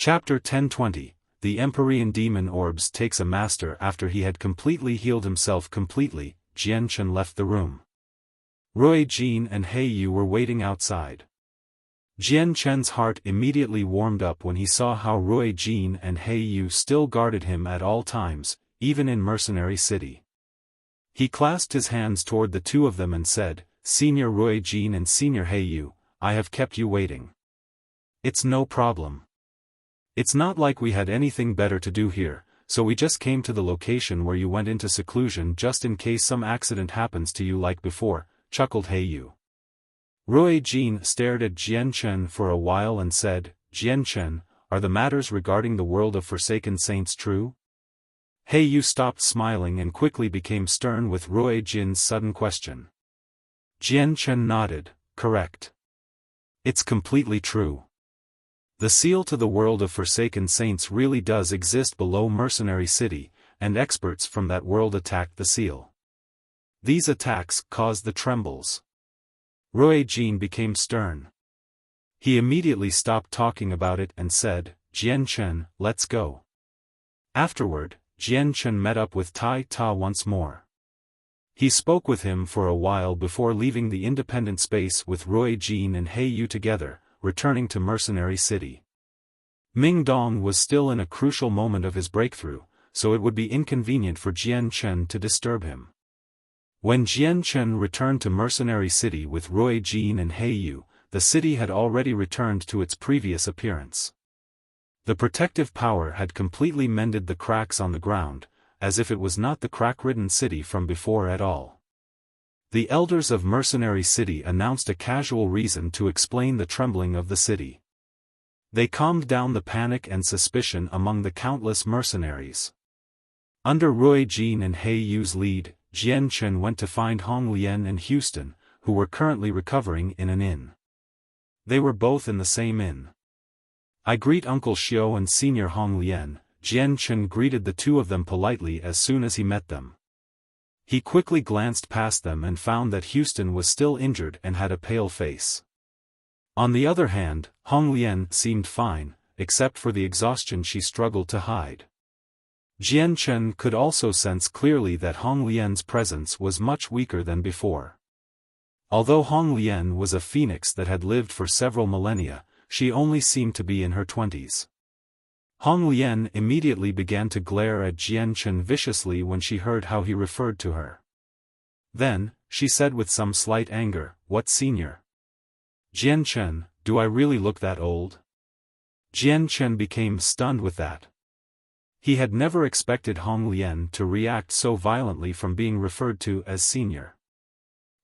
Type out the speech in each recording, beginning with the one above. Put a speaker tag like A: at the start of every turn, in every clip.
A: Chapter 1020, The Empyrean Demon Orbs takes a master. After he had completely healed himself completely, Jian Chen left the room. Rui Jin and He Yu were waiting outside. Jian Chen's heart immediately warmed up when he saw how Rui Jin and He Yu still guarded him at all times, even in Mercenary City. He clasped his hands toward the two of them and said, "Senior Rui Jin and Senior He Yu, I have kept you waiting. It's no problem. It's not like we had anything better to do here, so we just came to the location where you went into seclusion just in case some accident happens to you like before," chuckled He Yu. Rui Jin stared at Jian Chen for a while and said, "Jian Chen, are the matters regarding the world of Forsaken Saints true?" He Yu stopped smiling and quickly became stern with Rui Jin's sudden question. Jian Chen nodded, "Correct. It's completely true. The seal to the world of Forsaken Saints really does exist below Mercenary City, and experts from that world attacked the seal. These attacks caused the trembles." Rui Jin became stern. He immediately stopped talking about it and said, "Jian Chen, let's go." Afterward, Jian Chen met up with Tai Ta once more. He spoke with him for a while before leaving the independent space with Rui Jin and He Yu together, returning to Mercenary City. Ming Dong was still in a crucial moment of his breakthrough, so it would be inconvenient for Jian Chen to disturb him. When Jian Chen returned to Mercenary City with Rui Jin and He Yu, the city had already returned to its previous appearance. The protective power had completely mended the cracks on the ground, as if it was not the crack-ridden city from before at all. The elders of Mercenary City announced a casual reason to explain the trembling of the city. They calmed down the panic and suspicion among the countless mercenaries. Under Rui Jin and He Yu's lead, Jian Chen went to find Hong Lian and Houston, who were currently recovering in an inn. They were both in the same inn. "I greet Uncle Xiao and Senior Hong Lian." Jian Chen greeted the two of them politely as soon as he met them. He quickly glanced past them and found that Houston was still injured and had a pale face. On the other hand, Hong Lian seemed fine, except for the exhaustion she struggled to hide. Jian Chen could also sense clearly that Hong Lian's presence was much weaker than before. Although Hong Lian was a phoenix that had lived for several millennia, she only seemed to be in her 20s. Hong Lian immediately began to glare at Jian Chen viciously when she heard how he referred to her. Then, she said with some slight anger, "What senior? Jian Chen, do I really look that old?" Jian Chen became stunned with that. He had never expected Hong Lian to react so violently from being referred to as senior.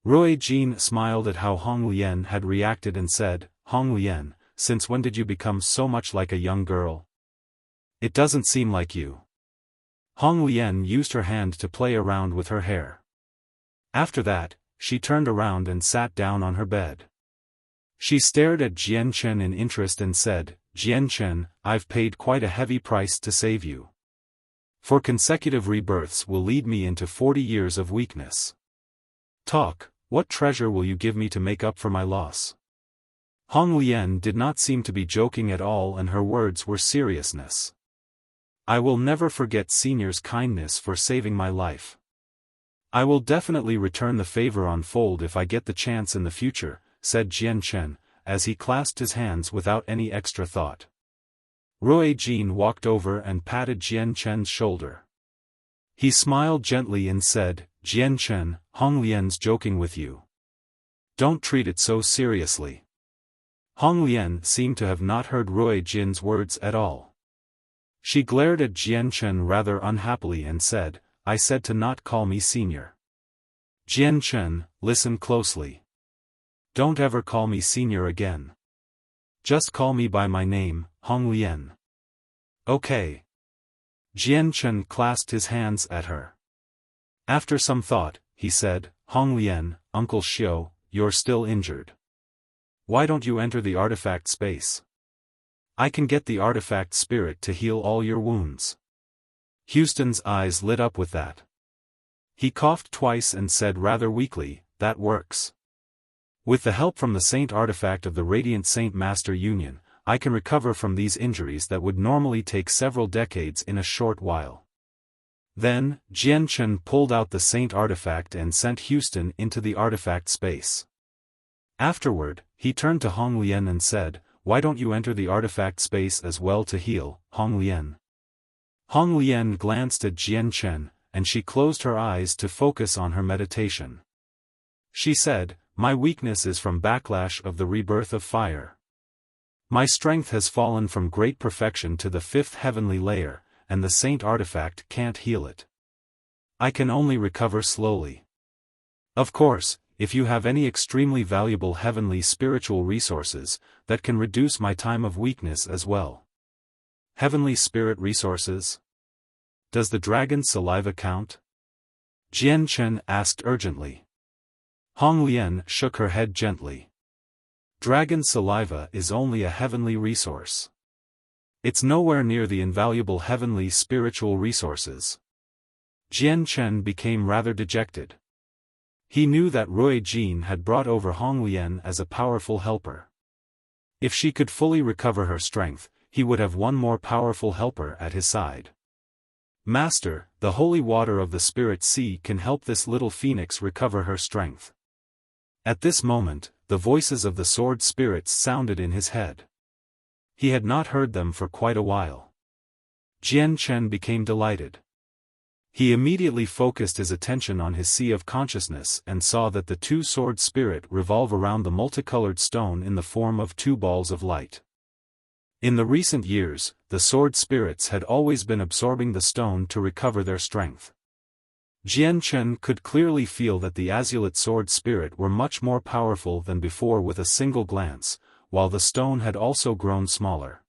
A: Rui Jin smiled at how Hong Lian had reacted and said, "Hong Lian, since when did you become so much like a young girl? It doesn't seem like you." Hong Lian used her hand to play around with her hair. After that, she turned around and sat down on her bed. She stared at Jian Chen in interest and said, "Jian Chen, I've paid quite a heavy price to save you. 4 consecutive rebirths will lead me into 40 years of weakness. Talk, what treasure will you give me to make up for my loss?" Hong Lian did not seem to be joking at all and her words were seriousness. "I will never forget Senior's kindness for saving my life. I will definitely return the favor unfold if I get the chance in the future," said Jian Chen, as he clasped his hands without any extra thought. Rui Jin walked over and patted Jian Chen's shoulder. He smiled gently and said, "Jian Chen, Hong Lian's joking with you. Don't treat it so seriously." Hong Lian seemed to have not heard Rui Jin's words at all. She glared at Jian Chen rather unhappily and said, "I said to not call me senior." "Jian Chen, listen closely. Don't ever call me senior again. Just call me by my name, Hong Lian. Okay?" Jian Chen clasped his hands at her. After some thought, he said, "Hong Lian, Uncle Xiao, you're still injured. Why don't you enter the artifact space? I can get the artifact spirit to heal all your wounds." Houston's eyes lit up with that. He coughed twice and said rather weakly, "That works. With the help from the Saint artifact of the Radiant Saint Master Union, I can recover from these injuries that would normally take several decades in a short while. Then, Jian Chen pulled out the Saint artifact and sent Houston into the artifact space. Afterward, he turned to Hong Lian and said, "Why don't you enter the artifact space as well to heal, Hong Lian?" Hong Lian glanced at Jian Chen, and she closed her eyes to focus on her meditation. She said, "My weakness is from backlash of the rebirth of fire. My strength has fallen from great perfection to the fifth heavenly layer, and the Saint artifact can't heal it. I can only recover slowly. Of course, if you have any extremely valuable heavenly spiritual resources, that can reduce my time of weakness as well." Heavenly spirit resources? Does the dragon's saliva count? Jian Chen asked urgently. Hong Lian shook her head gently. Dragon saliva is only a heavenly resource. It's nowhere near the invaluable heavenly spiritual resources. Jian Chen became rather dejected. He knew that Rui Jin had brought over Hong Lian as a powerful helper. If she could fully recover her strength, he would have one more powerful helper at his side. "Master, the holy water of the Spirit Sea can help this little phoenix recover her strength." At this moment, the voices of the sword spirits sounded in his head. He had not heard them for quite a while. Jian Chen became delighted. He immediately focused his attention on his sea of consciousness and saw that the two sword spirit revolve around the multicolored stone in the form of two balls of light. In the recent years, the sword spirits had always been absorbing the stone to recover their strength. Jian Chen could clearly feel that the azulate sword spirit were much more powerful than before with a single glance, while the stone had also grown smaller.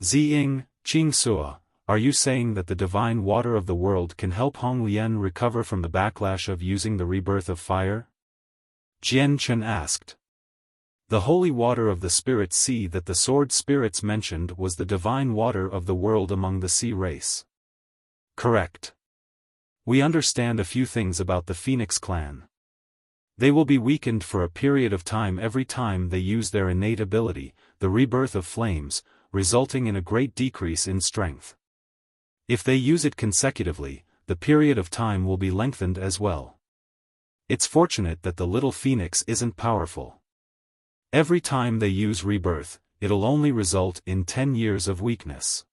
A: "Ziying, Qingsuo, are you saying that the divine water of the world can help Hong Lian recover from the backlash of using the rebirth of fire?" Jian Chen asked. The holy water of the spirit sea that the sword spirits mentioned was the divine water of the world among the sea race. Correct. We understand a few things about the Phoenix clan. They will be weakened for a period of time every time they use their innate ability, the rebirth of flames, resulting in a great decrease in strength. If they use it consecutively, the period of time will be lengthened as well. It's fortunate that the little phoenix isn't powerful. Every time they use rebirth, it'll only result in 10 years of weakness.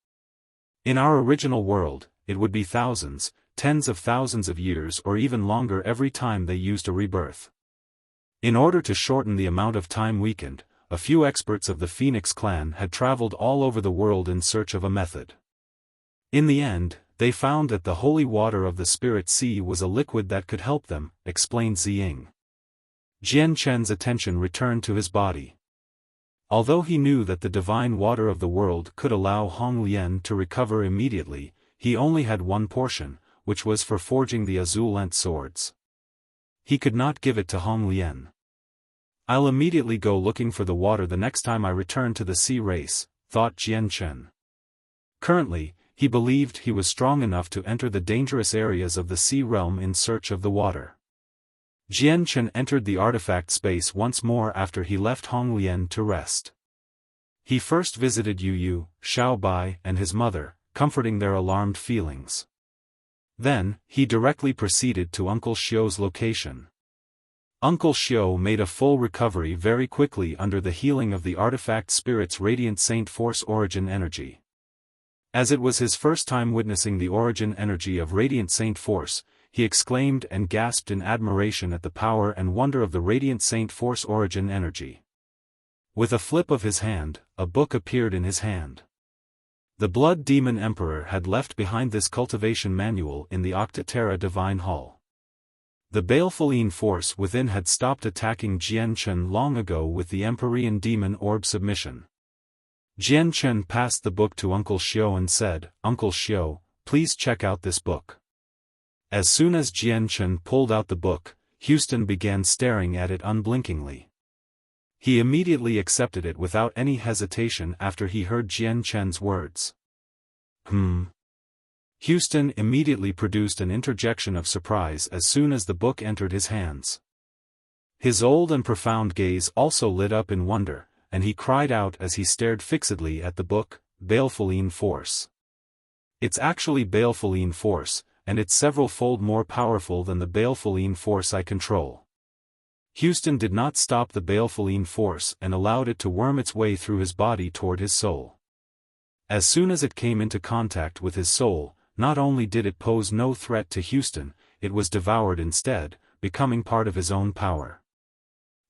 A: In our original world, it would be thousands, tens of thousands of years or even longer every time they used a rebirth. In order to shorten the amount of time weakened, a few experts of the Phoenix clan had traveled all over the world in search of a method. In the end, they found that the holy water of the Spirit Sea was a liquid that could help them, explained Ziying. Jian Chen's attention returned to his body. Although he knew that the divine water of the world could allow Hong Lian to recover immediately, he only had one portion, which was for forging the azul-lent swords. He could not give it to Hong Lian. "I'll immediately go looking for the water the next time I return to the sea race," thought Jian Chen. Currently, he believed he was strong enough to enter the dangerous areas of the sea realm in search of the water. Jian Chen entered the artifact space once more after he left Hong Lian to rest. He first visited Yu, Xiao Bai and his mother, comforting their alarmed feelings. Then, he directly proceeded to Uncle Xiu's location. Uncle Xiu made a full recovery very quickly under the healing of the artifact spirit's radiant saint force origin energy. As it was his first time witnessing the origin energy of radiant saint force, he exclaimed and gasped in admiration at the power and wonder of the radiant saint force origin energy. With a flip of his hand, a book appeared in his hand. The Blood Demon Emperor had left behind this cultivation manual in the Octaterra Divine Hall. The Balefulline force within had stopped attacking Jian Chen long ago with the Empyrean Demon Orb submission. Jian Chen passed the book to Uncle Xiu and said, "Uncle Xiu, please check out this book." As soon as Jian Chen pulled out the book, Houston began staring at it unblinkingly. He immediately accepted it without any hesitation after he heard Jian Chen's words. Houston immediately produced an interjection of surprise as soon as the book entered his hands. His old and profound gaze also lit up in wonder, and he cried out as he stared fixedly at the book, Baleful Force. It's actually Baleful Force, and it's several-fold more powerful than the Baleful Force I control. Houston did not stop the Baleful Force and allowed it to worm its way through his body toward his soul. As soon as it came into contact with his soul, not only did it pose no threat to Houston, it was devoured instead, becoming part of his own power.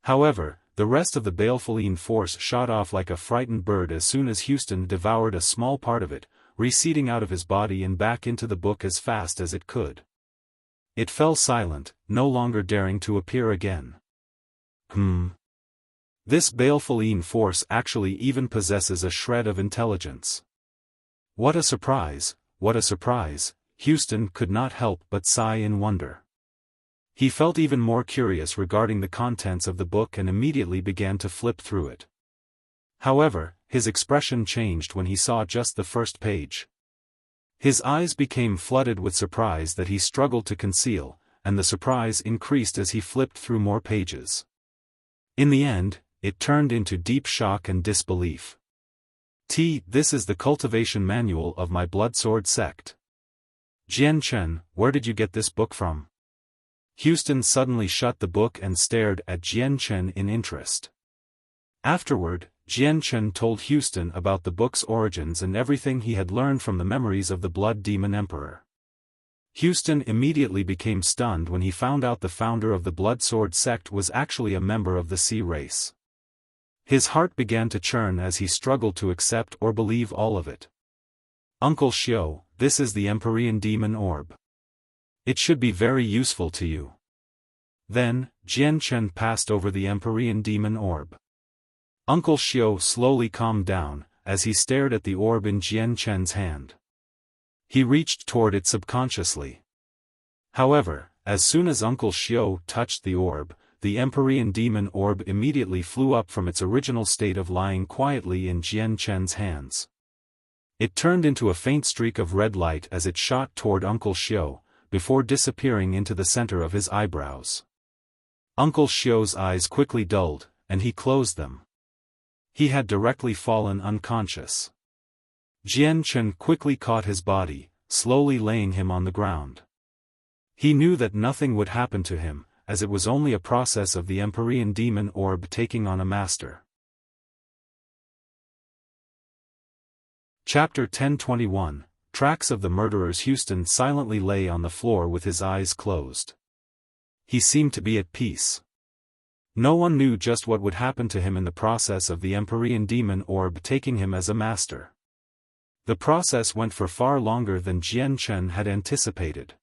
A: However, the rest of the Baleful Force shot off like a frightened bird as soon as Houston devoured a small part of it, receding out of his body and back into the book as fast as it could. It fell silent, no longer daring to appear again. This Baleful Force actually even possesses a shred of intelligence. What a surprise, what a surprise, Houston could not help but sigh in wonder. He felt even more curious regarding the contents of the book and immediately began to flip through it. However, his expression changed when he saw just the first page. His eyes became flooded with surprise that he struggled to conceal, and the surprise increased as he flipped through more pages. In the end, it turned into deep shock and disbelief. This is the cultivation manual of my Bloodsword sect. Jian Chen, where did you get this book from? Houston suddenly shut the book and stared at Jian Chen in interest. Afterward, Jian Chen told Houston about the book's origins and everything he had learned from the memories of the Blood Demon Emperor. Houston immediately became stunned when he found out the founder of the Bloodsword sect was actually a member of the Sea race. His heart began to churn as he struggled to accept or believe all of it. Uncle Xiao, this is the Empyrean Demon Orb. It should be very useful to you. Then, Jian Chen passed over the Empyrean Demon Orb. Uncle Xiao slowly calmed down, as he stared at the orb in Jian Chen's hand. He reached toward it subconsciously. However, as soon as Uncle Xiao touched the orb, the Empyrean Demon Orb immediately flew up from its original state of lying quietly in Jian Chen's hands. It turned into a faint streak of red light as it shot toward Uncle Xiao, before disappearing into the center of his eyebrows. Uncle Xiao's eyes quickly dulled, and he closed them. He had directly fallen unconscious. Jian Chen quickly caught his body, slowly laying him on the ground. He knew that nothing would happen to him, as it was only a process of the Empyrean Demon Orb taking on a master. Chapter 1021, Tracks of the Murderers. Houston silently lay on the floor with his eyes closed. He seemed to be at peace. No one knew just what would happen to him in the process of the Empyrean Demon Orb taking him as a master. The process went for far longer than Jian Chen had anticipated.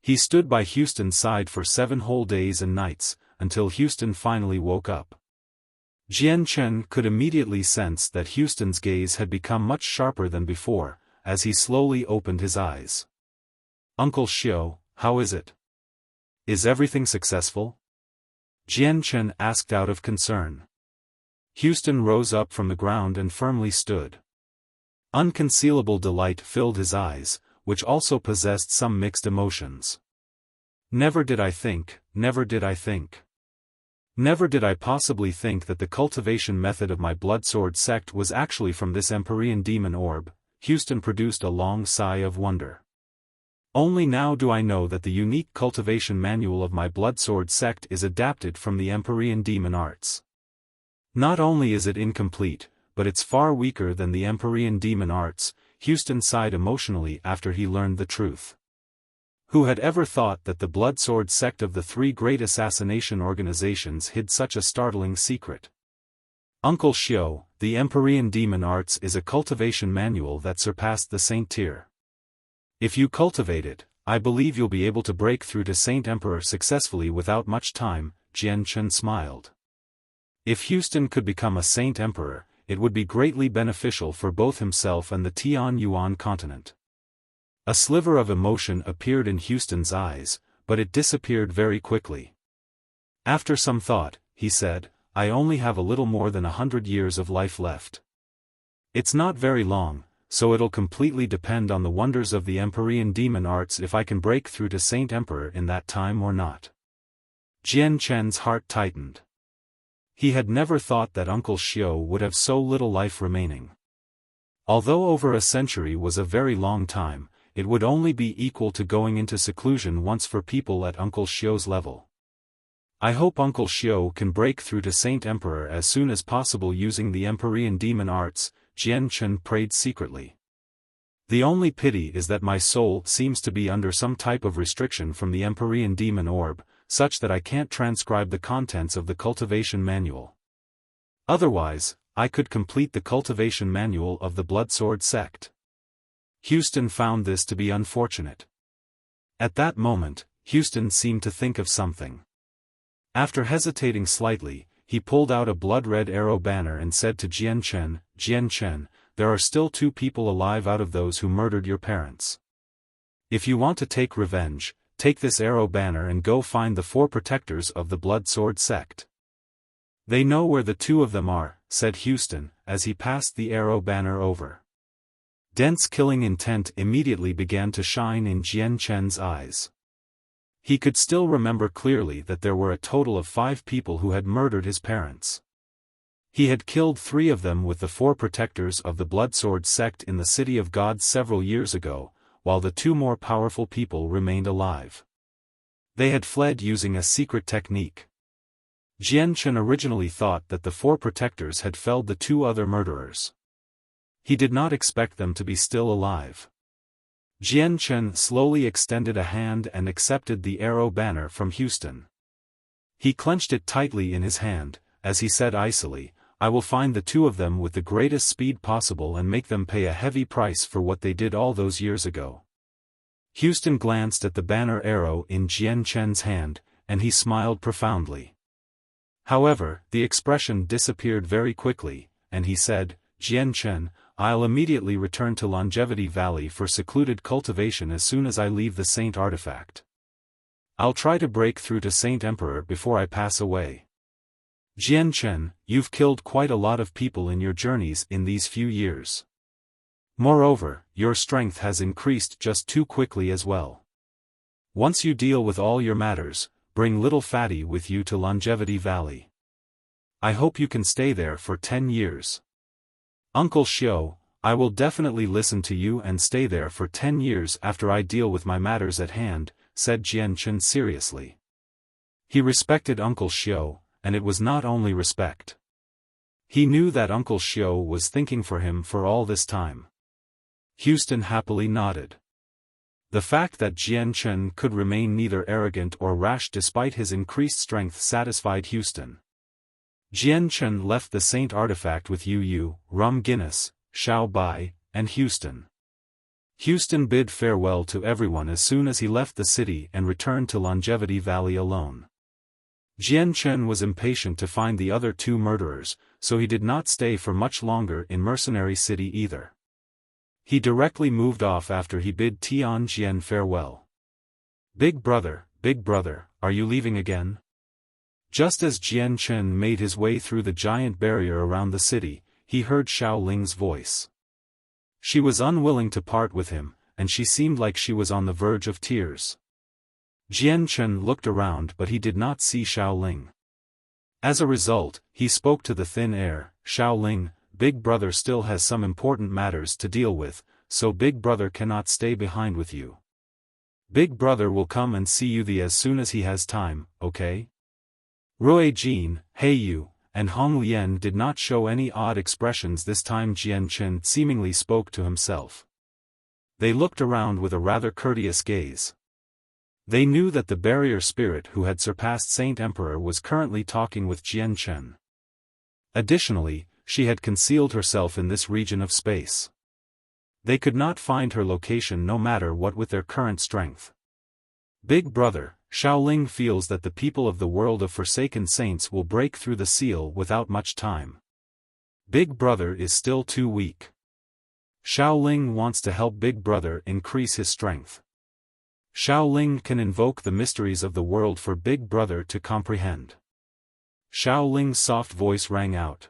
A: He stood by Houston's side for 7 whole days and nights, until Houston finally woke up. Jian Chen could immediately sense that Houston's gaze had become much sharper than before, as he slowly opened his eyes. Uncle Xiao, how is it? Is everything successful? Jian Chen asked out of concern. Houston rose up from the ground and firmly stood. Unconcealable delight filled his eyes, which also possessed some mixed emotions. Never did I think, never did I think. Never did I possibly think that the cultivation method of my Bloodsword sect was actually from this Empyrean Demon Orb. Houston produced a long sigh of wonder. Only now do I know that the unique cultivation manual of my Bloodsword sect is adapted from the Empyrean Demon Arts. Not only is it incomplete, but it's far weaker than the Empyrean Demon Arts. Houston sighed emotionally after he learned the truth. Who had ever thought that the Bloodsword sect of the 3 great assassination organizations hid such a startling secret? Uncle Xiao, the Empyrean Demon Arts is a cultivation manual that surpassed the Saint tier. If you cultivate it, I believe you'll be able to break through to Saint Emperor successfully without much time. Jian Chen smiled. If Houston could become a Saint Emperor, it would be greatly beneficial for both himself and the Tian Yuan continent. A sliver of emotion appeared in Houston's eyes, but it disappeared very quickly. After some thought, he said, I only have a little more than 100 years of life left. It's not very long, so it'll completely depend on the wonders of the Empyrean Demon Arts if I can break through to Saint Emperor in that time or not. Jian Chen's heart tightened. He had never thought that Uncle Xiao would have so little life remaining. Although over a century was a very long time, it would only be equal to going into seclusion once for people at Uncle Xiao's level. I hope Uncle Xiao can break through to Saint Emperor as soon as possible using the Empyrean demon arts, Jian Chen prayed secretly. The only pity is that my soul seems to be under some type of restriction from the Empyrean demon orb, such that I can't transcribe the contents of the cultivation manual. Otherwise, I could complete the cultivation manual of the Bloodsword sect. Houston found this to be unfortunate. At that moment, Houston seemed to think of something. After hesitating slightly, he pulled out a blood-red arrow banner and said to Jian Chen, there are still 2 people alive out of those who murdered your parents. If you want to take revenge, take this arrow banner and go find the 4 protectors of the Bloodsword sect. They know where the 2 of them are, said Houston, as he passed the arrow banner over. Dense killing intent immediately began to shine in Jian Chen's eyes. He could still remember clearly that there were a total of 5 people who had murdered his parents. He had killed 3 of them with the 4 protectors of the Bloodsword sect in the City of Gods several years ago, while the 2 more powerful people remained alive. They had fled using a secret technique. Jian Chen originally thought that the 4 protectors had felled the 2 other murderers. He did not expect them to be still alive. Jian Chen slowly extended a hand and accepted the arrow banner from Houston. He clenched it tightly in his hand, as he said icily, I will find the 2 of them with the greatest speed possible and make them pay a heavy price for what they did all those years ago. Houston glanced at the banner arrow in Jian Chen's hand, and he smiled profoundly. However, the expression disappeared very quickly, and he said, Jian Chen, I'll immediately return to Longevity Valley for secluded cultivation as soon as I leave the Saint Artifact. I'll try to break through to Saint Emperor before I pass away. Jian Chen, you've killed quite a lot of people in your journeys in these few years. Moreover, your strength has increased just too quickly as well. Once you deal with all your matters, bring little Fatty with you to Longevity Valley. I hope you can stay there for 10 years. Uncle Xiao, I will definitely listen to you and stay there for 10 years after I deal with my matters at hand, said Jian Chen seriously. He respected Uncle Xiao, and it was not only respect. He knew that Uncle Xiao was thinking for him for all this time. Houston happily nodded. The fact that Jian Chen could remain neither arrogant or rash despite his increased strength satisfied Houston. Jian Chen left the Saint Artifact with Yu, Rum Guinness, Xiao Bai, and Houston. Houston bid farewell to everyone as soon as he left the city and returned to Longevity Valley alone. Jian Chen was impatient to find the other 2 murderers, so he did not stay for much longer in Mercenary City either. He directly moved off after he bid Tian Jian farewell. Big brother, are you leaving again? Just as Jian Chen made his way through the giant barrier around the city, he heard Xiao Ling's voice. She was unwilling to part with him, and she seemed like she was on the verge of tears. Jian Chen looked around but he did not see Xiao Ling. As a result, he spoke to the thin air, Xiao Ling, Big Brother still has some important matters to deal with, so Big Brother cannot stay behind with you. Big Brother will come and see you as soon as he has time, okay? Rui Jin, Yu, and Hong Lian did not show any odd expressions this time. Jian Chen seemingly spoke to himself. They looked around with a rather courteous gaze. They knew that the barrier spirit who had surpassed Saint Emperor was currently talking with Jian Chen. Additionally, she had concealed herself in this region of space. They could not find her location no matter what with their current strength. Big Brother, Xiao Ling feels that the people of the world of Forsaken Saints will break through the seal without much time. Big Brother is still too weak. Xiao Ling wants to help Big Brother increase his strength. Xiao Ling can invoke the mysteries of the world for Big Brother to comprehend. Xiao Ling's soft voice rang out.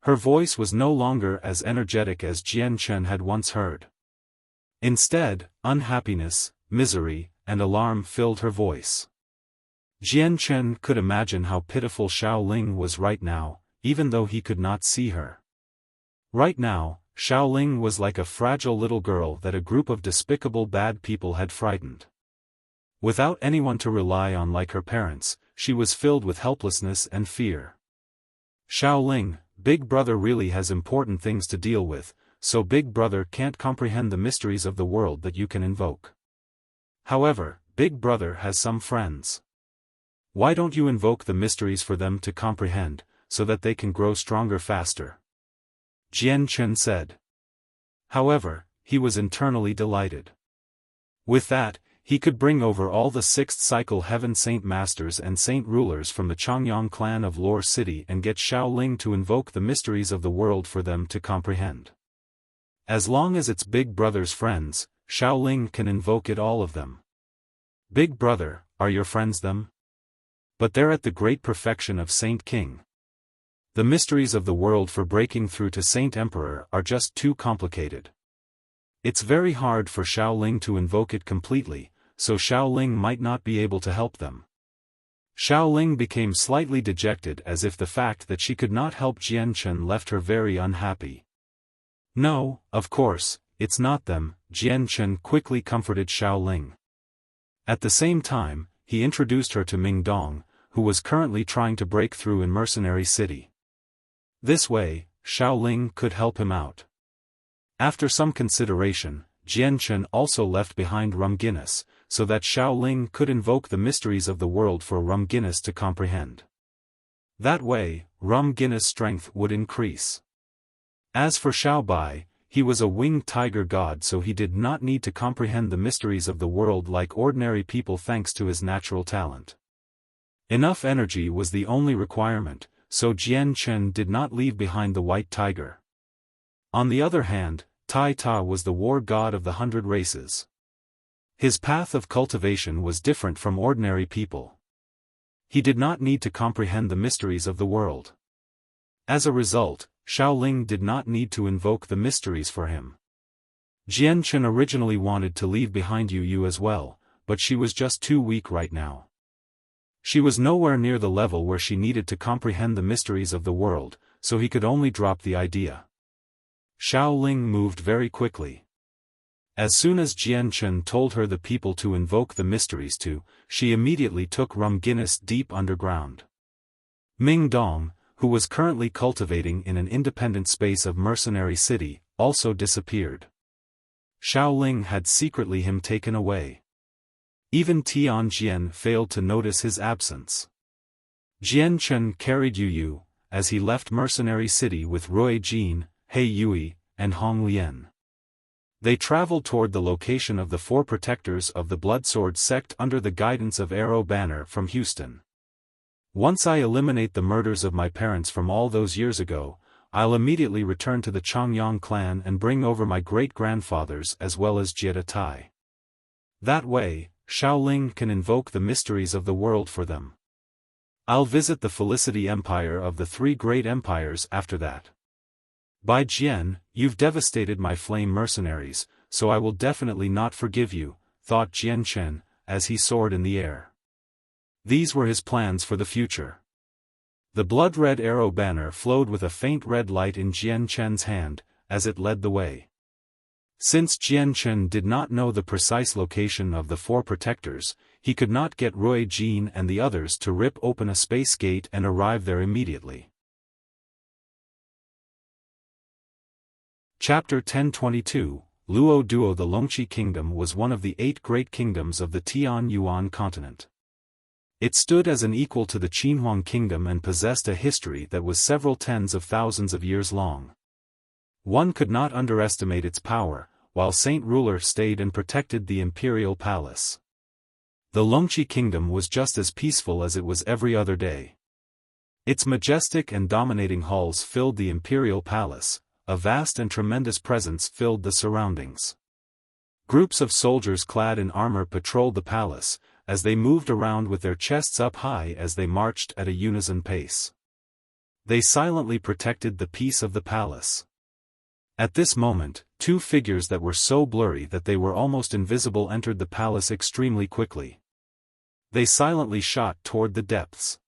A: Her voice was no longer as energetic as Jian Chen had once heard. Instead, unhappiness, misery, and alarm filled her voice. Jian Chen could imagine how pitiful Xiao Ling was right now, even though he could not see her. Right now, Xiao Ling was like a fragile little girl that a group of despicable bad people had frightened. Without anyone to rely on like her parents, she was filled with helplessness and fear. Xiao Ling, Big Brother really has important things to deal with, so Big Brother can't comprehend the mysteries of the world that you can invoke. However, Big Brother has some friends. Why don't you invoke the mysteries for them to comprehend, so that they can grow stronger faster? Jian Chen said. However, he was internally delighted. With that, he could bring over all the 6th cycle Heaven Saint Masters and Saint Rulers from the Changyang clan of Lore City and get Xiao Ling to invoke the mysteries of the world for them to comprehend. As long as it's Big Brother's friends, Xiao Ling can invoke it all of them. Big Brother, are your friends them? But they're at the great perfection of Saint King. The mysteries of the world for breaking through to Saint Emperor are just too complicated. It's very hard for Xiao Ling to invoke it completely, so Xiao Ling might not be able to help them. Xiao Ling became slightly dejected as if the fact that she could not help Jian Chen left her very unhappy. No, of course, it's not them, Jian Chen quickly comforted Xiao Ling. At the same time, he introduced her to Ming Dong, who was currently trying to break through in Mercenary City. This way, Xiao Ling could help him out. After some consideration, Jian Chen also left behind Rum Guinness, so that Xiao Ling could invoke the mysteries of the world for Rum Guinness to comprehend. That way, Rum Guinness' strength would increase. As for Xiao Bai, he was a winged tiger god, so he did not need to comprehend the mysteries of the world like ordinary people thanks to his natural talent. Enough energy was the only requirement, so Jian Chen did not leave behind the white tiger. On the other hand, Tai Ta was the war god of the 100 races. His path of cultivation was different from ordinary people. He did not need to comprehend the mysteries of the world. As a result, Xiao Ling did not need to invoke the mysteries for him. Jian Chen originally wanted to leave behind Yu as well, but she was just too weak right now. She was nowhere near the level where she needed to comprehend the mysteries of the world, so he could only drop the idea. Xiao Ling moved very quickly. As soon as Jian Chen told her the people to invoke the mysteries to, she immediately took Rum Guinness deep underground. Ming Dong, who was currently cultivating in an independent space of Mercenary City, also disappeared. Xiao Ling had secretly him taken away. Even Tian Jian failed to notice his absence. Jian Chen carried Yu, as he left Mercenary City with Rui Jin, He Yui, and Hong Lian. They traveled toward the location of the 4 protectors of the Bloodsword sect under the guidance of Arrow Banner from Houston. Once I eliminate the murders of my parents from all those years ago, I'll immediately return to the Changyang clan and bring over my great-grandfathers as well as Jie Tai. That way, Xiao Ling can invoke the mysteries of the world for them. I'll visit the Felicity Empire of the 3 great empires after that. Bai Jian, you've devastated my flame mercenaries, so I will definitely not forgive you, thought Jian Chen, as he soared in the air. These were his plans for the future. The blood-red arrow banner flowed with a faint red light in Jian Chen's hand, as it led the way. Since Jian Chen did not know the precise location of the 4 protectors, he could not get Rui Jin and the others to rip open a space gate and arrive there immediately. Chapter 1022, Luo Duo. The Longqi Kingdom was one of the 8 great kingdoms of the Tian Yuan continent. It stood as an equal to the Qinhuang Kingdom and possessed a history that was several tens of thousands of years long. One could not underestimate its power, while Saint Ruler stayed and protected the imperial palace. The Longqi Kingdom was just as peaceful as it was every other day. Its majestic and dominating halls filled the imperial palace. A vast and tremendous presence filled the surroundings. Groups of soldiers clad in armor patrolled the palace, as they moved around with their chests up high as they marched at a unison pace. They silently protected the peace of the palace. At this moment, 2 figures that were so blurry that they were almost invisible entered the palace extremely quickly. They silently shot toward the depths.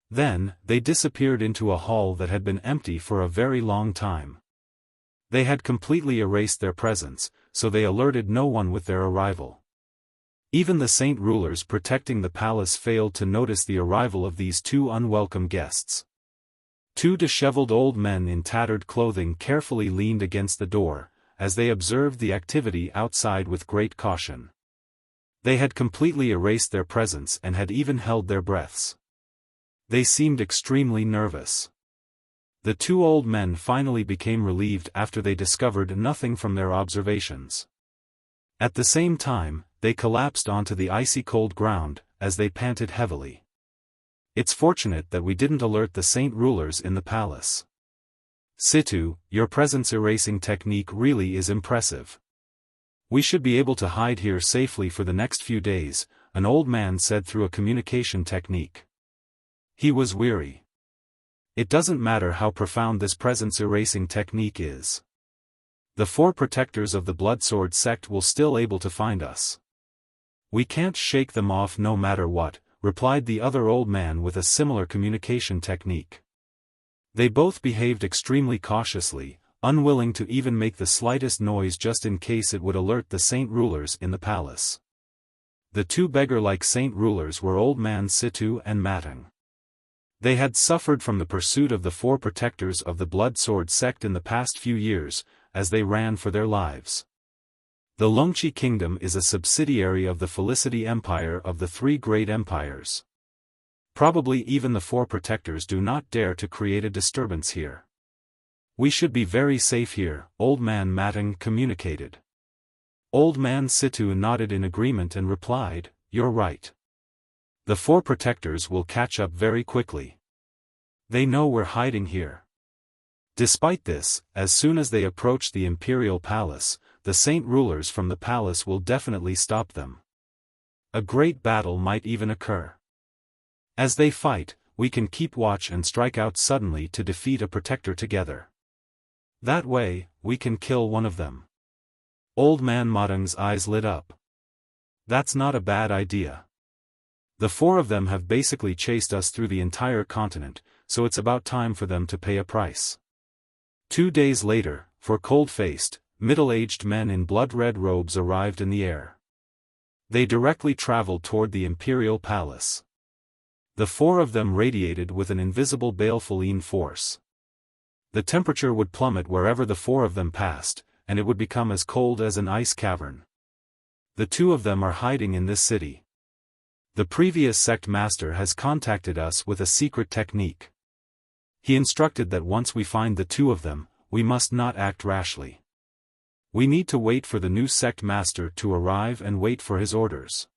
A: Then, they disappeared into a hall that had been empty for a very long time. They had completely erased their presence, so they alerted no one with their arrival. Even the saint rulers protecting the palace failed to notice the arrival of these two unwelcome guests. Two disheveled old men in tattered clothing carefully leaned against the door, as they observed the activity outside with great caution. They had completely erased their presence and had even held their breaths. They seemed extremely nervous. The two old men finally became relieved after they discovered nothing from their observations. At the same time, they collapsed onto the icy cold ground, as they panted heavily. It's fortunate that we didn't alert the saint rulers in the palace. Situ, your presence erasing technique really is impressive. We should be able to hide here safely for the next few days, an old man said through a communication technique. He was weary. It doesn't matter how profound this presence erasing technique is. The four protectors of the Bloodsword sect will still able to find us. We can't shake them off no matter what, replied the other old man with a similar communication technique. They both behaved extremely cautiously, unwilling to even make the slightest noise just in case it would alert the saint rulers in the palace. The two beggar-like saint rulers were Old Man Situ and Matang. They had suffered from the pursuit of the four protectors of the Bloodsword sect in the past few years, as they ran for their lives. The Longqi Kingdom is a subsidiary of the Felicity Empire of the Three Great Empires. Probably even the four protectors do not dare to create a disturbance here. We should be very safe here, Old Man Matang communicated. Old Man Situ nodded in agreement and replied, "You're right. The four protectors will catch up very quickly. They know we're hiding here." Despite this, as soon as they approach the imperial palace, the saint rulers from the palace will definitely stop them. A great battle might even occur. As they fight, we can keep watch and strike out suddenly to defeat a protector together. That way, we can kill one of them. Old Man Matang's eyes lit up. That's not a bad idea. The four of them have basically chased us through the entire continent, so it's about time for them to pay a price. 2 days later, four cold-faced, middle-aged men in blood-red robes arrived in the air. They directly traveled toward the imperial palace. The four of them radiated with an invisible baleful force. The temperature would plummet wherever the four of them passed, and it would become as cold as an ice cavern. The two of them are hiding in this city. The previous sect master has contacted us with a secret technique. He instructed that once we find the two of them, we must not act rashly. We need to wait for the new sect master to arrive and wait for his orders.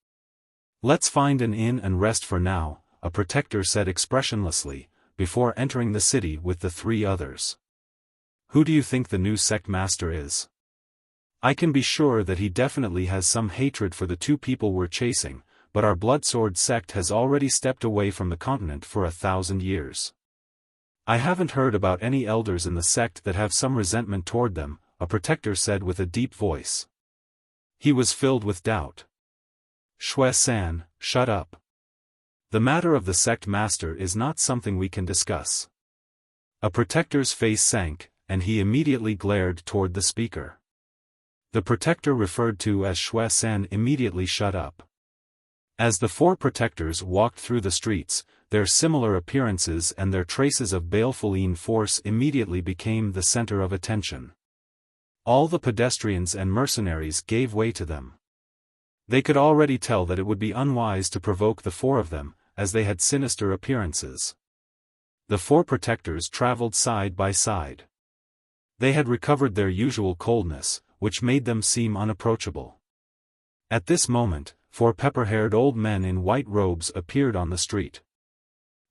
A: Let's find an inn and rest for now, a protector said expressionlessly, before entering the city with the three others. Who do you think the new sect master is? I can be sure that he definitely has some hatred for the two people we're chasing, but our Bloodsword sect has already stepped away from the continent for 1,000 years. I haven't heard about any elders in the sect that have some resentment toward them, a protector said with a deep voice. He was filled with doubt. Shui-san, shut up. The matter of the sect master is not something we can discuss. A protector's face sank, and he immediately glared toward the speaker. The protector referred to as Shui-san immediately shut up. As the four protectors walked through the streets, their similar appearances and their traces of baleful force immediately became the center of attention. All the pedestrians and mercenaries gave way to them. They could already tell that it would be unwise to provoke the four of them, as they had sinister appearances. The four protectors traveled side by side. They had recovered their usual coldness, which made them seem unapproachable. At this moment, four pepper-haired old men in white robes appeared on the street.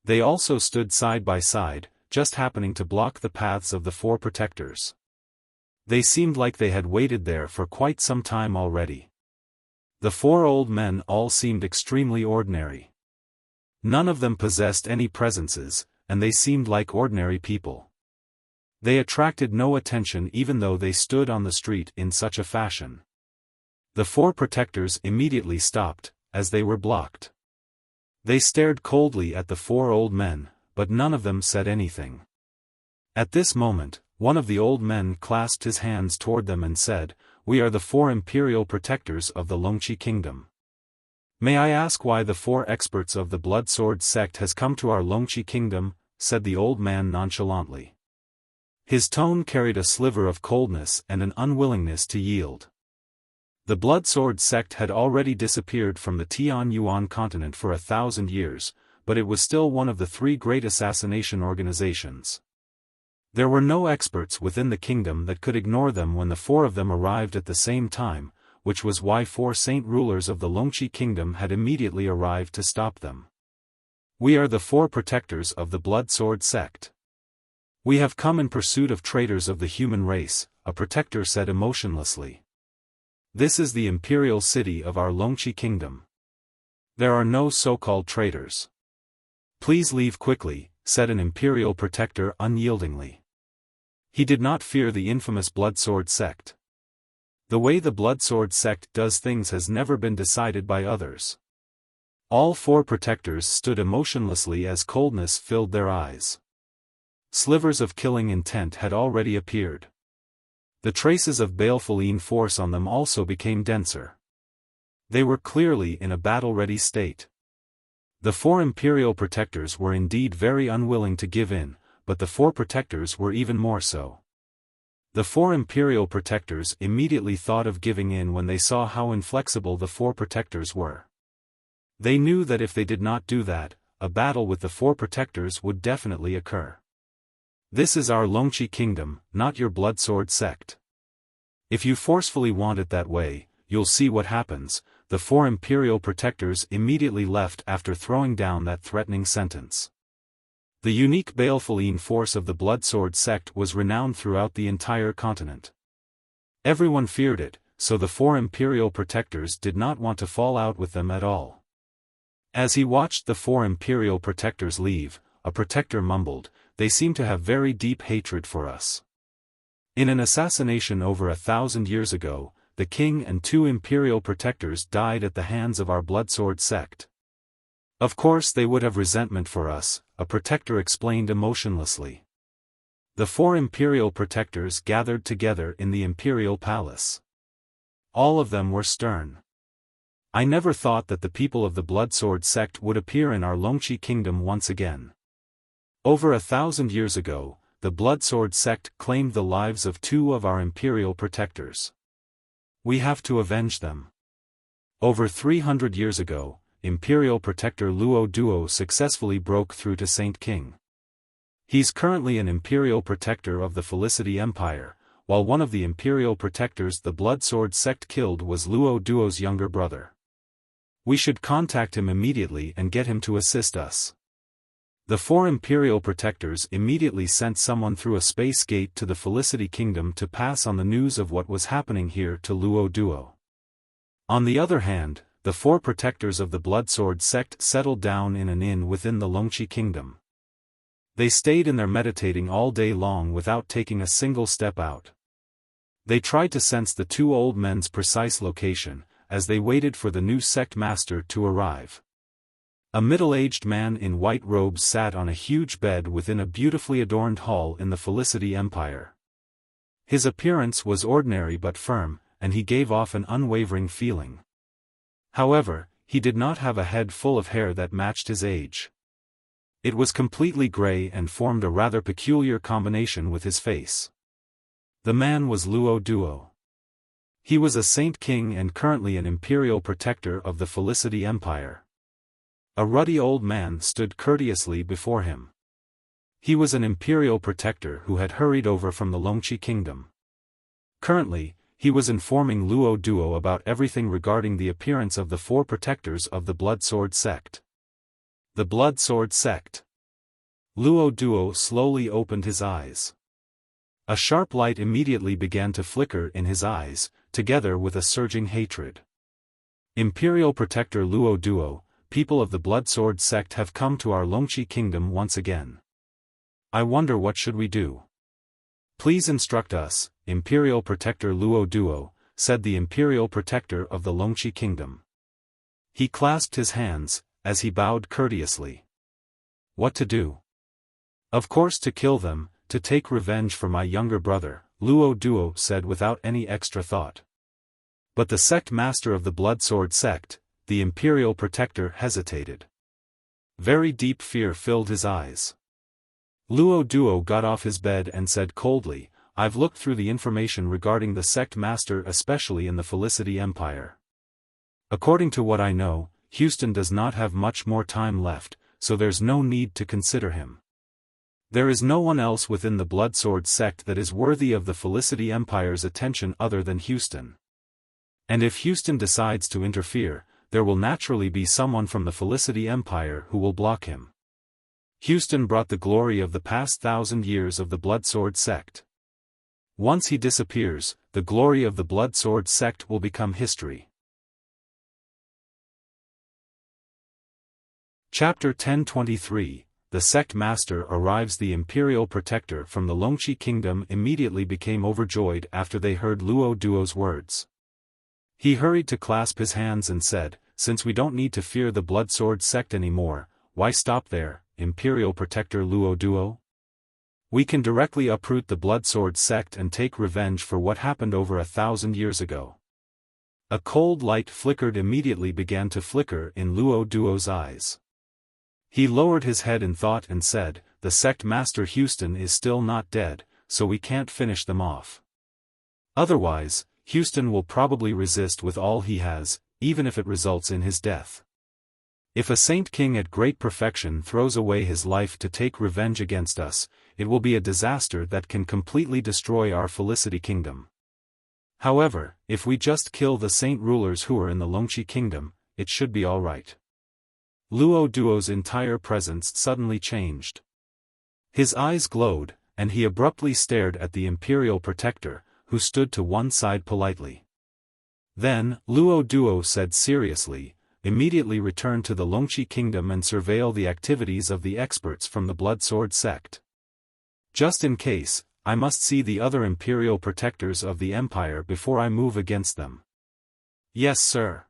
A: They also stood side by side, just happening to block the paths of the four protectors. They seemed like they had waited there for quite some time already. The four old men all seemed extremely ordinary. None of them possessed any presences, and they seemed like ordinary people. They attracted no attention even though they stood on the street in such a fashion. The four protectors immediately stopped, as they were blocked. They stared coldly at the four old men, but none of them said anything. At this moment, one of the old men clasped his hands toward them and said, "We are the four imperial protectors of the Longqi kingdom. May I ask why the four experts of the Blood Sword sect has come to our Longqi kingdom?" said the old man nonchalantly. His tone carried a sliver of coldness and an unwillingness to yield. The Blood Sword sect had already disappeared from the Tianyuan continent for 1,000 years, but it was still one of the three great assassination organizations. There were no experts within the kingdom that could ignore them when the four of them arrived at the same time, which was why four saint rulers of the Longqi kingdom had immediately arrived to stop them. "We are the four protectors of the Blood Sword sect. We have come in pursuit of traitors of the human race," a protector said emotionlessly. "This is the imperial city of our Longqi kingdom. There are no so-called traitors. Please leave quickly," said an imperial protector unyieldingly. He did not fear the infamous Blood Sword sect. The way the Blood Sword sect does things has never been decided by others. All four protectors stood emotionlessly as coldness filled their eyes. Slivers of killing intent had already appeared. The traces of baleful force on them also became denser. They were clearly in a battle-ready state. The four imperial protectors were indeed very unwilling to give in, but the four protectors were even more so. The four imperial protectors immediately thought of giving in when they saw how inflexible the four protectors were. They knew that if they did not do that, a battle with the four protectors would definitely occur. "This is our Longqi kingdom, not your Blood Sword sect. If you forcefully want it that way, you'll see what happens." The four imperial protectors immediately left after throwing down that threatening sentence. The unique baleful force of the Blood Sword sect was renowned throughout the entire continent. Everyone feared it, so the four imperial protectors did not want to fall out with them at all. As he watched the four imperial protectors leave, a protector mumbled, "They seem to have very deep hatred for us. In an assassination over 1,000 years ago, the king and two imperial protectors died at the hands of our Blood Sword sect. Of course they would have resentment for us," a protector explained emotionlessly. The four imperial protectors gathered together in the imperial palace. All of them were stern. "I never thought that the people of the Blood Sword sect would appear in our Longqi kingdom once again. Over 1,000 years ago, the Blood Sword sect claimed the lives of two of our imperial protectors. We have to avenge them. Over 300 years ago, Imperial Protector Luo Duo successfully broke through to Saint King. He's currently an Imperial Protector of the Felicity Empire, while one of the Imperial Protectors the Blood Sword sect killed was Luo Duo's younger brother. We should contact him immediately and get him to assist us." The four Imperial Protectors immediately sent someone through a space gate to the Felicity Kingdom to pass on the news of what was happening here to Luo Duo. On the other hand, the four protectors of the Blood Sword sect settled down in an inn within the Longqi Kingdom. They stayed in there meditating all day long without taking a single step out. They tried to sense the two old men's precise location, as they waited for the new sect master to arrive. A middle-aged man in white robes sat on a huge bed within a beautifully adorned hall in the Felicity Empire. His appearance was ordinary but firm, and he gave off an unwavering feeling. However, he did not have a head full of hair that matched his age. It was completely gray and formed a rather peculiar combination with his face. The man was Luo Duo. He was a Saint King and currently an Imperial Protector of the Felicity Empire. A ruddy old man stood courteously before him. He was an Imperial Protector who had hurried over from the Longqi Kingdom. Currently, he was informing Luo Duo about everything regarding the appearance of the four protectors of the Blood Sword sect. The Blood Sword sect. Luo Duo slowly opened his eyes. A sharp light immediately began to flicker in his eyes, together with a surging hatred. "Imperial Protector Luo Duo, people of the Blood Sword sect have come to our Longqi Kingdom once again. I wonder what should we do? Please instruct us, Imperial Protector Luo Duo," said the Imperial Protector of the Longqi Kingdom. He clasped his hands, as he bowed courteously. What to do? Of course to kill them, to take revenge for my younger brother, Luo Duo said without any extra thought. But the sect master of the Blood Sword sect, the Imperial Protector, hesitated. Very deep fear filled his eyes. Luo Duo got off his bed and said coldly, I've looked through the information regarding the sect master, especially in the Felicity Empire. According to what I know, Houston does not have much more time left, so there's no need to consider him. There is no one else within the Blood Sword sect that is worthy of the Felicity Empire's attention other than Houston. And if Houston decides to interfere, there will naturally be someone from the Felicity Empire who will block him. Houston brought the glory of the past 1,000 years of the Blood Sword sect. Once he disappears, the glory of the Blood Sword sect will become history. Chapter 1023, The Sect Master Arrives. The Imperial Protector from the Longxi Kingdom immediately became overjoyed after they heard Luo Duo's words. He hurried to clasp his hands and said, Since we don't need to fear the Blood Sword sect anymore, why stop there, Imperial Protector Luo Duo? We can directly uproot the Blood Sword sect and take revenge for what happened over 1,000 years ago. A cold light immediately began to flicker in Luo Duo's eyes. He lowered his head in thought and said, The sect master Houston is still not dead, so we can't finish them off. Otherwise, Houston will probably resist with all he has, even if it results in his death. If a Saint King at great perfection throws away his life to take revenge against us, it will be a disaster that can completely destroy our Felicity Kingdom. However, if we just kill the saint rulers who are in the Longxi Kingdom, it should be alright. Luo Duo's entire presence suddenly changed. His eyes glowed, and he abruptly stared at the Imperial Protector, who stood to one side politely. Then, Luo Duo said seriously, Immediately return to the Longxi Kingdom and surveil the activities of the experts from the Blood Sword sect. Just in case, I must see the other Imperial Protectors of the Empire before I move against them. Yes, sir.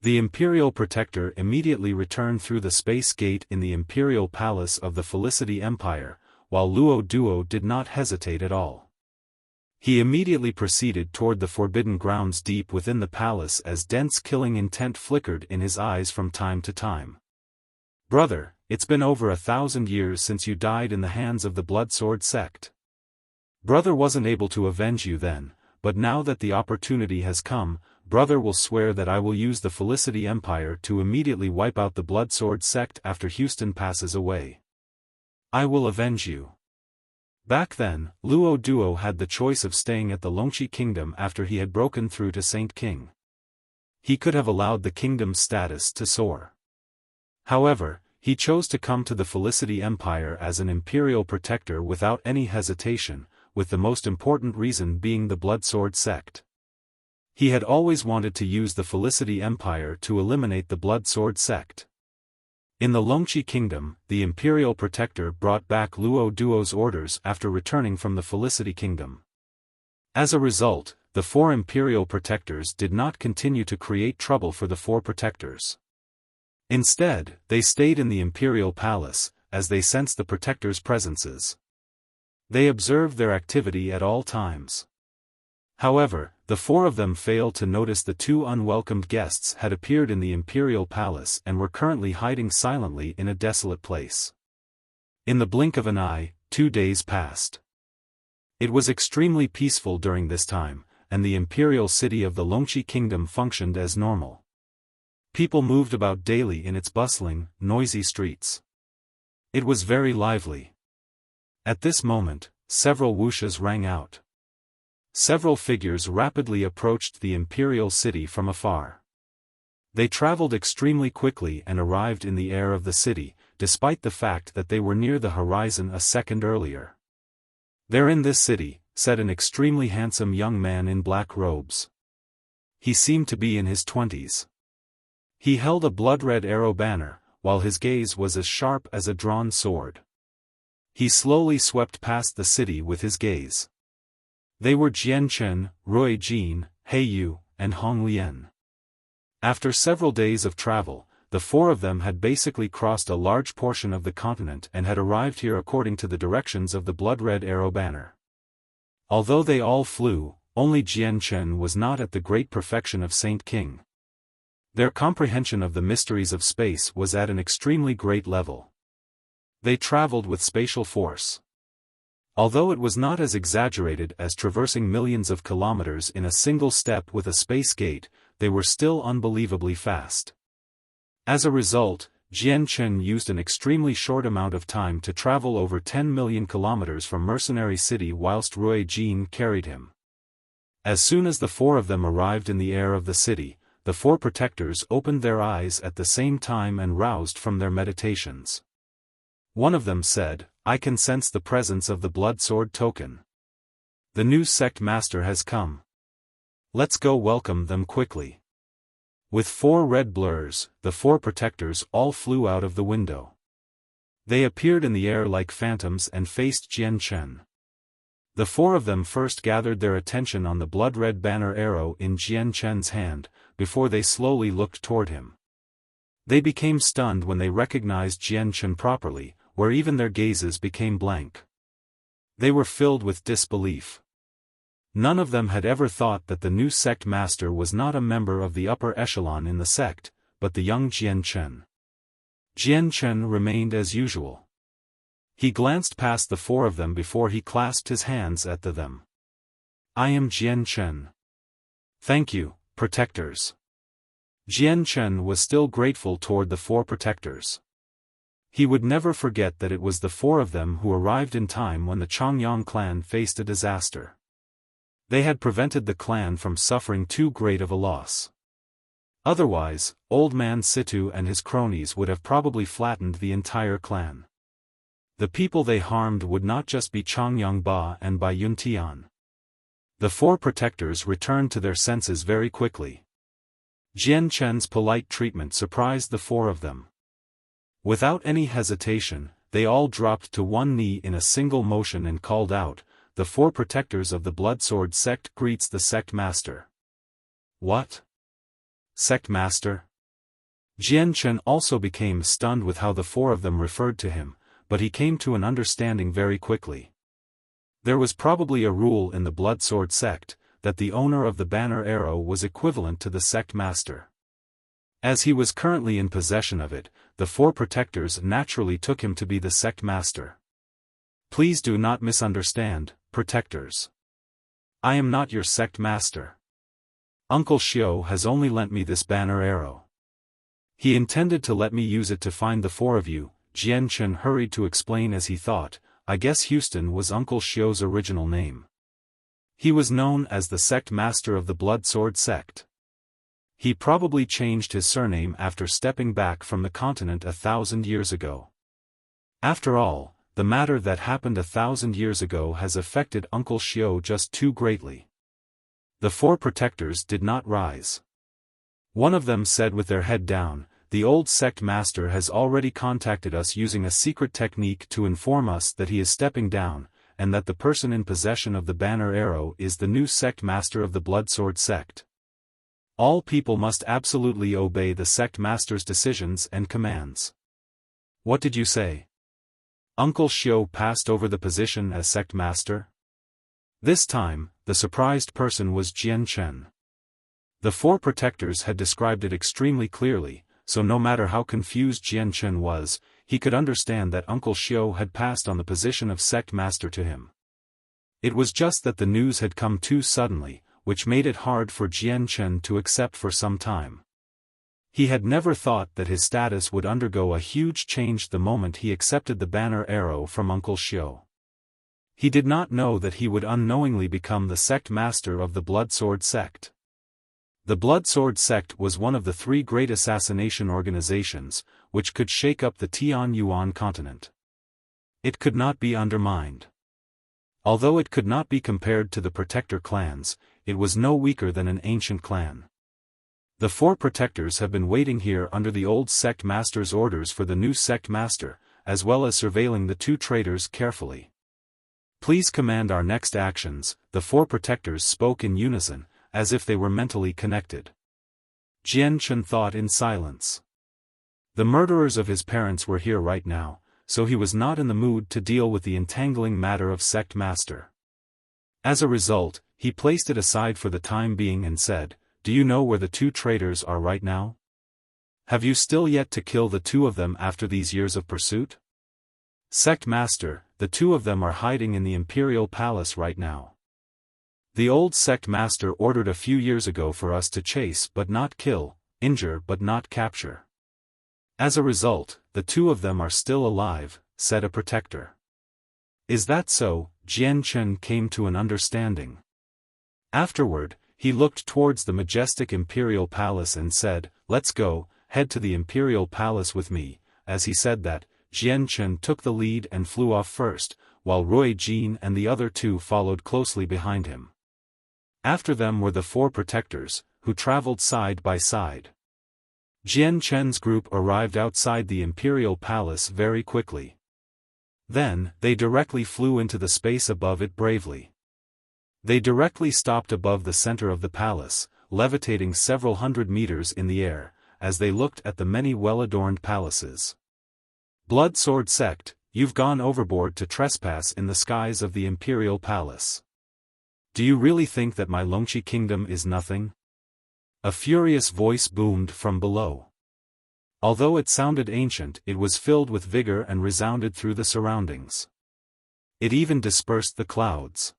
A: The Imperial Protector immediately returned through the space gate in the Imperial Palace of the Felicity Empire, while Luo Duo did not hesitate at all. He immediately proceeded toward the forbidden grounds deep within the palace as dense killing intent flickered in his eyes from time to time. Brother, it's been over 1,000 years since you died in the hands of the Blood Sword sect. Brother wasn't able to avenge you then, but now that the opportunity has come, brother will swear that I will use the Felicity Empire to immediately wipe out the Blood Sword sect after Houston passes away. I will avenge you. Back then, Luo Duo had the choice of staying at the Longxi Kingdom after he had broken through to Saint King. He could have allowed the kingdom's status to soar. However, he chose to come to the Felicity Empire as an Imperial Protector without any hesitation, with the most important reason being the Blood Sword sect. He had always wanted to use the Felicity Empire to eliminate the Blood Sword sect. In the Longxi Kingdom, the Imperial Protector brought back Luo Duo's orders after returning from the Felicity Kingdom. As a result, the 4 Imperial Protectors did not continue to create trouble for the 4 Protectors. Instead, they stayed in the Imperial Palace, as they sensed the Protectors' presences. They observed their activity at all times. However, the 4 of them failed to notice the 2 unwelcomed guests had appeared in the Imperial Palace and were currently hiding silently in a desolate place. In the blink of an eye, 2 days passed. It was extremely peaceful during this time, and the imperial city of the Longxi Kingdom functioned as normal. People moved about daily in its bustling, noisy streets. It was very lively. At this moment, several whooshes rang out. Several figures rapidly approached the imperial city from afar. They traveled extremely quickly and arrived in the air of the city, despite the fact that they were near the horizon a second earlier. "They're in this city," said an extremely handsome young man in black robes. He seemed to be in his 20s. He held a blood-red arrow banner, while his gaze was as sharp as a drawn sword. He slowly swept past the city with his gaze. They were Jian Chen, Rui Jin, He Yu, and Hong Lian. After several days of travel, the four of them had basically crossed a large portion of the continent and had arrived here according to the directions of the blood-red arrow banner. Although they all flew, only Jian Chen was not at the great perfection of Saint King. Their comprehension of the mysteries of space was at an extremely great level. They traveled with spatial force. Although it was not as exaggerated as traversing millions of kilometers in a single step with a space gate, they were still unbelievably fast. As a result, Jian Chen used an extremely short amount of time to travel over 10 million kilometers from Mercenary City whilst Rui Jin carried him. As soon as the four of them arrived in the air of the city, the four protectors opened their eyes at the same time and roused from their meditations. One of them said, "I can sense the presence of the blood sword token. The new sect master has come. Let's go welcome them quickly." With four red blurs, the four protectors all flew out of the window. They appeared in the air like phantoms and faced Jian Chen. The four of them first gathered their attention on the blood-red banner arrow in Jian Chen's hand, before they slowly looked toward him. They became stunned when they recognized Jian Chen properly, where even their gazes became blank. They were filled with disbelief. None of them had ever thought that the new sect master was not a member of the upper echelon in the sect, but the young Jian Chen. Jian Chen remained as usual. He glanced past the four of them before he clasped his hands at them. "I am Jian Chen. Thank you, protectors." Jian Chen was still grateful toward the four protectors. He would never forget that it was the four of them who arrived in time when the Chongyang clan faced a disaster. They had prevented the clan from suffering too great of a loss. Otherwise, Old Man Situ and his cronies would have probably flattened the entire clan. The people they harmed would not just be Chongyang Ba and Bai Yuntian. The four protectors returned to their senses very quickly. Jian Chen's polite treatment surprised the four of them. Without any hesitation, they all dropped to one knee in a single motion and called out, "The four protectors of the Blood Sword sect greets the sect master." "What? Sect master?" Jian Chen also became stunned with how the four of them referred to him, but he came to an understanding very quickly. There was probably a rule in the Blood Sword sect, that the owner of the banner arrow was equivalent to the sect master. As he was currently in possession of it, the four protectors naturally took him to be the sect master. "Please do not misunderstand, protectors. I am not your sect master. Uncle Xiao has only lent me this banner arrow. He intended to let me use it to find the four of you." Jian Chen hurried to explain as he thought, "I guess Houston was Uncle Xiao's original name. He was known as the sect master of the Blood Sword sect. He probably changed his surname after stepping back from the continent 1,000 years ago. After all, the matter that happened 1,000 years ago has affected Uncle Xiao just too greatly." The four protectors did not rise. One of them said with their head down, "The old sect master has already contacted us using a secret technique to inform us that he is stepping down, and that the person in possession of the banner arrow is the new sect master of the Blood Sword sect. All people must absolutely obey the sect master's decisions and commands." "What did you say? Uncle Xiao passed over the position as sect master?" This time, the surprised person was Jian Chen. The four protectors had described it extremely clearly, so no matter how confused Jian Chen was, he could understand that Uncle Xiao had passed on the position of sect master to him. It was just that the news had come too suddenly, which made it hard for Jian Chen to accept for some time. He had never thought that his status would undergo a huge change the moment he accepted the banner arrow from Uncle Xiao. He did not know that he would unknowingly become the sect master of the Blood Sword sect. The Blood Sword sect was one of the three great assassination organizations, which could shake up the Tianyuan continent. It could not be undermined. Although it could not be compared to the protector clans, it was no weaker than an ancient clan. The four protectors have been waiting here under the old sect master's orders for the new sect master, as well as surveilling the two traitors carefully. "Please command our next actions," the four protectors spoke in unison, as if they were mentally connected. Jian Chen thought in silence. The murderers of his parents were here right now, so he was not in the mood to deal with the entangling matter of sect master. As a result, he placed it aside for the time being and said, "Do you know where the two traitors are right now? Have you still yet to kill the two of them after these years of pursuit?" "Sect master, the two of them are hiding in the imperial palace right now. The old sect master ordered a few years ago for us to chase but not kill, injure but not capture. As a result, the two of them are still alive," said a protector. "Is that so?" Jian Chen came to an understanding. Afterward, he looked towards the majestic imperial palace and said, "Let's go, head to the imperial palace with me." As he said that, Jian Chen took the lead and flew off first, while Rui Jin and the other two followed closely behind him. After them were the four protectors, who traveled side by side. Jian Chen's group arrived outside the imperial palace very quickly. Then, they directly flew into the space above it bravely. They directly stopped above the center of the palace, levitating several hundred meters in the air, as they looked at the many well-adorned palaces. "Blood Sword Sect, you've gone overboard to trespass in the skies of the imperial palace. Do you really think that my Longqi kingdom is nothing?" A furious voice boomed from below. Although it sounded ancient, it was filled with vigor and resounded through the surroundings. It even dispersed the clouds.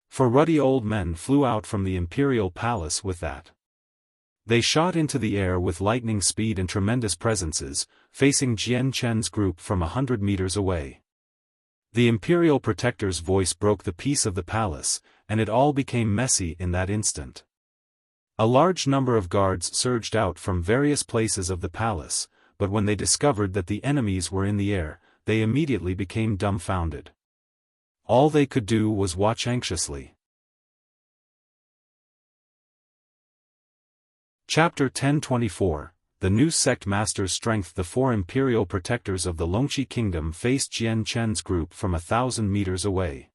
A: For ruddy old men flew out from the imperial palace with that. They shot into the air with lightning speed and tremendous presences, facing Jian Chen's group from 100 meters away. The imperial protector's voice broke the peace of the palace, and it all became messy in that instant. A large number of guards surged out from various places of the palace, but when they discovered that the enemies were in the air, they immediately became dumbfounded. All they could do was watch anxiously. Chapter 1024, The New Sect Master's Strength. The four imperial protectors of the Longqi Kingdom faced Jian Chen's group from 1,000 meters away.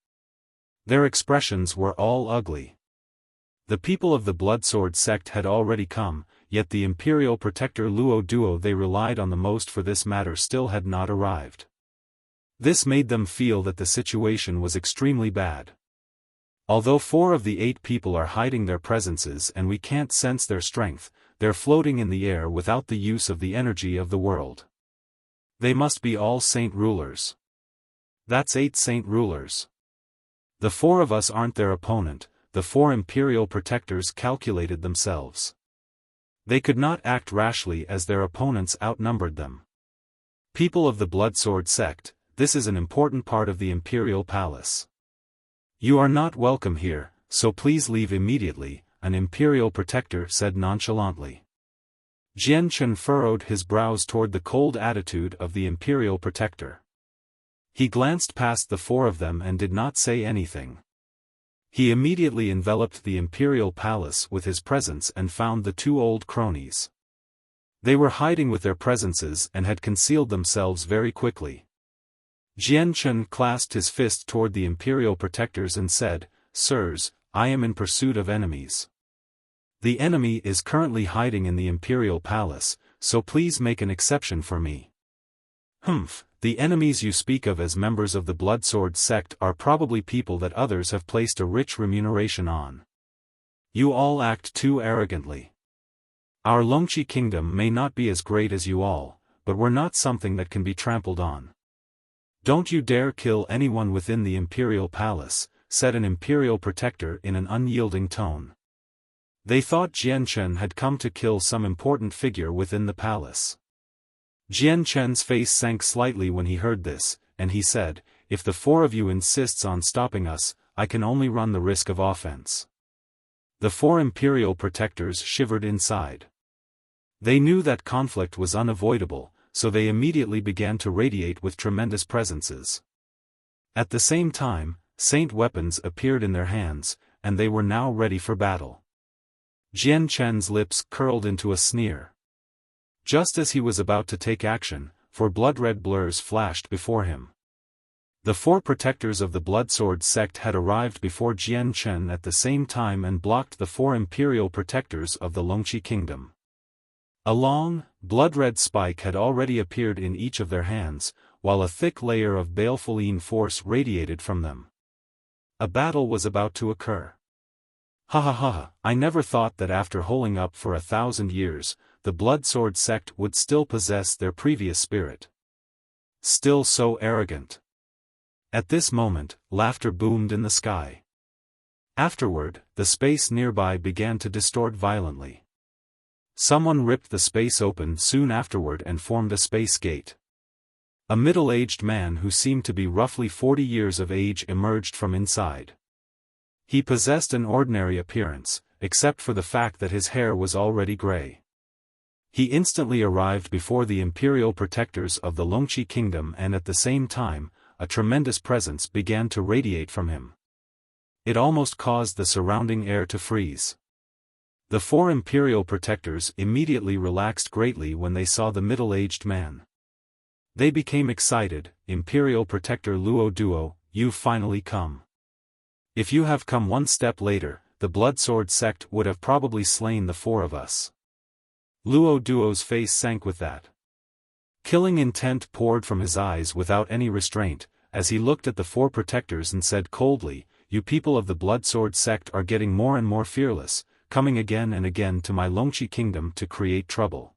A: Their expressions were all ugly. The people of the Bloodsword sect had already come, yet the imperial protector Luo Duo they relied on the most for this matter still had not arrived. This made them feel that the situation was extremely bad. Although 4 of the 8 people are hiding their presences and we can't sense their strength, they're floating in the air without the use of the energy of the world. They must be all saint rulers. That's 8 saint rulers. The 4 of us aren't their opponent, the 4 imperial protectors calculated themselves. They could not act rashly as their opponents outnumbered them. People of the Bloodsword sect, this is an important part of the imperial palace. You are not welcome here, so please leave immediately, an imperial protector said nonchalantly. Jian Chen furrowed his brows toward the cold attitude of the imperial protector. He glanced past the 4 of them and did not say anything. He immediately enveloped the imperial palace with his presence and found the 2 old cronies. They were hiding with their presences and had concealed themselves very quickly. Jian Chen clasped his fist toward the imperial protectors and said, "Sirs, I am in pursuit of enemies. The enemy is currently hiding in the imperial palace, so please make an exception for me." "Humph, the enemies you speak of as members of the Bloodsword sect are probably people that others have placed a rich remuneration on. You all act too arrogantly. Our Longqi kingdom may not be as great as you all, but we're not something that can be trampled on. Don't you dare kill anyone within the imperial palace," said an imperial protector in an unyielding tone. They thought Jian Chen had come to kill some important figure within the palace. Jian Chen's face sank slightly when he heard this, and he said, "If the 4 of you insists on stopping us, I can only run the risk of offense." The 4 imperial protectors shivered inside. They knew that conflict was unavoidable, so they immediately began to radiate with tremendous presences. At the same time, saint weapons appeared in their hands, and they were now ready for battle. Jian Chen's lips curled into a sneer. Just as he was about to take action, 4 blood-red blurs flashed before him. The 4 protectors of the Bloodsword sect had arrived before Jian Chen at the same time and blocked the 4 imperial protectors of the Longqi kingdom. A long, blood-red spike had already appeared in each of their hands, while a thick layer of baleful force radiated from them. A battle was about to occur. Ha ha ha, I never thought that after holding up for 1,000 years, the Blood Sword sect would still possess their previous spirit. Still so arrogant. At this moment, laughter boomed in the sky. Afterward, the space nearby began to distort violently. Someone ripped the space open soon afterward and formed a space gate. A middle-aged man who seemed to be roughly 40 years of age emerged from inside. He possessed an ordinary appearance, except for the fact that his hair was already gray. He instantly arrived before the imperial protectors of the Longqi kingdom, and at the same time, a tremendous presence began to radiate from him. It almost caused the surrounding air to freeze. The 4 imperial protectors immediately relaxed greatly when they saw the middle-aged man. They became excited. Imperial Protector Luo Duo, you've finally come. If you have come one step later, the Blood Sword sect would have probably slain the 4 of us. Luo Duo's face sank with that. Killing intent poured from his eyes without any restraint, as he looked at the 4 protectors and said coldly, you people of the Blood Sword sect are getting more and more fearless, coming again and again to my Longqi kingdom to create trouble.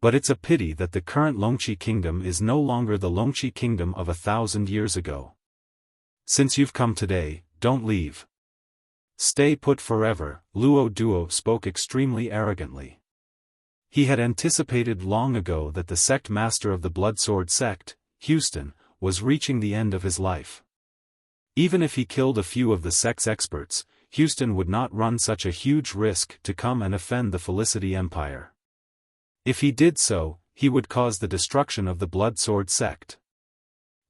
A: But it's a pity that the current Longqi kingdom is no longer the Longqi kingdom of 1,000 years ago. Since you've come today, don't leave. Stay put forever, Luo Duo spoke extremely arrogantly. He had anticipated long ago that the sect master of the Blood Sword sect, Xiaofan, was reaching the end of his life. Even if he killed a few of the sect's experts, Xiaofan would not run such a huge risk to come and offend the Felicity Empire. If he did so, he would cause the destruction of the Blood Sword sect.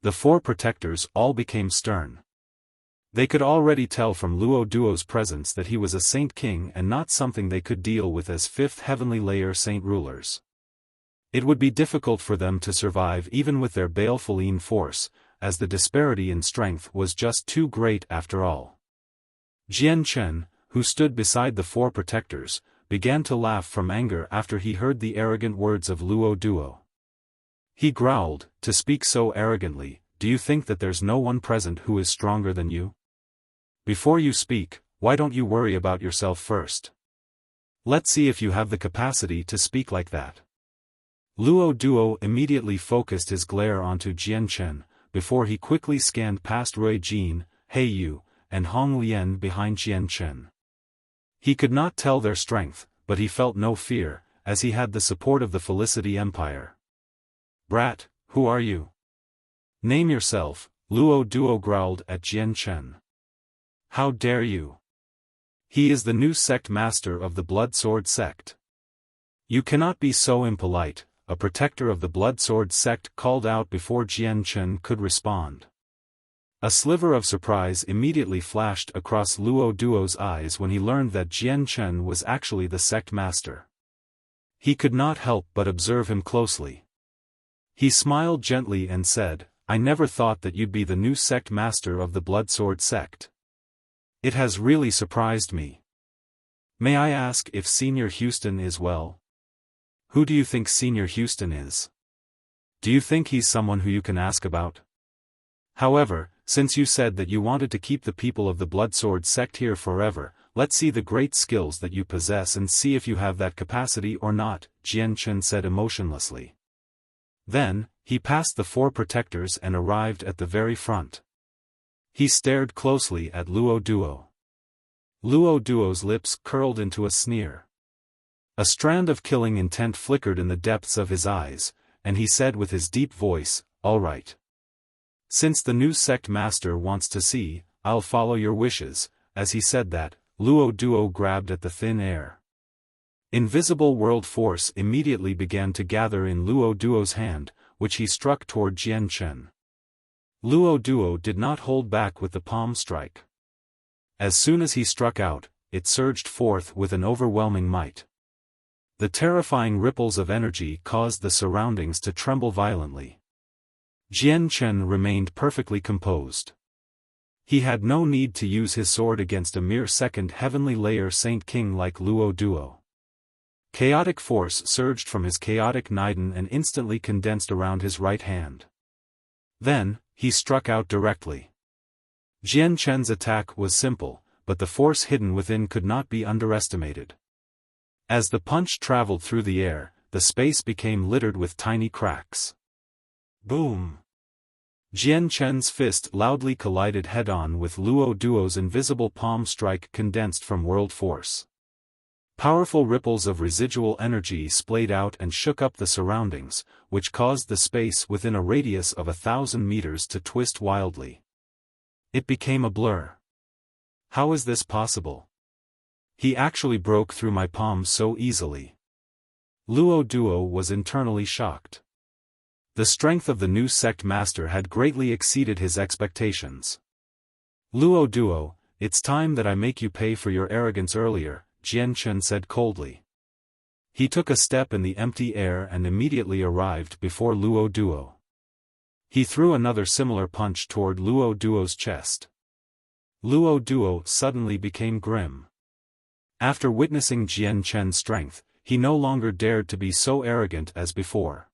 A: The 4 protectors all became stern. They could already tell from Luo Duo's presence that he was a Saint King and not something they could deal with as 5th heavenly layer Saint rulers. It would be difficult for them to survive even with their baleful force, as the disparity in strength was just too great after all. Jian Chen, who stood beside the 4 protectors, began to laugh from anger after he heard the arrogant words of Luo Duo. He growled, to speak so arrogantly, do you think that there's no one present who is stronger than you? Before you speak, why don't you worry about yourself first? Let's see if you have the capacity to speak like that. Luo Duo immediately focused his glare onto Jian Chen, before he quickly scanned past Rui Jin, He Yu, and Hong Lian behind Jian Chen. He could not tell their strength, but he felt no fear, as he had the support of the Felicity Empire. Brat, who are you? Name yourself, Luo Duo growled at Jian Chen. How dare you? He is the new sect master of the Blood Sword sect. You cannot be so impolite, a protector of the Blood Sword sect called out before Jian Chen could respond. A sliver of surprise immediately flashed across Luo Duo's eyes when he learned that Jian Chen was actually the sect master. He could not help but observe him closely. He smiled gently and said, I never thought that you'd be the new sect master of the Blood Sword sect. It has really surprised me. May I ask if Senior Xiaofan is well? Who do you think Senior Xiaofan is? Do you think he's someone who you can ask about? However, since you said that you wanted to keep the people of the Blood Sword sect here forever, let's see the great skills that you possess and see if you have that capacity or not, Jian Chen said emotionlessly. Then, he passed the 4 protectors and arrived at the very front. He stared closely at Luo Duo. Luo Duo's lips curled into a sneer. A strand of killing intent flickered in the depths of his eyes, and he said with his deep voice, all right. Since the new sect master wants to see, I'll follow your wishes. As he said that, Luo Duo grabbed at the thin air. Invisible world force immediately began to gather in Luo Duo's hand, which he struck toward Jian Chen. Luo Duo did not hold back with the palm strike. As soon as he struck out, it surged forth with an overwhelming might. The terrifying ripples of energy caused the surroundings to tremble violently. Jian Chen remained perfectly composed. He had no need to use his sword against a mere second heavenly layer Saint King like Luo Duo. Chaotic force surged from his chaotic Niden and instantly condensed around his right hand. Then, he struck out directly. Jian Chen's attack was simple, but the force hidden within could not be underestimated. As the punch traveled through the air, the space became littered with tiny cracks. Boom! Jian Chen's fist loudly collided head-on with Luo Duo's invisible palm strike condensed from world force. Powerful ripples of residual energy splayed out and shook up the surroundings, which caused the space within a radius of 1,000 meters to twist wildly. It became a blur. How is this possible? He actually broke through my palm so easily. Luo Duo was internally shocked. The strength of the new sect master had greatly exceeded his expectations. Luo Duo, it's time that I make you pay for your arrogance earlier, Jian Chen said coldly. He took a step in the empty air and immediately arrived before Luo Duo. He threw another similar punch toward Luo Duo's chest. Luo Duo suddenly became grim. After witnessing Jian Chen's strength, he no longer dared to be so arrogant as before.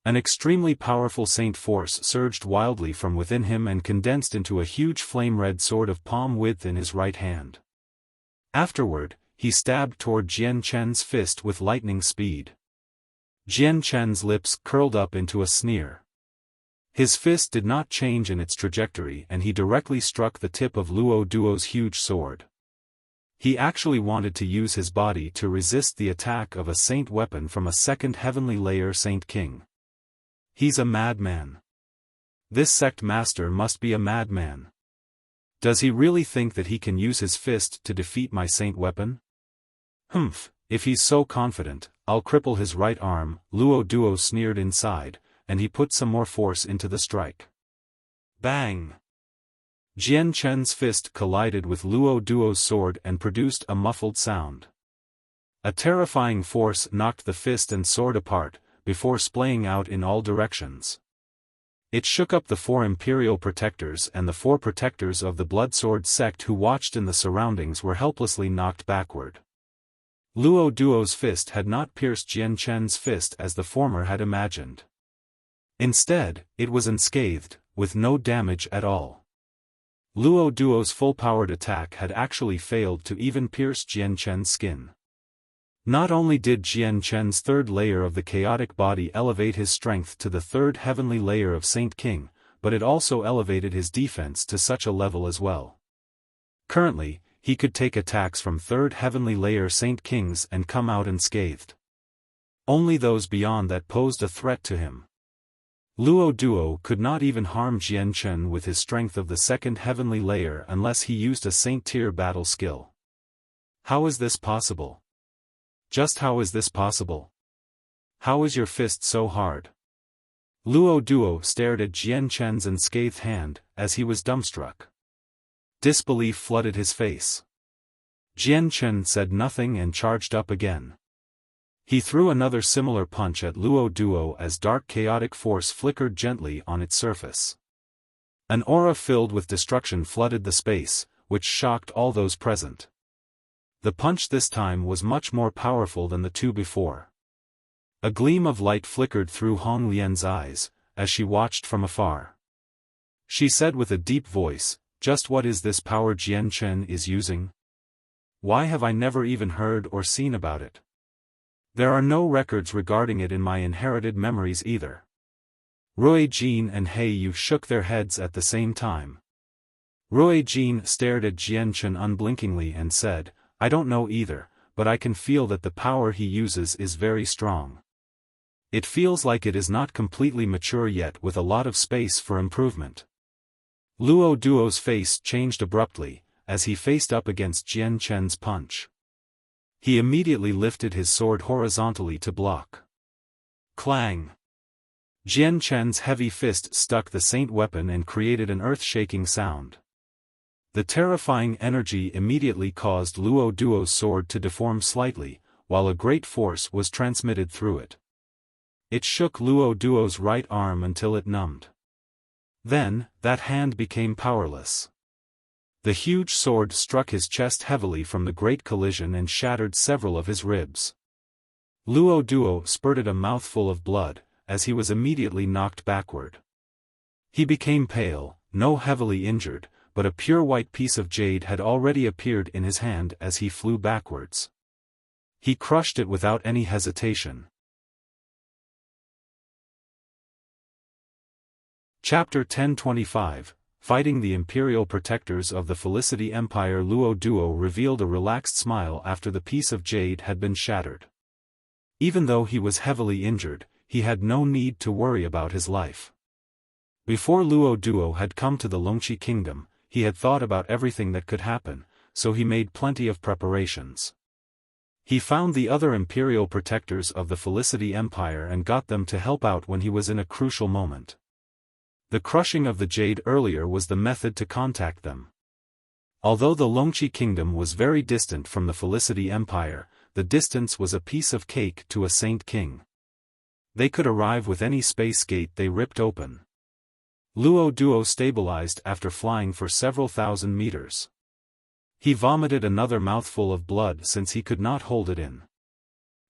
A: An extremely powerful saint force surged wildly from within him and condensed into a huge flame-red sword of palm width in his right hand. Afterward, he stabbed toward Jian Chen's fist with lightning speed. Jian Chen's lips curled up into a sneer. His fist did not change in its trajectory and he directly struck the tip of Luo Duo's huge sword. He actually wanted to use his body to resist the attack of a saint weapon from a second heavenly layer Saint King. He's a madman. This sect master must be a madman. Does he really think that he can use his fist to defeat my saint weapon? Humph, if he's so confident, I'll cripple his right arm, Luo Duo sneered inside, and he put some more force into the strike. Bang! Jian Chen's fist collided with Luo Duo's sword and produced a muffled sound. A terrifying force knocked the fist and sword apart, before splaying out in all directions. It shook up the 4 imperial protectors and the 4 protectors of the Bloodsword sect who watched in the surroundings were helplessly knocked backward. Luo Duo's fist had not pierced Jian Chen's fist as the former had imagined. Instead, it was unscathed, with no damage at all. Luo Duo's full-powered attack had actually failed to even pierce Jian Chen's skin. Not only did Jian Chen's third layer of the chaotic body elevate his strength to the third heavenly layer of Saint King, but it also elevated his defense to such a level as well. Currently, he could take attacks from third heavenly layer Saint Kings and come out unscathed. Only those beyond that posed a threat to him. Luo Duo could not even harm Jian Chen with his strength of the second heavenly layer unless he used a Saint tier battle skill. How is this possible? Just how is this possible? How is your fist so hard? Luo Duo stared at Jian Chen's unscathed hand, as he was dumbstruck. Disbelief flooded his face. Jian Chen said nothing and charged up again. He threw another similar punch at Luo Duo as dark chaotic force flickered gently on its surface. An aura filled with destruction flooded the space, which shocked all those present. The punch this time was much more powerful than the 2 before. A gleam of light flickered through Hong Lian's eyes, as she watched from afar. She said with a deep voice, "Just what is this power Jian Chen is using? Why have I never even heard or seen about it? There are no records regarding it in my inherited memories either." Rui Jin and He Yu shook their heads at the same time. Rui Jin stared at Jian Chen unblinkingly and said, "I don't know either, but I can feel that the power he uses is very strong. It feels like it is not completely mature yet with a lot of space for improvement." Luo Duo's face changed abruptly, as he faced up against Jian Chen's punch. He immediately lifted his sword horizontally to block. Clang! Jian Chen's heavy fist stuck the saint weapon and created an earth-shaking sound. The terrifying energy immediately caused Luo Duo's sword to deform slightly, while a great force was transmitted through it. It shook Luo Duo's right arm until it numbed. Then, that hand became powerless. The huge sword struck his chest heavily from the great collision and shattered several of his ribs. Luo Duo spurted a mouthful of blood, as he was immediately knocked backward. He became pale, no heavily injured, but a pure white piece of jade had already appeared in his hand as he flew backwards. He crushed it without any hesitation. Chapter 1025, Fighting the Imperial Protectors of the Felicity Empire. Luo Duo revealed a relaxed smile after the piece of jade had been shattered. Even though he was heavily injured, he had no need to worry about his life. Before Luo Duo had come to the Longqi Kingdom, he had thought about everything that could happen, so he made plenty of preparations. He found the other imperial protectors of the Felicity Empire and got them to help out when he was in a crucial moment. The crushing of the jade earlier was the method to contact them. Although the Longqi Kingdom was very distant from the Felicity Empire, the distance was a piece of cake to a Saint King. They could arrive with any space gate they ripped open. Luo Duo stabilized after flying for several thousand meters. He vomited another mouthful of blood since he could not hold it in.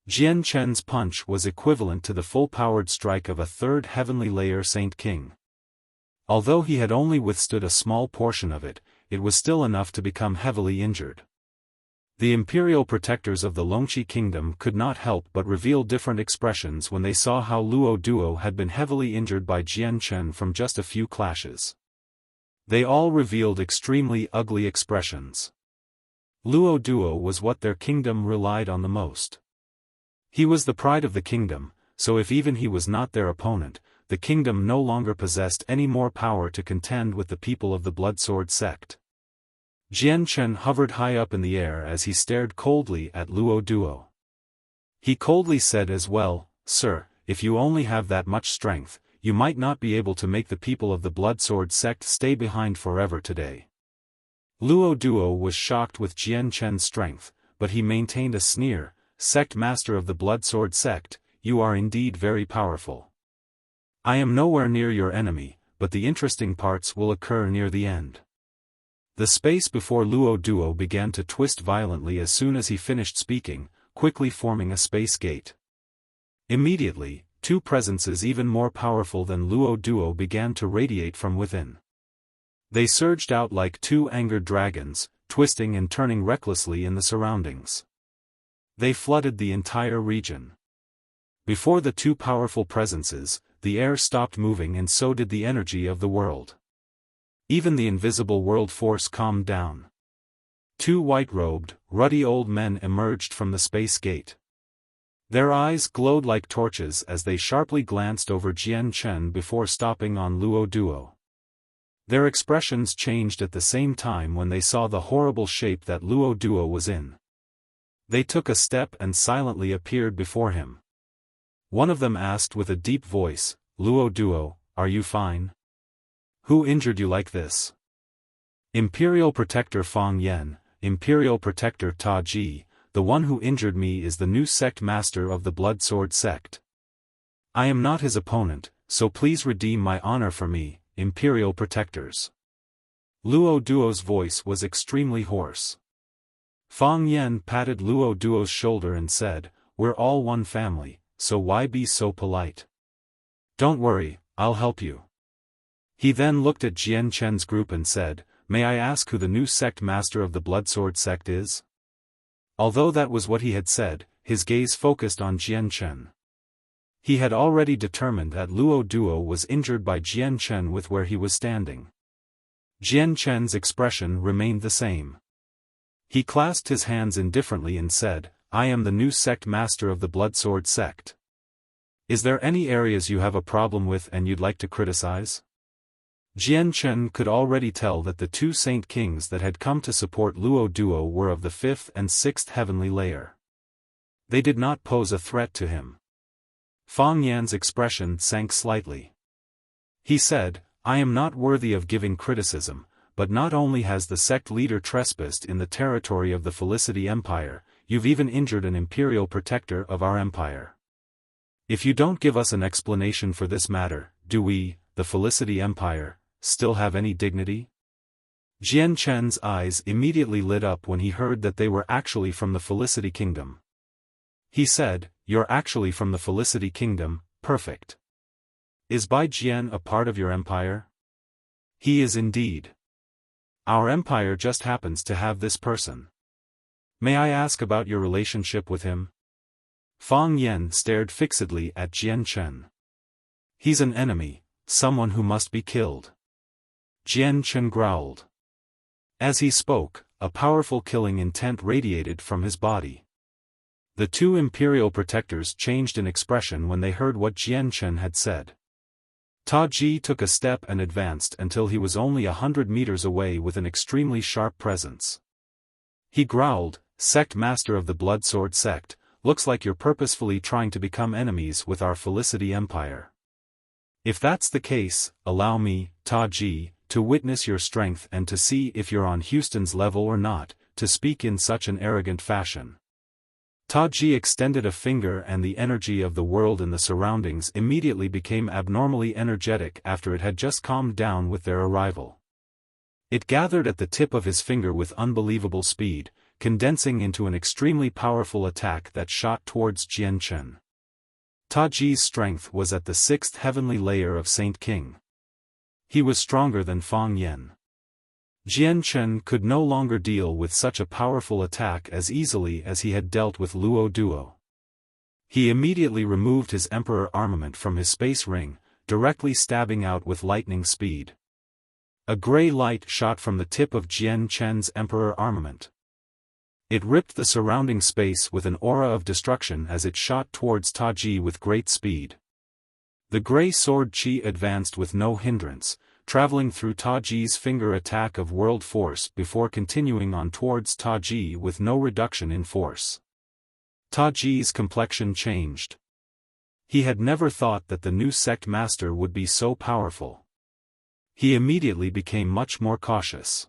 A: Jian Chen's punch was equivalent to the full-powered strike of a third heavenly layer Saint King. Although he had only withstood a small portion of it, it was still enough to become heavily injured. The imperial protectors of the Longqi Kingdom could not help but reveal different expressions when they saw how Luo Duo had been heavily injured by Jian Chen from just a few clashes. They all revealed extremely ugly expressions. Luo Duo was what their kingdom relied on the most. He was the pride of the kingdom, so if even he was not their opponent, the kingdom no longer possessed any more power to contend with the people of the Bloodsword sect. Jian Chen hovered high up in the air as he stared coldly at Luo Duo. He coldly said as well, "Sir, if you only have that much strength, you might not be able to make the people of the Bloodsword sect stay behind forever today." Luo Duo was shocked with Jian Chen's strength, but he maintained a sneer, "Sect master of the Bloodsword sect, you are indeed very powerful. I am nowhere near your enemy, but the interesting parts will occur near the end." The space before Luo Duo began to twist violently as soon as he finished speaking, quickly forming a space gate. Immediately, two presences even more powerful than Luo Duo began to radiate from within. They surged out like two angered dragons, twisting and turning recklessly in the surroundings. They flooded the entire region. Before the two powerful presences, the air stopped moving and so did the energy of the world. Even the invisible world force calmed down. Two white-robed, ruddy old men emerged from the space gate. Their eyes glowed like torches as they sharply glanced over Jian Chen before stopping on Luo Duo. Their expressions changed at the same time when they saw the horrible shape that Luo Duo was in. They took a step and silently appeared before him. One of them asked with a deep voice, "Luo Duo, are you fine? Who injured you like this?" "Imperial Protector Fang Yan, Imperial Protector Ta Ji, the one who injured me is the new sect master of the Bloodsword sect. I am not his opponent, so please redeem my honor for me, Imperial Protectors." Luo Duo's voice was extremely hoarse. Fang Yan patted Luo Duo's shoulder and said, "We're all one family, so why be so polite? Don't worry, I'll help you." He then looked at Jian Chen's group and said, "May I ask who the new sect master of the Bloodsword sect is?" Although that was what he had said, his gaze focused on Jian Chen. He had already determined that Luo Duo was injured by Jian Chen with where he was standing. Jian Chen's expression remained the same. He clasped his hands indifferently and said, "I am the new sect master of the Bloodsword sect. Is there any areas you have a problem with and you'd like to criticize?" Jian Chen could already tell that the two Saint Kings that had come to support Luo Duo were of the 5th and 6th heavenly layer. They did not pose a threat to him. Fang Yan's expression sank slightly. He said, "I am not worthy of giving criticism, but not only has the sect leader trespassed in the territory of the Felicity Empire, you've even injured an imperial protector of our empire. If you don't give us an explanation for this matter, do we, the Felicity Empire, still have any dignity?" Jian Chen's eyes immediately lit up when he heard that they were actually from the Felicity Kingdom. He said, "You're actually from the Felicity Kingdom, perfect. Is Bai Jian a part of your empire?" "He is indeed. Our empire just happens to have this person. May I ask about your relationship with him?" Fang Yan stared fixedly at Jian Chen. "He's an enemy, someone who must be killed." Jian Chen growled. As he spoke, a powerful killing intent radiated from his body. The two imperial protectors changed in expression when they heard what Jian Chen had said. Ta Ji took a step and advanced until he was only 100 meters away with an extremely sharp presence. He growled, "Sect Master of the Bloodsword Sect, looks like you're purposefully trying to become enemies with our Felicity Empire. If that's the case, allow me, Ta Ji, to witness your strength and to see if you're on Houston's level or not, to speak in such an arrogant fashion." Ta Ji extended a finger and the energy of the world and the surroundings immediately became abnormally energetic after it had just calmed down with their arrival. It gathered at the tip of his finger with unbelievable speed, condensing into an extremely powerful attack that shot towards Jian Chen. Ta Ji's strength was at the 6th heavenly layer of Saint King. He was stronger than Fang Yan. Jian Chen could no longer deal with such a powerful attack as easily as he had dealt with Luo Duo. He immediately removed his Emperor armament from his space ring, directly stabbing out with lightning speed. A gray light shot from the tip of Jian Chen's Emperor armament. It ripped the surrounding space with an aura of destruction as it shot towards Ta Ji with great speed. The gray sword chi advanced with no hindrance, traveling through Ta Ji's finger attack of world force before continuing on towards Ta Ji with no reduction in force. Ta Ji's complexion changed. He had never thought that the new sect master would be so powerful. He immediately became much more cautious.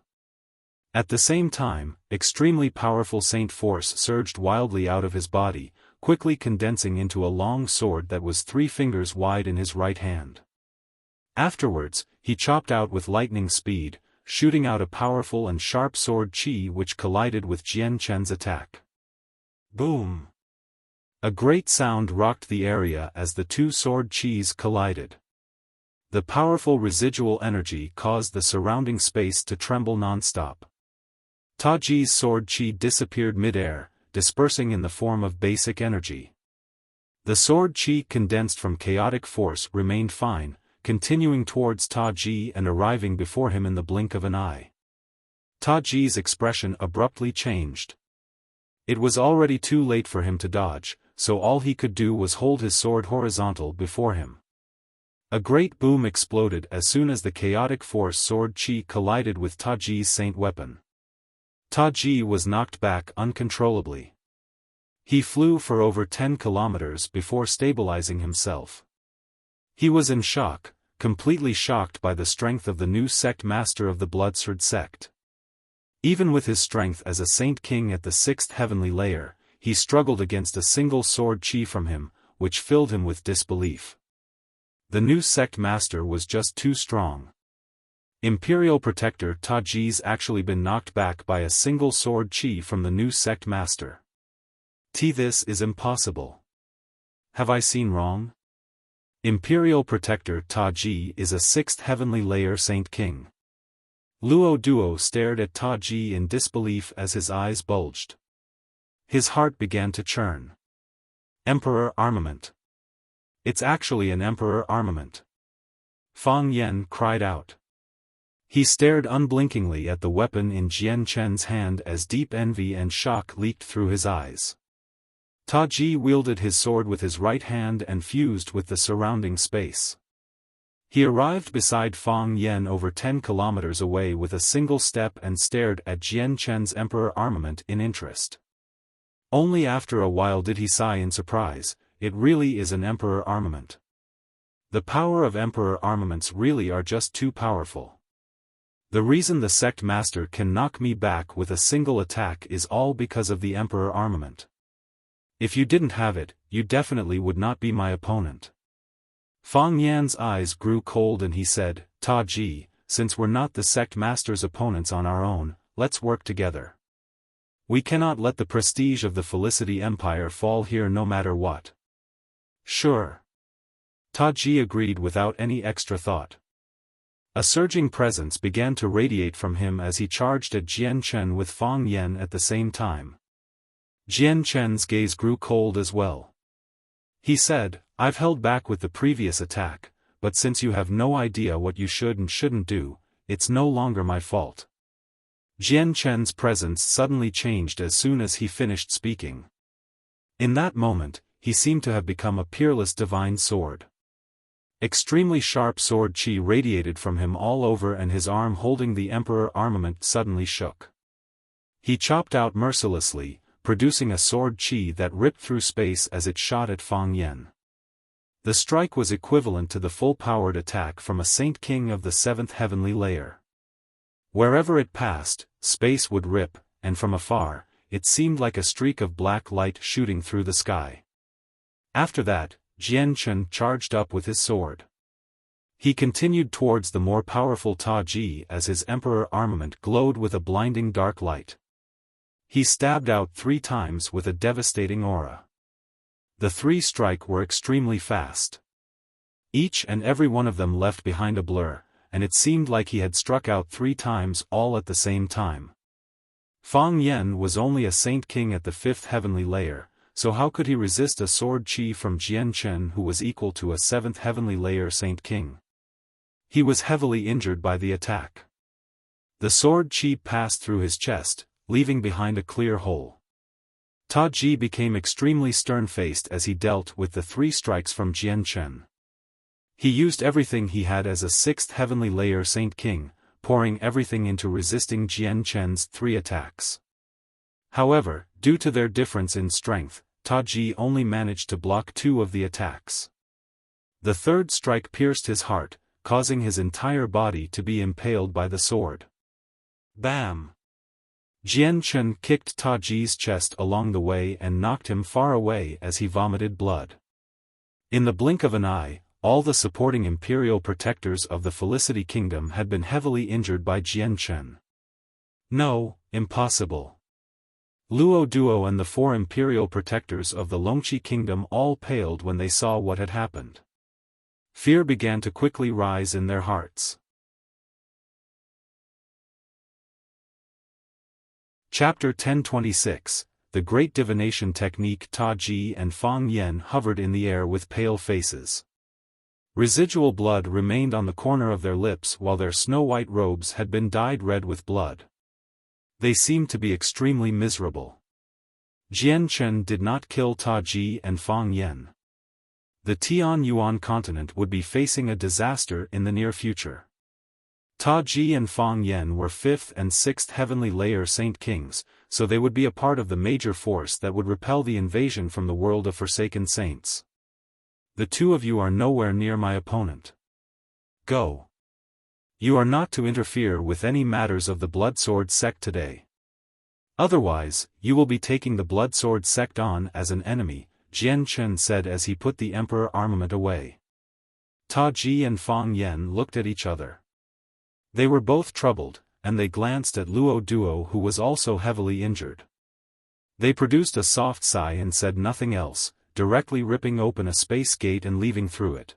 A: At the same time, extremely powerful Saint Force surged wildly out of his body, quickly condensing into a long sword that was 3 fingers wide in his right hand. Afterwards, he chopped out with lightning speed, shooting out a powerful and sharp sword chi which collided with Jian Chen's attack. Boom! A great sound rocked the area as the two sword chis collided. The powerful residual energy caused the surrounding space to tremble non-stop. Ta Ji's sword chi disappeared mid-air, dispersing in the form of basic energy. The sword chi condensed from chaotic force remained fine, continuing towards Ta Ji and arriving before him in the blink of an eye. Ta Ji's expression abruptly changed. It was already too late for him to dodge, so all he could do was hold his sword horizontal before him. A great boom exploded as soon as the chaotic force sword chi collided with Ta Ji's saint weapon. Ta Ji was knocked back uncontrollably. He flew for over 10 kilometers before stabilizing himself. He was in shock, completely shocked by the strength of the new sect master of the Bloodsword sect. Even with his strength as a Saint King at the 6th heavenly layer, he struggled against a single sword chi from him, which filled him with disbelief. The new sect master was just too strong. Imperial Protector Ta Ji's actually been knocked back by a single sword chi from the new sect master. This is impossible. Have I seen wrong? Imperial Protector Ta Ji is a 6th heavenly layer Saint King. Luo Duo stared at Ta Ji in disbelief as his eyes bulged. His heart began to churn. Emperor armament. It's actually an Emperor armament. Fang Yan cried out. He stared unblinkingly at the weapon in Jian Chen's hand as deep envy and shock leaked through his eyes. Ta Ji wielded his sword with his right hand and fused with the surrounding space. He arrived beside Fang Yan over 10 kilometers away with a single step and stared at Jian Chen's Emperor armament in interest. Only after a while did he sigh in surprise. It really is an Emperor armament. The power of Emperor armaments really are just too powerful. The reason the sect master can knock me back with a single attack is all because of the Emperor armament. If you didn't have it, you definitely would not be my opponent. Fang Yan's eyes grew cold and he said, Ta Ji, since we're not the sect master's opponents on our own, let's work together. We cannot let the prestige of the Felicity Empire fall here no matter what. Sure. Taji agreed without any extra thought. A surging presence began to radiate from him as he charged at Jian Chen with Fang Yan at the same time. Jian Chen's gaze grew cold as well. He said, I've held back with the previous attack, but since you have no idea what you should and shouldn't do, it's no longer my fault. Jian Chen's presence suddenly changed as soon as he finished speaking. In that moment, he seemed to have become a peerless divine sword. Extremely sharp sword chi radiated from him all over, and his arm holding the emperor armament suddenly shook. He chopped out mercilessly, producing a sword chi that ripped through space as it shot at Fang Yan. The strike was equivalent to the full-powered attack from a Saint King of the 7th heavenly layer. Wherever it passed, space would rip, and from afar, it seemed like a streak of black light shooting through the sky. After that, Jian Chen charged up with his sword. He continued towards the more powerful Taji as his emperor armament glowed with a blinding dark light. He stabbed out 3 times with a devastating aura. The 3 strikes were extremely fast. Each and every one of them left behind a blur, and it seemed like he had struck out 3 times all at the same time. Fang Yan was only a Saint King at the 5th heavenly layer, so how could he resist a sword chi from Jian Chen who was equal to a 7th heavenly layer Saint King? He was heavily injured by the attack. The sword chi passed through his chest, leaving behind a clear hole. Taji became extremely stern-faced as he dealt with the 3 strikes from Jian Chen. He used everything he had as a 6th heavenly layer Saint King, pouring everything into resisting Jian Chen's 3 attacks. However, due to their difference in strength, Taji only managed to block 2 of the attacks. The 3rd strike pierced his heart, causing his entire body to be impaled by the sword. Bam! Jian Chen kicked Taji's chest along the way and knocked him far away as he vomited blood. In the blink of an eye, all the supporting imperial protectors of the Felicity Kingdom had been heavily injured by Jian Chen. No, impossible. Luo Duo and the 4 imperial protectors of the Longqi Kingdom all paled when they saw what had happened. Fear began to quickly rise in their hearts. Chapter 1026, The Great Divination Technique. Taji and Fang Yan hovered in the air with pale faces. Residual blood remained on the corner of their lips while their snow-white robes had been dyed red with blood. They seemed to be extremely miserable. Jian Chen did not kill Taji and Fang Yan. The Tian Yuan continent would be facing a disaster in the near future. Taji and Fang Yan were 5th and 6th heavenly layer Saint Kings, so they would be a part of the major force that would repel the invasion from the world of Forsaken Saints. The 2 of you are nowhere near my opponent. Go. You are not to interfere with any matters of the Bloodsword sect today. Otherwise, you will be taking the Bloodsword sect on as an enemy, Jian Chen said as he put the emperor armament away. Taji and Fang Yan looked at each other. They were both troubled, and they glanced at Luo Duo who was also heavily injured. They produced a soft sigh and said nothing else, directly ripping open a space gate and leaving through it.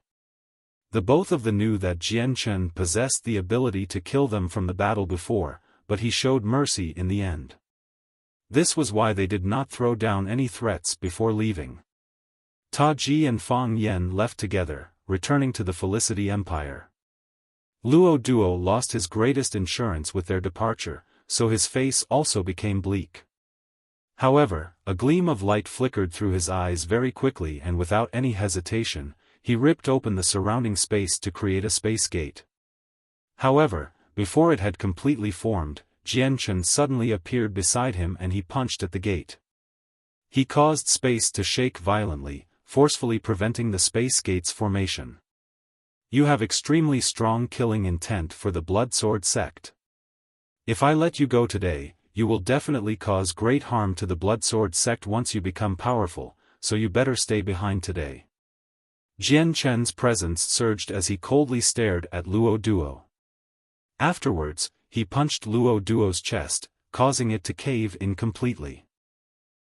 A: The both of them knew that Jian Chen possessed the ability to kill them from the battle before, but he showed mercy in the end. This was why they did not throw down any threats before leaving. Taji and Fang Yan left together, returning to the Felicity Empire. Luo Duo lost his greatest insurance with their departure, so his face also became bleak. However, a gleam of light flickered through his eyes very quickly, and without any hesitation, he ripped open the surrounding space to create a space gate. However, before it had completely formed, Jian Chen suddenly appeared beside him and he punched at the gate. He caused space to shake violently, forcefully preventing the space gate's formation. You have extremely strong killing intent for the Bloodsword sect. If I let you go today, you will definitely cause great harm to the Bloodsword sect once you become powerful, so you better stay behind today. Jian Chen's presence surged as he coldly stared at Luo Duo. Afterwards, he punched Luo Duo's chest, causing it to cave in completely.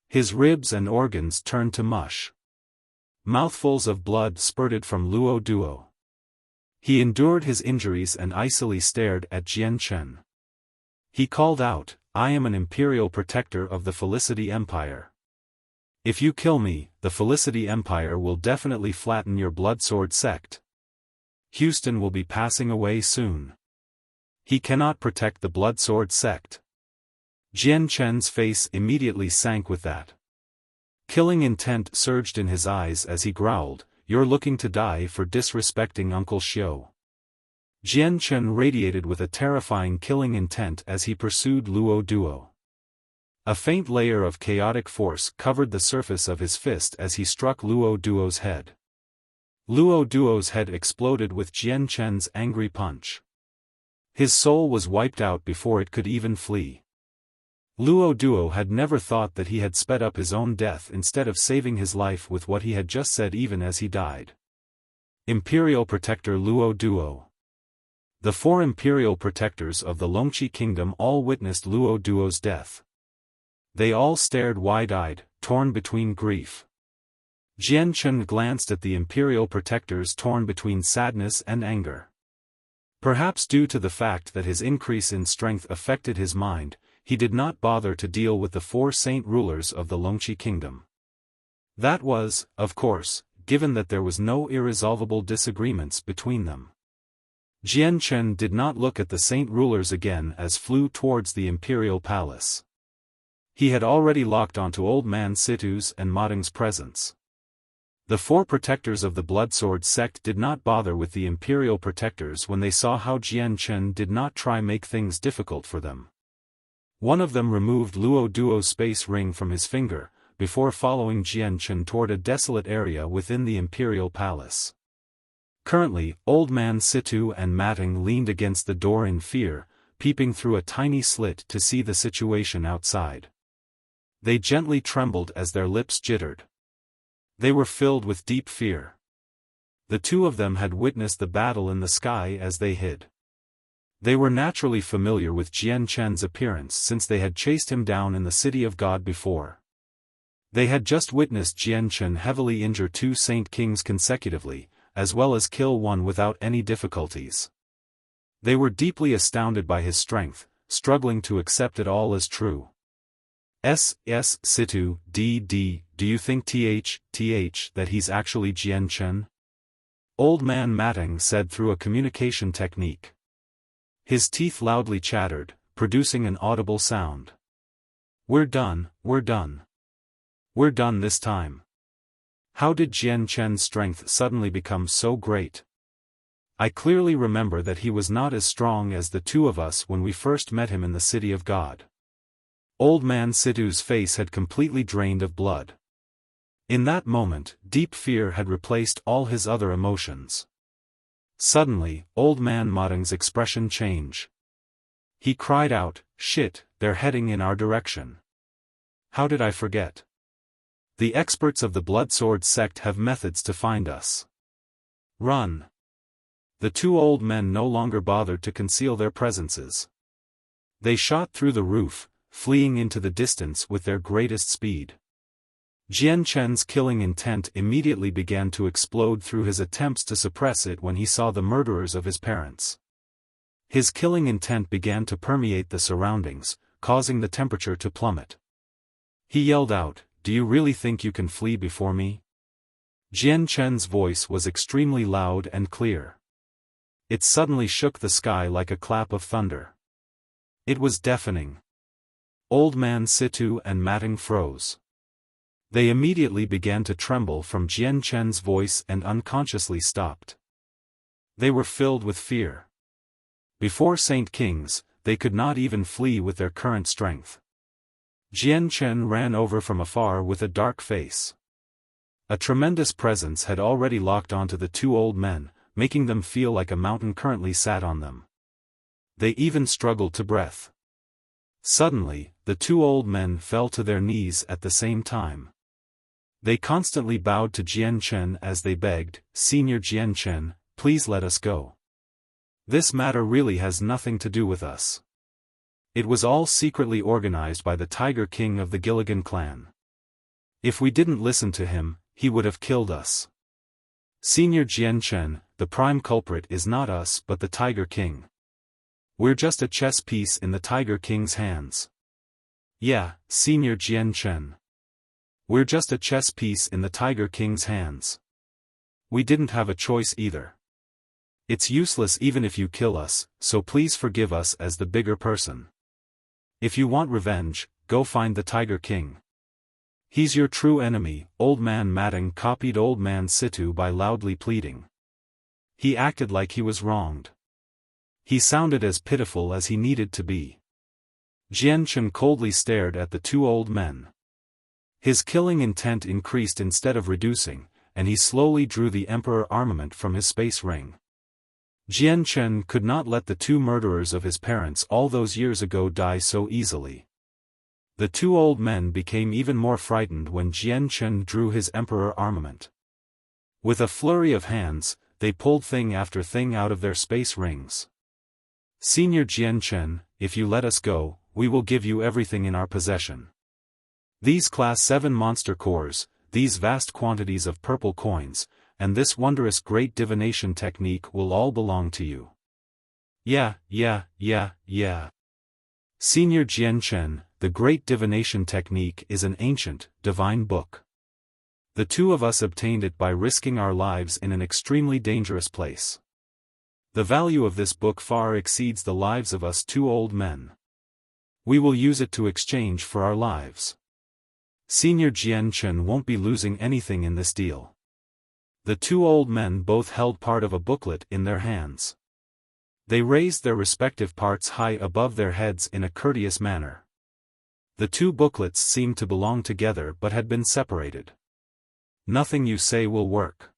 A: His ribs and organs turned to mush. Mouthfuls of blood spurted from Luo Duo. He endured his injuries and icily stared at Jian Chen. He called out, "I am an imperial protector of the Felicity Empire. If you kill me, the Felicity Empire will definitely flatten your Bloodsword sect. Houston will be passing away soon. He cannot protect the Bloodsword sect." Jian Chen's face immediately sank with that. Killing intent surged in his eyes as he growled, "You're looking to die for disrespecting Uncle Xiao." Jian Chen radiated with a terrifying killing intent as he pursued Luo Duo. A faint layer of chaotic force covered the surface of his fist as he struck Luo Duo's head. Luo Duo's head exploded with Jian Chen's angry punch. His soul was wiped out before it could even flee. Luo Duo had never thought that he had sped up his own death instead of saving his life with what he had just said even as he died. Imperial Protector Luo Duo. The 4 Imperial Protectors of the Longqi Kingdom all witnessed Luo Duo's death. They all stared wide-eyed, torn between grief. Jian Chen glanced at the Imperial Protectors torn between sadness and anger. Perhaps due to the fact that his increase in strength affected his mind, he did not bother to deal with the 4 saint rulers of the Longqi Kingdom. That was, of course, given that there was no irresolvable disagreements between them. Jian Chen did not look at the saint rulers again as flew towards the imperial palace. He had already locked onto Old Man Situ's and Mading's presence. The 4 protectors of the Bloodsword sect did not bother with the imperial protectors when they saw how Jian Chen did not try make things difficult for them. One of them removed Luo Duo's space ring from his finger, before following Jian Chen toward a desolate area within the imperial palace. Currently, Old Man Situ and Mading leaned against the door in fear, peeping through a tiny slit to see the situation outside. They gently trembled as their lips jittered. They were filled with deep fear. The 2 of them had witnessed the battle in the sky as they hid. They were naturally familiar with Jian Chen's appearance since they had chased him down in the City of God before. They had just witnessed Jian Chen heavily injure 2 Saint Kings consecutively, as well as kill one without any difficulties. They were deeply astounded by his strength, struggling to accept it all as true. Situ, do you think that he's actually Jian Chen? Old Man Mading said through a communication technique. His teeth loudly chattered, producing an audible sound. We're done. We're done this time. How did Jian Chen's strength suddenly become so great? I clearly remember that he was not as strong as the 2 of us when we first met him in the City of God. Old Man Situ's face had completely drained of blood. In that moment, deep fear had replaced all his other emotions. Suddenly, Old Man Mading's expression changed. He cried out, "Shit, they're heading in our direction. How did I forget? The experts of the Bloodsword sect have methods to find us. Run!" The 2 old men no longer bothered to conceal their presences. They shot through the roof, fleeing into the distance with their greatest speed. Jian Chen's killing intent immediately began to explode through his attempts to suppress it when he saw the murderers of his parents. His killing intent began to permeate the surroundings, causing the temperature to plummet. He yelled out, "Do you really think you can flee before me?" Jian Chen's voice was extremely loud and clear. It suddenly shook the sky like a clap of thunder. It was deafening. Old Man Situ and Mading froze. They immediately began to tremble from Jian Chen's voice and unconsciously stopped. They were filled with fear. Before Saint Kings, they could not even flee with their current strength. Jian Chen ran over from afar with a dark face. A tremendous presence had already locked onto the 2 old men, making them feel like a mountain currently sat on them. They even struggled to breath. Suddenly, the 2 old men fell to their knees at the same time. They constantly bowed to Jian Chen as they begged, "Senior Jian Chen, please let us go. This matter really has nothing to do with us. It was all secretly organized by the Tiger King of the Gilligan clan. If we didn't listen to him, he would have killed us. Senior Jian Chen, the prime culprit is not us but the Tiger King. We're just a chess piece in the Tiger King's hands. Yeah, Senior Jian Chen. We're just a chess piece in the Tiger King's hands. We didn't have a choice either. It's useless even if you kill us, so please forgive us as the bigger person. If you want revenge, go find the Tiger King. He's your true enemy. Old Man Matting copied Old Man Situ by loudly pleading. He acted like he was wronged. He sounded as pitiful as he needed to be. Jian Chen coldly stared at the two old men. His killing intent increased instead of reducing, and he slowly drew the Emperor armament from his space ring. Jian Chen could not let the two murderers of his parents all those years ago die so easily. The two old men became even more frightened when Jian Chen drew his Emperor armament. With a flurry of hands, they pulled thing after thing out of their space rings. Senior Jian Chen, if you let us go, we will give you everything in our possession. These Class 7 monster cores, these vast quantities of purple coins, and this wondrous great divination technique will all belong to you. Yeah. Senior Jian Chen, the great divination technique is an ancient, divine book. The two of us obtained it by risking our lives in an extremely dangerous place. The value of this book far exceeds the lives of us two old men. We will use it to exchange for our lives. Senior Jian Chen won't be losing anything in this deal. The two old men both held part of a booklet in their hands. They raised their respective parts high above their heads in a courteous manner. The two booklets seemed to belong together but had been separated. Nothing you say will work.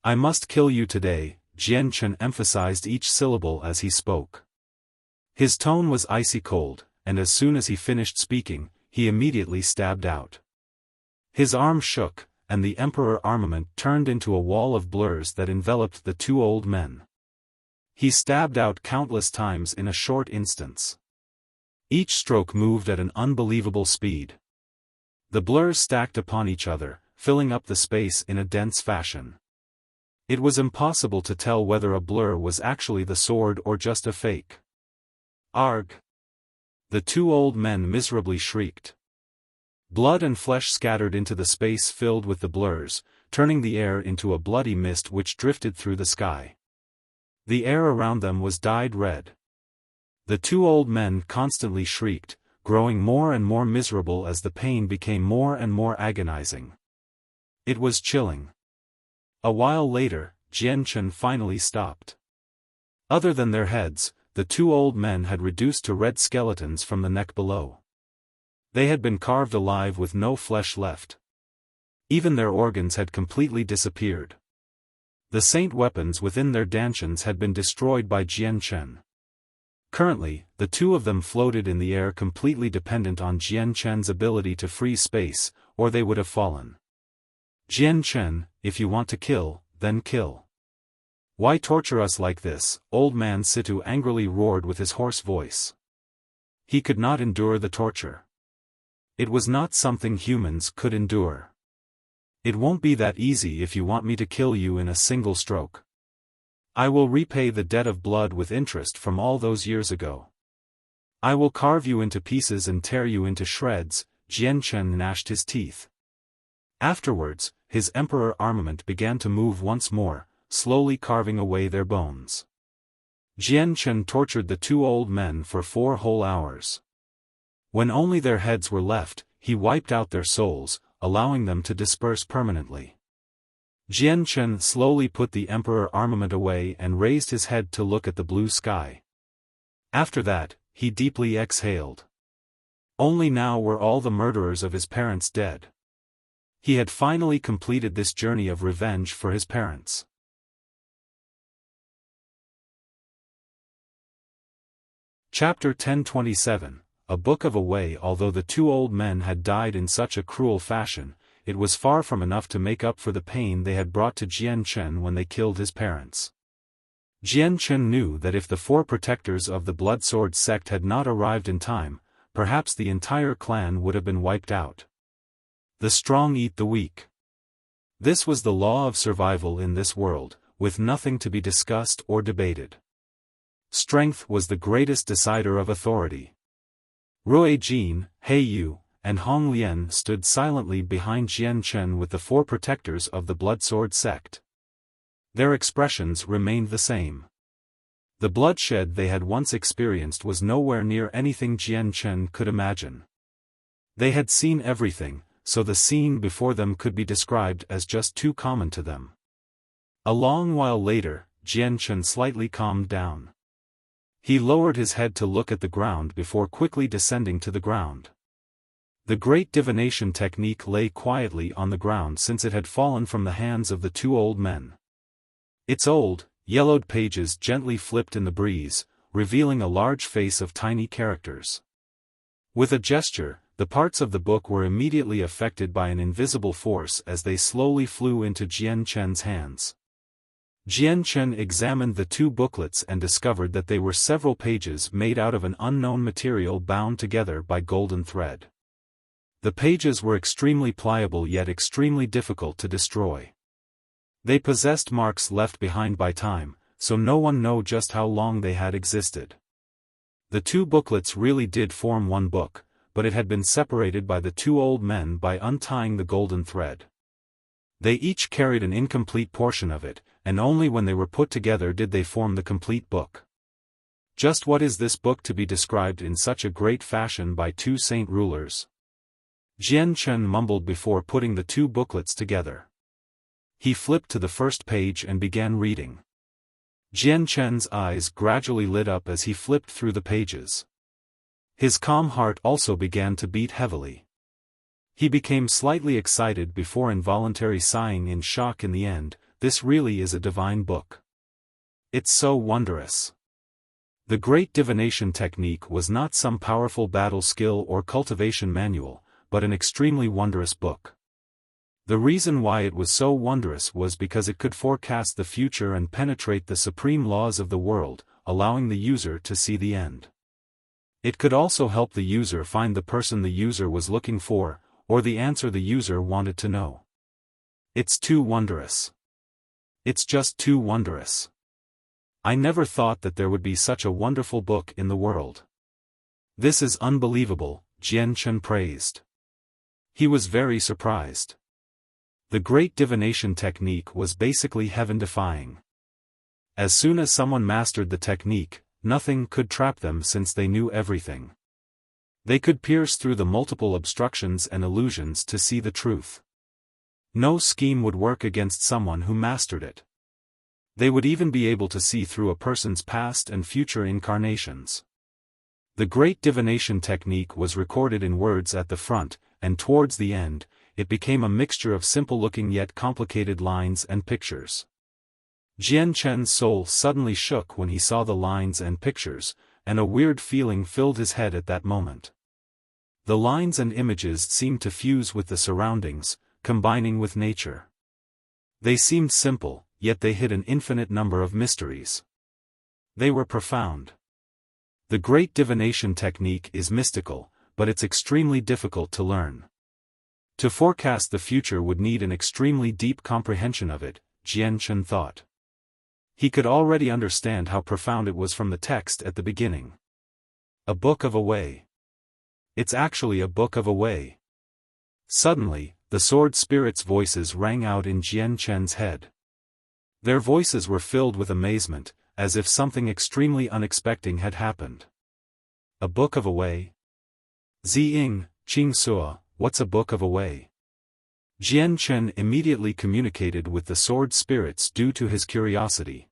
A: I must kill you today, Jian Chen emphasized each syllable as he spoke. His tone was icy cold, and as soon as he finished speaking, he immediately stabbed out. His arm shook, and the Emperor armament turned into a wall of blurs that enveloped the two old men. He stabbed out countless times in a short instance. Each stroke moved at an unbelievable speed. The blurs stacked upon each other, filling up the space in a dense fashion. It was impossible to tell whether a blur was actually the sword or just a fake. Arg! The two old men miserably shrieked. Blood and flesh scattered into the space filled with the blurs, turning the air into a bloody mist which drifted through the sky. The air around them was dyed red. The two old men constantly shrieked, growing more and more miserable as the pain became more and more agonizing. It was chilling. A while later, Jian Chen finally stopped. Other than their heads, the two old men had reduced to red skeletons from the neck below. They had been carved alive with no flesh left. Even their organs had completely disappeared. The saint weapons within their dantians had been destroyed by Jian Chen. Currently, the two of them floated in the air completely dependent on Jian Chen's ability to free space, or they would have fallen. Jian Chen, if you want to kill, then kill. Why torture us like this? Old Man Situ angrily roared with his hoarse voice. He could not endure the torture. It was not something humans could endure. It won't be that easy if you want me to kill you in a single stroke. I will repay the debt of blood with interest from all those years ago. I will carve you into pieces and tear you into shreds. Jian Chen gnashed his teeth. Afterwards, his Emperor armament began to move once more, slowly carving away their bones. Jian Chen tortured the two old men for 4 whole hours. When only their heads were left, he wiped out their souls, allowing them to disperse permanently. Jian Chen slowly put the Emperor armament away and raised his head to look at the blue sky. After that, he deeply exhaled. Only now were all the murderers of his parents dead. He had finally completed this journey of revenge for his parents. Chapter 1027, A Book of a Way. Although the two old men had died in such a cruel fashion, it was far from enough to make up for the pain they had brought to Jian Chen when they killed his parents. Jian Chen knew that if the 4 protectors of the Blood Sword sect had not arrived in time, perhaps the entire clan would have been wiped out. The strong eat the weak. This was the law of survival in this world, with nothing to be discussed or debated. Strength was the greatest decider of authority. Rui Jin, He Yu, and Hong Lian stood silently behind Jian Chen with the 4 protectors of the Blood Sword sect. Their expressions remained the same. The bloodshed they had once experienced was nowhere near anything Jian Chen could imagine. They had seen everything, so the scene before them could be described as just too common to them. A long while later, Jian Chen slightly calmed down. He lowered his head to look at the ground before quickly descending to the ground. The great divination technique lay quietly on the ground since it had fallen from the hands of the 2 old men. Its old, yellowed pages gently flipped in the breeze, revealing a large face of tiny characters. With a gesture, the parts of the book were immediately affected by an invisible force as they slowly flew into Jian Chen's hands. Jian Chen examined the 2 booklets and discovered that they were several pages made out of an unknown material bound together by golden thread. The pages were extremely pliable yet extremely difficult to destroy. They possessed marks left behind by time, so no one knew just how long they had existed. The 2 booklets really did form one book, but it had been separated by the 2 old men by untying the golden thread. They each carried an incomplete portion of it, and only when they were put together did they form the complete book. Just what is this book to be described in such a great fashion by 2 saint rulers? Jian Chen mumbled before putting the 2 booklets together. He flipped to the first page and began reading. Jian Chen's eyes gradually lit up as he flipped through the pages. His calm heart also began to beat heavily. He became slightly excited before involuntarily sighing in shock in the end. This really is a divine book. It's so wondrous. The great divination technique was not some powerful battle skill or cultivation manual, but an extremely wondrous book. The reason why it was so wondrous was because it could forecast the future and penetrate the supreme laws of the world, allowing the user to see the end. It could also help the user find the person the user was looking for, or the answer the user wanted to know. It's too wondrous. It's just too wondrous. I never thought that there would be such a wonderful book in the world. This is unbelievable, Jian Chen praised. He was very surprised. The great divination technique was basically heaven-defying. As soon as someone mastered the technique, nothing could trap them since they knew everything. They could pierce through the multiple obstructions and illusions to see the truth. No scheme would work against someone who mastered it. They would even be able to see through a person's past and future incarnations. The great divination technique was recorded in words at the front, and towards the end, it became a mixture of simple-looking yet complicated lines and pictures. Jian Chen's soul suddenly shook when he saw the lines and pictures, and a weird feeling filled his head at that moment. The lines and images seemed to fuse with the surroundings, combining with nature. They seemed simple, yet they hid an infinite number of mysteries. They were profound. The great divination technique is mystical, but it's extremely difficult to learn. To forecast the future would need an extremely deep comprehension of it, Jian Chen thought. He could already understand how profound it was from the text at the beginning. A book of a way. It's actually a book of a way. Suddenly, the sword spirits' voices rang out in Jian Chen's head. Their voices were filled with amazement, as if something extremely unexpected had happened. A book of a way? Ziying, Qing Suo, what's a book of a way? Jian Chen immediately communicated with the sword spirits due to his curiosity.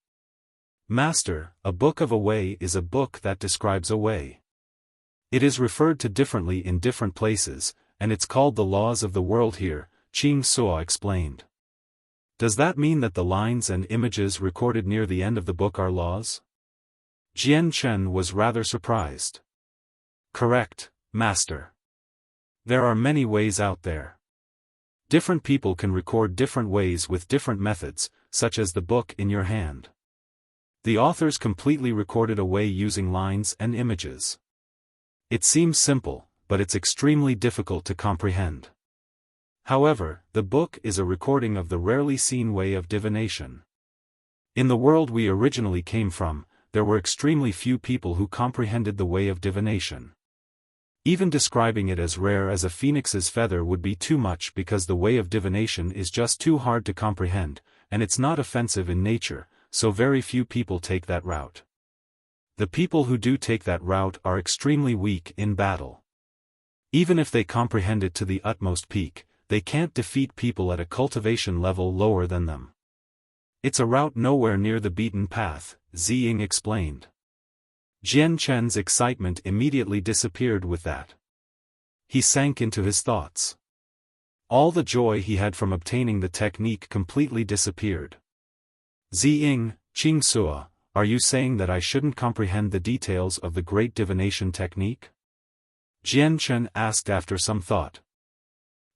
A: Master, a book of a way is a book that describes a way. It is referred to differently in different places, and it's called the laws of the world here, Qing Suo explained. Does that mean that the lines and images recorded near the end of the book are laws? Jian Chen was rather surprised. Correct, Master. There are many ways out there. Different people can record different ways with different methods, such as the book in your hand. The authors completely recorded away using lines and images. It seems simple, but it's extremely difficult to comprehend. However, the book is a recording of the rarely seen way of divination. In the world we originally came from, there were extremely few people who comprehended the way of divination. Even describing it as rare as a phoenix's feather would be too much because the way of divination is just too hard to comprehend, and it's not offensive in nature, so very few people take that route. The people who do take that route are extremely weak in battle. Even if they comprehend it to the utmost peak, they can't defeat people at a cultivation level lower than them. It's a route nowhere near the beaten path, Ziying explained. Jian Chen's excitement immediately disappeared with that. He sank into his thoughts. All the joy he had from obtaining the technique completely disappeared. Ziying, Qingsuo, are you saying that I shouldn't comprehend the details of the great divination technique? Jian Chen asked after some thought.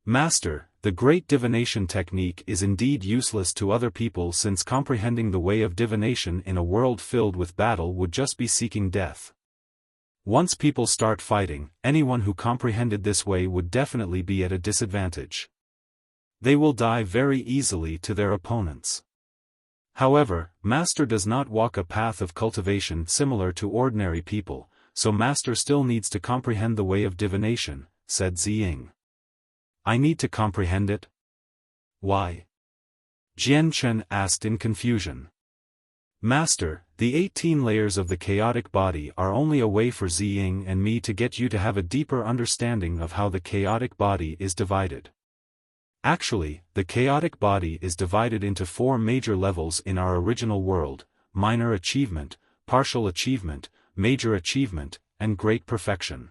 A: Master, the great divination technique is indeed useless to other people since comprehending the way of divination in a world filled with battle would just be seeking death. Once people start fighting, anyone who comprehended this way would definitely be at a disadvantage. They will die very easily to their opponents. However, Master does not walk a path of cultivation similar to ordinary people, so Master still needs to comprehend the way of divination, said Ziying. I need to comprehend it? Why? Jian Chen asked in confusion. Master, the 18 layers of the chaotic body are only a way for Ziying and me to get you to have a deeper understanding of how the chaotic body is divided. Actually, the chaotic body is divided into 4 major levels in our original world: minor achievement, partial achievement, major achievement, and great perfection.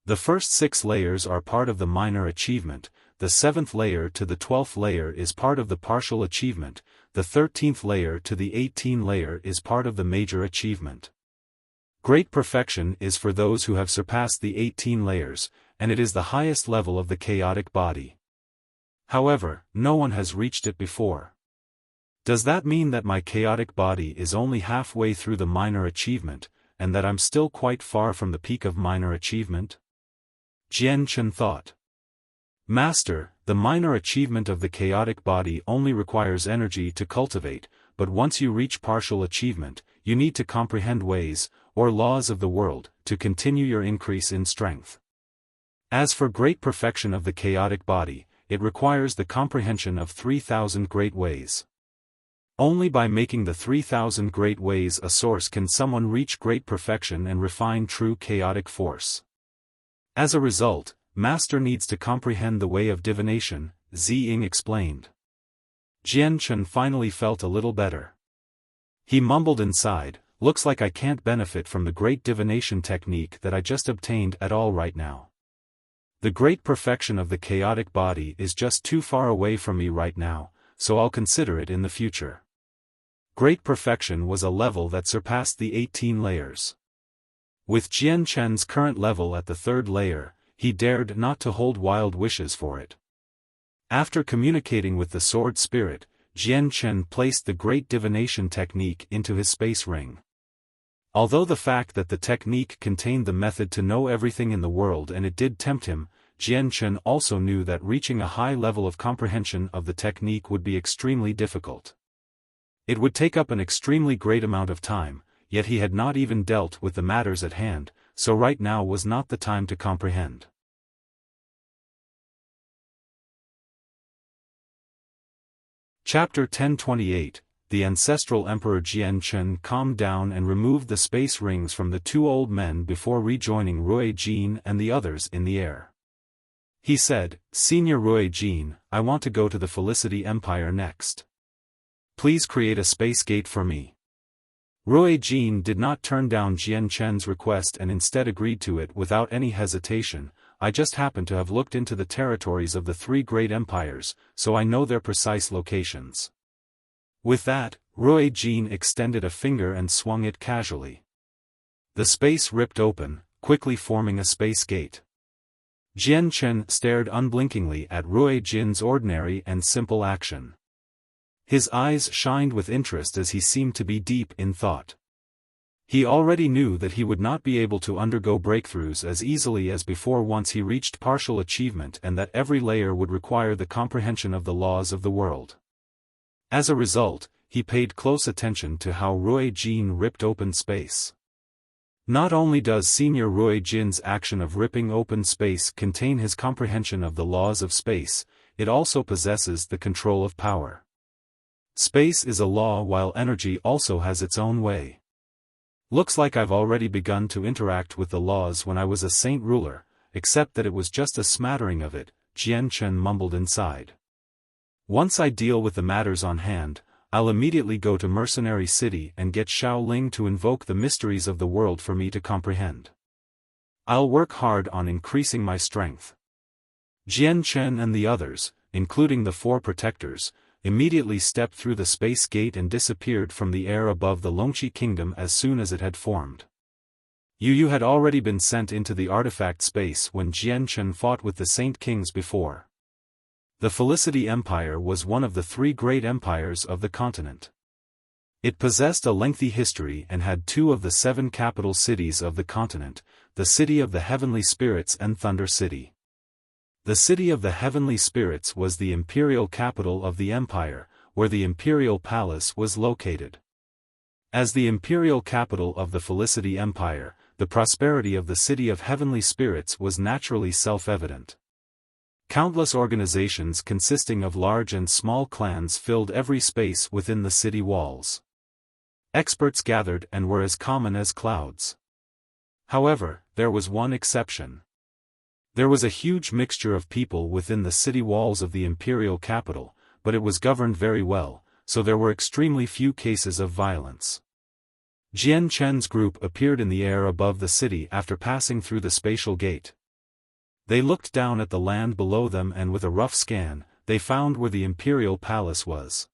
A: The first 6 layers are part of the minor achievement, the 7th layer to the 12th layer is part of the partial achievement, the 13th layer to the 18th layer is part of the major achievement. Great perfection is for those who have surpassed the 18 layers, and it is the highest level of the chaotic body. However, no one has reached it before. Does that mean that my chaotic body is only halfway through the minor achievement, and that I'm still quite far from the peak of minor achievement? Jian Chen thought. Master, the minor achievement of the chaotic body only requires energy to cultivate, but once you reach partial achievement, you need to comprehend ways, or laws of the world, to continue your increase in strength. As for great perfection of the chaotic body, it requires the comprehension of 3,000 great ways. Only by making the 3,000 great ways a source can someone reach great perfection and refine true chaotic force. As a result, Master needs to comprehend the way of divination, Ziying explained. Jian Chen finally felt a little better. He mumbled inside, looks like I can't benefit from the great divination technique that I just obtained at all right now. The great perfection of the chaotic body is just too far away from me right now, so I'll consider it in the future. Great perfection was a level that surpassed the 18 layers. With Jian Chen's current level at the 3rd layer, he dared not to hold wild wishes for it. After communicating with the sword spirit, Jian Chen placed the great divination technique into his space ring. Although the fact that the technique contained the method to know everything in the world and it did tempt him, Jian Chen also knew that reaching a high level of comprehension of the technique would be extremely difficult. It would take up an extremely great amount of time, yet he had not even dealt with the matters at hand, so right now was not the time to comprehend. Chapter 1028, The ancestral Emperor Jian Chen calmed down and removed the space rings from the 2 old men before rejoining Rui Jin and the others in the air. He said, Senior Rui Jin, I want to go to the Felicity Empire next. Please create a space gate for me. Rui Jin did not turn down Jian Chen's request and instead agreed to it without any hesitation. I just happen to have looked into the territories of the 3 great empires, so I know their precise locations. With that, Rui Jin extended a finger and swung it casually. The space ripped open, quickly forming a space gate. Jian Chen stared unblinkingly at Rui Jin's ordinary and simple action. His eyes shined with interest as he seemed to be deep in thought. He already knew that he would not be able to undergo breakthroughs as easily as before once he reached partial achievement, and that every layer would require the comprehension of the laws of the world. As a result, he paid close attention to how Rui Jin ripped open space. Not only does Senior Rui Jin's action of ripping open space contain his comprehension of the laws of space, it also possesses the control of power. Space is a law while energy also has its own way. Looks like I've already begun to interact with the laws when I was a saint ruler, except that it was just a smattering of it, Jian Chen mumbled inside. Once I deal with the matters on hand, I'll immediately go to Mercenary City and get Xiao Ling to invoke the mysteries of the world for me to comprehend. I'll work hard on increasing my strength. Jian Chen and the others, including the 4 protectors, immediately stepped through the space gate and disappeared from the air above the Longqi kingdom as soon as it had formed. Yu had already been sent into the artifact space when Jian Chen fought with the Saint Kings before. The Felicity Empire was one of the 3 great empires of the continent. It possessed a lengthy history and had 2 of the 7 capital cities of the continent, the City of the Heavenly Spirits and Thunder City. The City of the Heavenly Spirits was the imperial capital of the empire, where the imperial palace was located. As the imperial capital of the Felicity Empire, the prosperity of the City of Heavenly Spirits was naturally self-evident. Countless organizations consisting of large and small clans filled every space within the city walls. Experts gathered and were as common as clouds. However, there was one exception. There was a huge mixture of people within the city walls of the imperial capital, but it was governed very well, so there were extremely few cases of violence. Jian Chen's group appeared in the air above the city after passing through the spatial gate. They looked down at the land below them and with a rough scan, they found where the imperial palace was.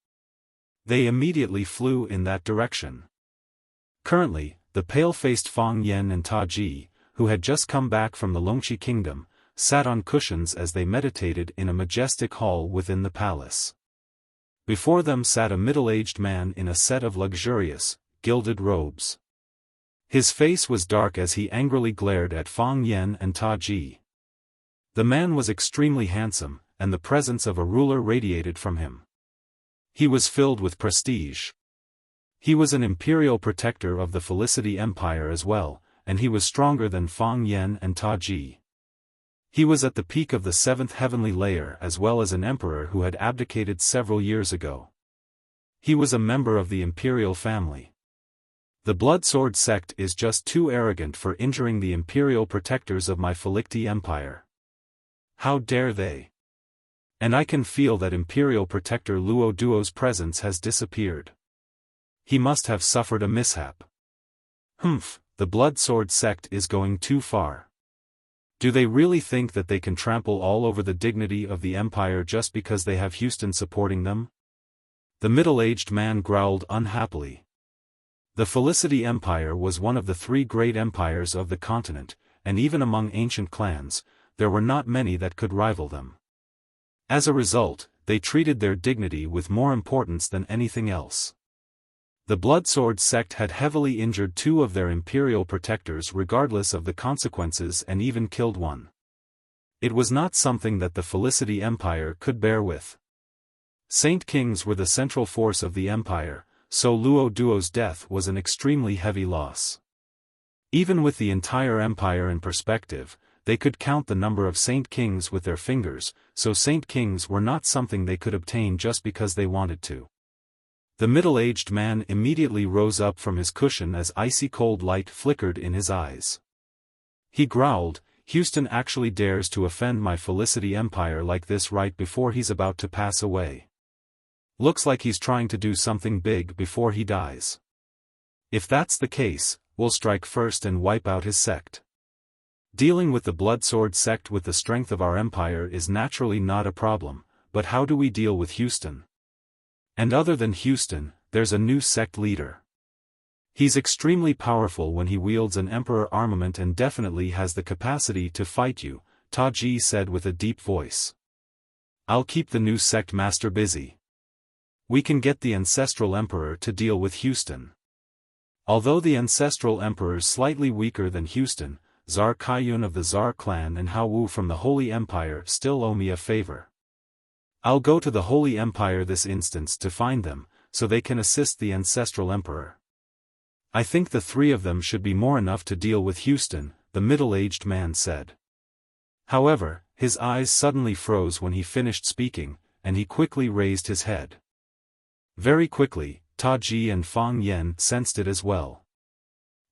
A: They immediately flew in that direction. Currently, the pale-faced Fang Yen and Ta Ji, who had just come back from the Longqi kingdom, sat on cushions as they meditated in a majestic hall within the palace. Before them sat a middle-aged man in a set of luxurious, gilded robes. His face was dark as he angrily glared at Fang Yen and Ta Ji. The man was extremely handsome, and the presence of a ruler radiated from him. He was filled with prestige. He was an imperial protector of the Felicity Empire as well, and he was stronger than Fang Yen and Ta Ji. He was at the peak of the 7th heavenly layer as well as an emperor who had abdicated several years ago. He was a member of the imperial family. The Blood Sword sect is just too arrogant for injuring the imperial protectors of my Felicity Empire. How dare they? And I can feel that imperial protector Luo Duo's presence has disappeared. He must have suffered a mishap. Humph. The Blood Sword sect is going too far. Do they really think that they can trample all over the dignity of the empire just because they have Houston supporting them? The middle-aged man growled unhappily. The Felicity Empire was one of the 3 great empires of the continent, and even among ancient clans, there were not many that could rival them. As a result, they treated their dignity with more importance than anything else. The Blood Sword sect had heavily injured 2 of their imperial protectors regardless of the consequences and even killed one. It was not something that the Felicity Empire could bear with. Saint Kings were the central force of the empire, so Luo Duo's death was an extremely heavy loss. Even with the entire empire in perspective, they could count the number of Saint Kings with their fingers, so Saint Kings were not something they could obtain just because they wanted to. The middle-aged man immediately rose up from his cushion as icy cold light flickered in his eyes. He growled, Houston actually dares to offend my Felicity Empire like this right before he's about to pass away. Looks like he's trying to do something big before he dies. If that's the case, we'll strike first and wipe out his sect. Dealing with the Blood Sword sect with the strength of our empire is naturally not a problem, but how do we deal with Houston? And other than Houston, there's a new sect leader. He's extremely powerful when he wields an emperor armament and definitely has the capacity to fight you, Ta Ji said with a deep voice. I'll keep the new sect master busy. We can get the Ancestral Emperor to deal with Houston. Although the Ancestral Emperor's slightly weaker than Houston, Tsar Kaiyun of the Tsar clan and Hao Wu from the Holy Empire still owe me a favor. I'll go to the Holy Empire this instance to find them, so they can assist the Ancestral Emperor. I think the three of them should be more enough to deal with Houston, the middle-aged man said. However, his eyes suddenly froze when he finished speaking, and he quickly raised his head. Very quickly, Ta Ji and Fang Yen sensed it as well.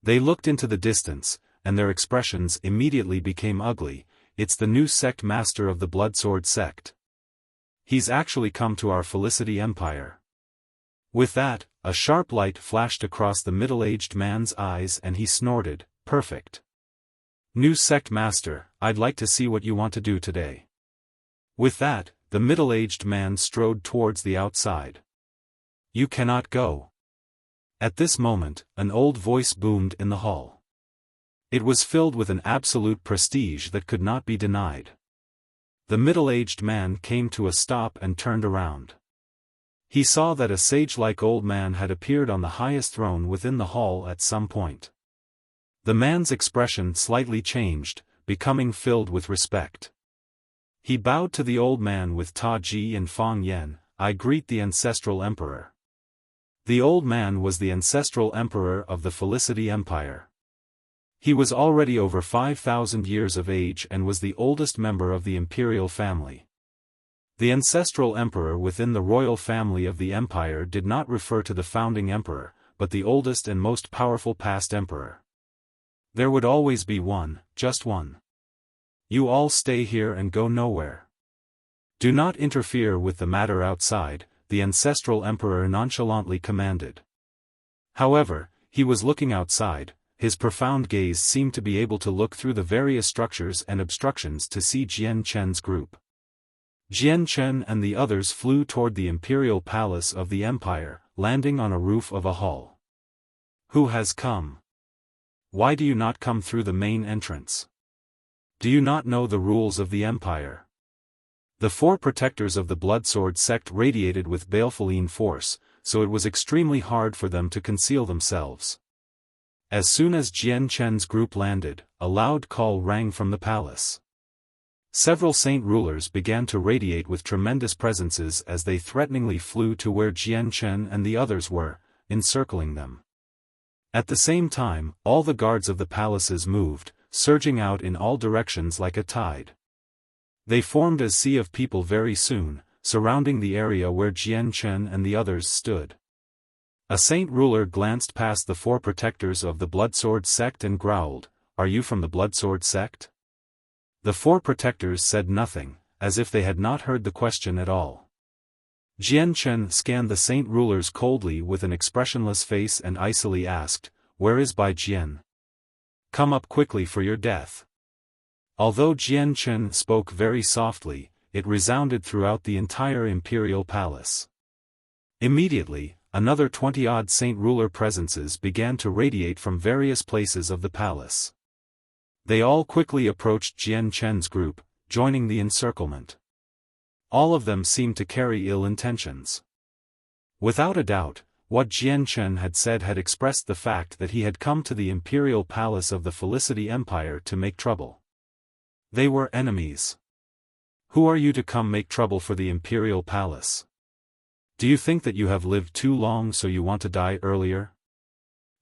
A: They looked into the distance, and their expressions immediately became ugly. It's the new sect master of the Bloodsword sect. He's actually come to our Felicity Empire. With that, a sharp light flashed across the middle-aged man's eyes and he snorted, "Perfect. New sect master, I'd like to see what you want to do today." With that, the middle-aged man strode towards the outside. "You cannot go." At this moment, an old voice boomed in the hall. It was filled with an absolute prestige that could not be denied. The middle-aged man came to a stop and turned around. He saw that a sage-like old man had appeared on the highest throne within the hall at some point. The man's expression slightly changed, becoming filled with respect. He bowed to the old man with Ta Ji and Fang Yen. "I greet the Ancestral Emperor." The old man was the Ancestral Emperor of the Felicity Empire. He was already over 5,000 years of age and was the oldest member of the imperial family. The Ancestral Emperor within the royal family of the empire did not refer to the founding emperor, but the oldest and most powerful past emperor. There would always be one, just one. "You all stay here and go nowhere. Do not interfere with the matter outside," the Ancestral Emperor nonchalantly commanded. However, he was looking outside. His profound gaze seemed to be able to look through the various structures and obstructions to see Jian Chen's group. Jian Chen and the others flew toward the imperial palace of the empire, landing on a roof of a hall. "Who has come? Why do you not come through the main entrance? Do you not know the rules of the empire?" The four protectors of the Bloodsword sect radiated with baleful force, so it was extremely hard for them to conceal themselves. As soon as Jian Chen's group landed, a loud call rang from the palace. Several saint rulers began to radiate with tremendous presences as they threateningly flew to where Jian Chen and the others were, encircling them. At the same time, all the guards of the palaces moved, surging out in all directions like a tide. They formed a sea of people very soon, surrounding the area where Jian Chen and the others stood. A saint ruler glanced past the four protectors of the Bloodsword sect and growled, "Are you from the Bloodsword sect?" The four protectors said nothing, as if they had not heard the question at all. Jian Chen scanned the saint rulers coldly with an expressionless face and icily asked, "Where is Bai Jian? Come up quickly for your death." Although Jian Chen spoke very softly, it resounded throughout the entire imperial palace. Immediately, another 20-odd saint ruler presences began to radiate from various places of the palace. They all quickly approached Jian Chen's group, joining the encirclement. All of them seemed to carry ill intentions. Without a doubt, what Jian Chen had said had expressed the fact that he had come to the imperial palace of the Felicity Empire to make trouble. They were enemies. "Who are you to come make trouble for the imperial palace? Do you think that you have lived too long so you want to die earlier?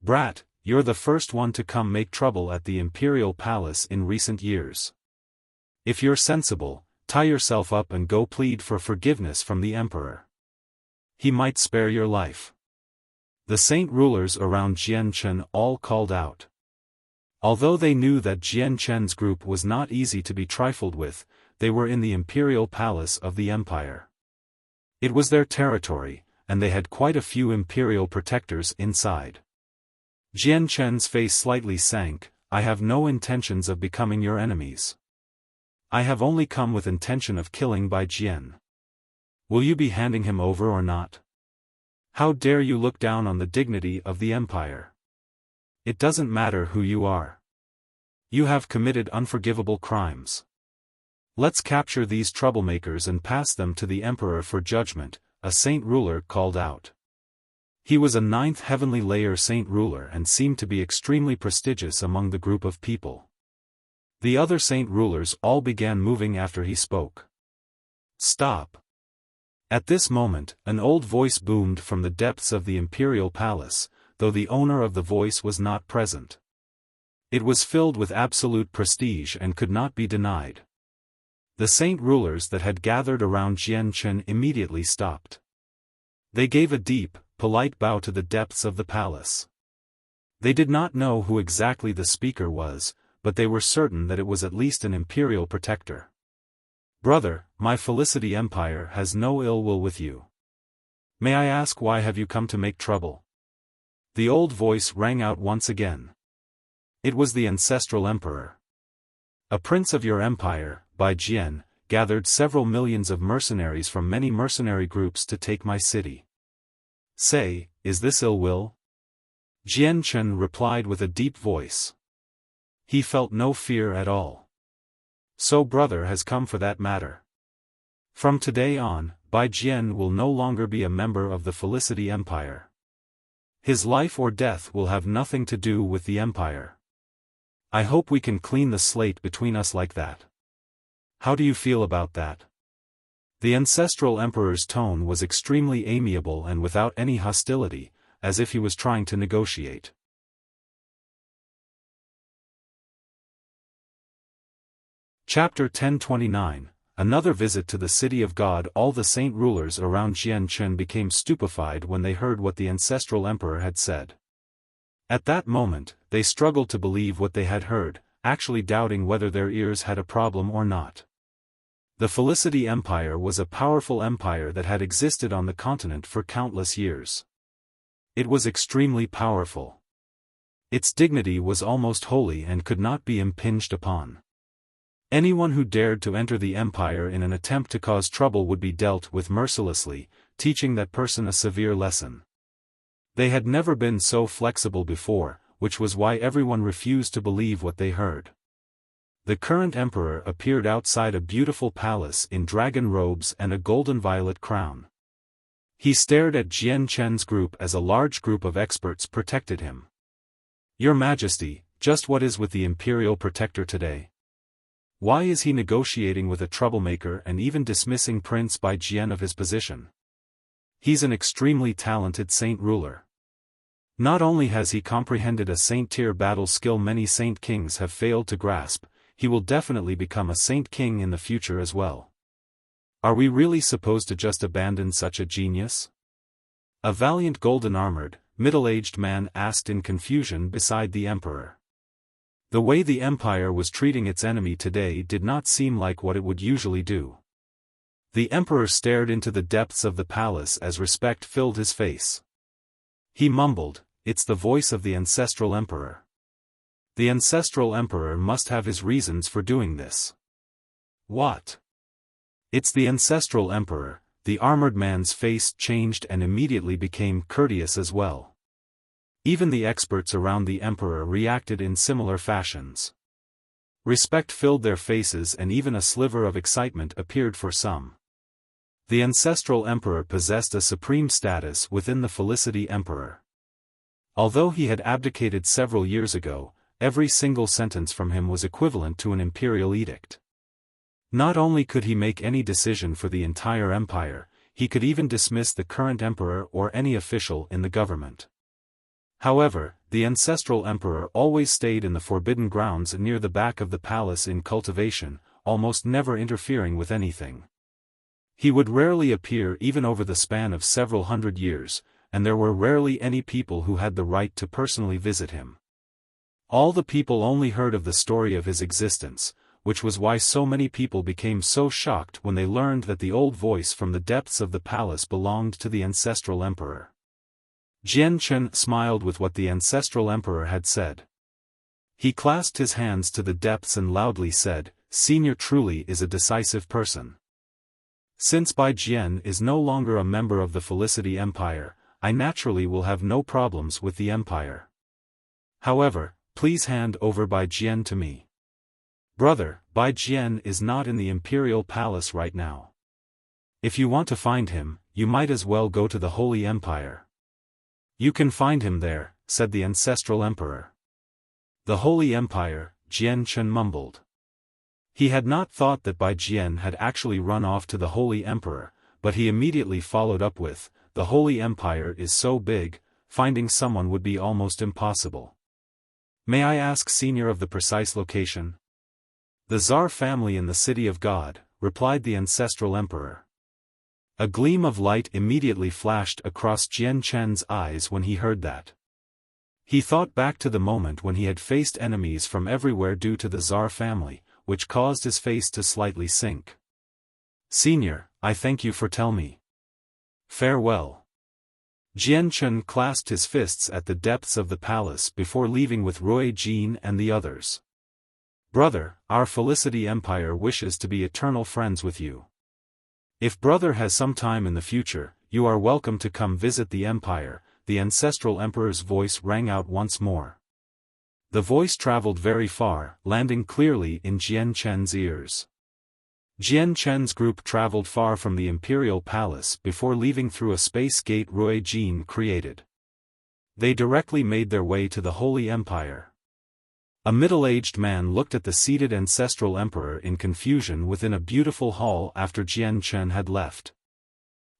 A: Brat, you're the first one to come make trouble at the imperial palace in recent years. If you're sensible, tie yourself up and go plead for forgiveness from the emperor. He might spare your life." The saint rulers around Jian Chen all called out. Although they knew that Jian Chen's group was not easy to be trifled with, they were in the imperial palace of the empire. It was their territory, and they had quite a few imperial protectors inside. Jian Chen's face slightly sank. "I have no intentions of becoming your enemies. I have only come with intention of killing Bai Jian. Will you be handing him over or not? How dare you look down on the dignity of the empire? It doesn't matter who you are. You have committed unforgivable crimes. Let's capture these troublemakers and pass them to the emperor for judgment. a saint ruler called out. He was a ninth heavenly layer saint ruler and seemed to be extremely prestigious among the group of people. The other saint rulers all began moving after he spoke. Stop! At this moment, an old voice boomed from the depths of the imperial palace, though the owner of the voice was not present. It was filled with absolute prestige and could not be denied. The saint rulers that had gathered around Jian Chen immediately stopped. They gave a deep, polite bow to the depths of the palace. They did not know who exactly the speaker was, but they were certain that it was at least an imperial protector. Brother, my Felicity Empire has no ill will with you. May I ask why have you come to make trouble? The old voice rang out once again. It was the ancestral emperor. A prince of your empire, Bai Jian, gathered several millions of mercenaries from many mercenary groups to take my city. Say, is this ill will? Jian Chen replied with a deep voice. He felt no fear at all. So brother has come for that matter. From today on, Bai Jian will no longer be a member of the Felicity Empire. His life or death will have nothing to do with the empire. I hope we can clean the slate between us like that. How do you feel about that? The ancestral emperor's tone was extremely amiable and without any hostility, as if he was trying to negotiate. Chapter 1029, Another Visit to the City of God. All the saint rulers around Jian Chen became stupefied when they heard what the ancestral emperor had said. At that moment, they struggled to believe what they had heard, actually doubting whether their ears had a problem or not. The Felicity Empire was a powerful empire that had existed on the continent for countless years. It was extremely powerful. Its dignity was almost holy and could not be impinged upon. Anyone who dared to enter the empire in an attempt to cause trouble would be dealt with mercilessly, teaching that person a severe lesson. They had never been so flexible before, which was why everyone refused to believe what they heard. The current emperor appeared outside a beautiful palace in dragon robes and a golden violet crown. He stared at Jian Chen's group as a large group of experts protected him. Your Majesty, just what is with the imperial protector today? Why is he negotiating with a troublemaker and even dismissing Prince Bai Jian of his position? He's an extremely talented saint ruler. Not only has he comprehended a saint-tier battle skill many saint kings have failed to grasp, he will definitely become a saint king in the future as well. Are we really supposed to just abandon such a genius? A valiant golden-armored, middle-aged man asked in confusion beside the emperor. The way the empire was treating its enemy today did not seem like what it would usually do. The emperor stared into the depths of the palace as respect filled his face. He mumbled, "It's the voice of the ancestral emperor. The ancestral emperor must have his reasons for doing this." What? It's the ancestral emperor. The armored man's face changed and immediately became courteous as well. Even the experts around the emperor reacted in similar fashions. Respect filled their faces and even a sliver of excitement appeared for some. The ancestral emperor possessed a supreme status within the Felicity Emperor. Although he had abdicated several years ago, every single sentence from him was equivalent to an imperial edict. Not only could he make any decision for the entire empire, he could even dismiss the current emperor or any official in the government. However, the ancestral emperor always stayed in the forbidden grounds near the back of the palace in cultivation, almost never interfering with anything. He would rarely appear even over the span of several hundred years, and there were rarely any people who had the right to personally visit him. All the people only heard of the story of his existence, which was why so many people became so shocked when they learned that the old voice from the depths of the palace belonged to the ancestral emperor. Jian Chen smiled with what the ancestral emperor had said. He clasped his hands to the depths and loudly said, "Senior truly is a decisive person. Since Bai Jian is no longer a member of the Felicity Empire, I naturally will have no problems with the empire. However, please hand over Bai Jian to me." Brother, Bai Jian is not in the imperial palace right now. If you want to find him, you might as well go to the Holy Empire. You can find him there, said the ancestral emperor. The Holy Empire, Jian Chen mumbled. He had not thought that Bai Jian had actually run off to the Holy Emperor, but he immediately followed up with, the Holy Empire is so big, finding someone would be almost impossible. May I ask Senior of the precise location? The Tsar family in the City of God, replied the ancestral emperor. A gleam of light immediately flashed across Jian Chen's eyes when he heard that. He thought back to the moment when he had faced enemies from everywhere due to the Tsar family, which caused his face to slightly sink. Senior, I thank you for telling me. Farewell. Jian Chen clasped his fists at the depths of the palace before leaving with Rui Jin and the others. Brother, our Felicity Empire wishes to be eternal friends with you. If brother has some time in the future, you are welcome to come visit the Empire, the ancestral emperor's voice rang out once more. The voice traveled very far, landing clearly in Jian Chen's ears. Jian Chen's group traveled far from the imperial palace before leaving through a space gate Rui Jin created. They directly made their way to the Holy Empire. A middle-aged man looked at the seated ancestral emperor in confusion within a beautiful hall after Jian Chen had left.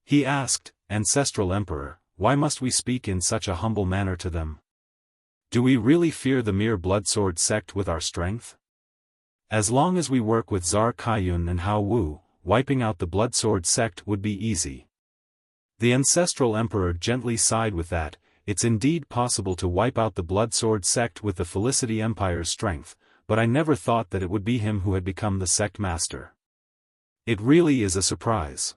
A: He asked, Ancestral Emperor, why must we speak in such a humble manner to them? Do we really fear the mere Bloodsword sect with our strength? As long as we work with Tsar Kaiyun and Hao Wu, wiping out the Bloodsword sect would be easy. The ancestral emperor gently sighed with that. It's indeed possible to wipe out the Bloodsword sect with the Felicity Empire's strength, but I never thought that it would be him who had become the sect master. It really is a surprise.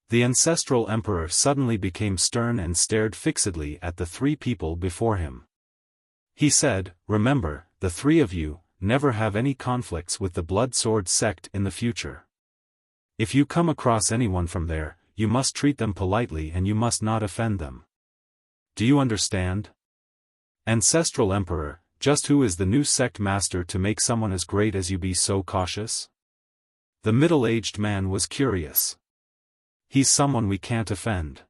A: The ancestral emperor suddenly became stern and stared fixedly at the three people before him. He said, remember, the three of you, never have any conflicts with the Bloodsword sect in the future. If you come across anyone from there, you must treat them politely and you must not offend them. Do you understand? Ancestral Emperor, just who is the new sect master to make someone as great as you be so cautious? The middle-aged man was curious. He's someone we can't offend.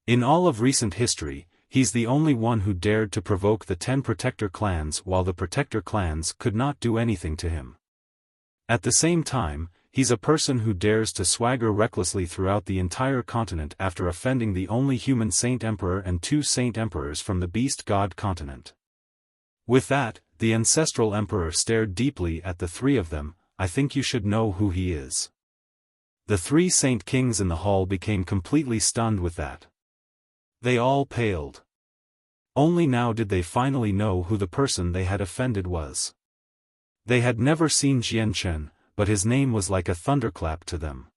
A: In all of recent history, he's the only one who dared to provoke the 10 Protector clans while the Protector clans could not do anything to him. At the same time, he's a person who dares to swagger recklessly throughout the entire continent after offending the only human Saint Emperor and 2 Saint Emperors from the Beast God continent. With that, the ancestral emperor stared deeply at the three of them. I think you should know who he is. The 3 Saint Kings in the hall became completely stunned with that. They all paled. Only now did they finally know who the person they had offended was. They had never seen Jian Chen, but his name was like a thunderclap to them.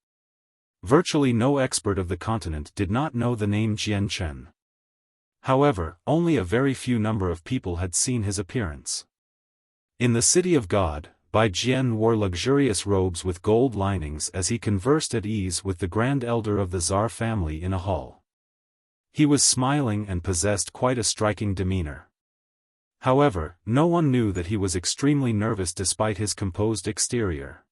A: Virtually no expert of the continent did not know the name Jian Chen. However, only a very few number of people had seen his appearance. In the City of God, Bai Jian wore luxurious robes with gold linings as he conversed at ease with the Grand Elder of the Tsar family in a hall. He was smiling and possessed quite a striking demeanor. However, no one knew that he was extremely nervous despite his composed exterior.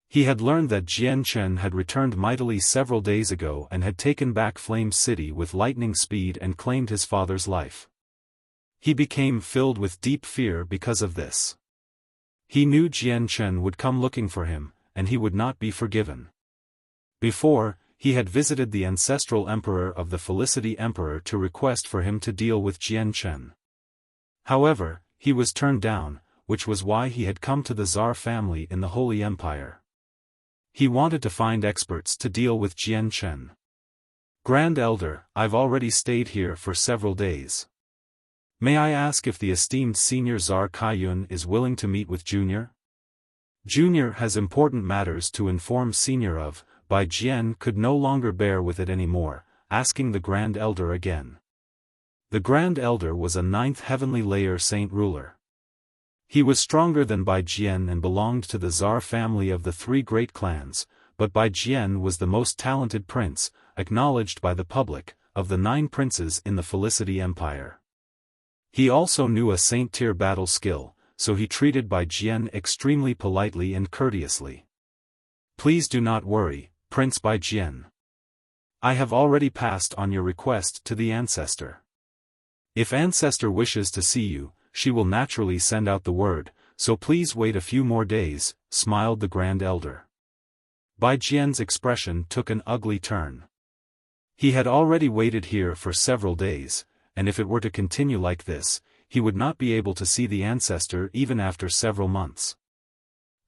A: He had learned that Jian Chen had returned mightily several days ago and had taken back Flame City with lightning speed and claimed his father's life. He became filled with deep fear because of this. He knew Jian Chen would come looking for him, and he would not be forgiven. Before, he had visited the ancestral emperor of the Felicity Emperor to request for him to deal with Jian Chen. However, he was turned down, which was why he had come to the Tsar family in the Holy Empire. He wanted to find experts to deal with Jian Chen. Grand Elder, I've already stayed here for several days. May I ask if the esteemed Senior Tsar Kaiyun is willing to meet with Junior? Junior has important matters to inform Senior of. Bai Jian could no longer bear with it anymore, asking the Grand Elder again. The Grand Elder was a 9th heavenly layer saint ruler. He was stronger than Bai Jian and belonged to the Tsar family of the 3 great clans, but Bai Jian was the most talented prince, acknowledged by the public, of the 9 princes in the Felicity Empire. He also knew a saint-tier battle skill, so he treated Bai Jian extremely politely and courteously. Please do not worry, Prince Bai Jian. I have already passed on your request to the ancestor. If ancestor wishes to see you, she will naturally send out the word, so please wait a few more days, smiled the Grand Elder. Bai Jian's expression took an ugly turn. He had already waited here for several days, and if it were to continue like this, he would not be able to see the ancestor even after several months.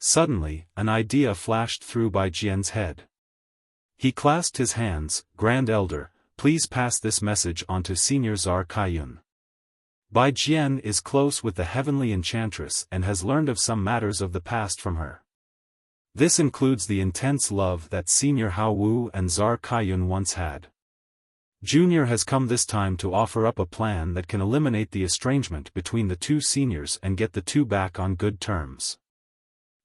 A: Suddenly, an idea flashed through Bai Jian's head. He clasped his hands. Grand Elder, please pass this message on to Senior Czar Kaiyun. Bai Jian is close with the heavenly enchantress and has learned of some matters of the past from her. This includes the intense love that Senior Hao Wu and Czar Kaiyun once had. Junior has come this time to offer up a plan that can eliminate the estrangement between the two seniors and get the two back on good terms.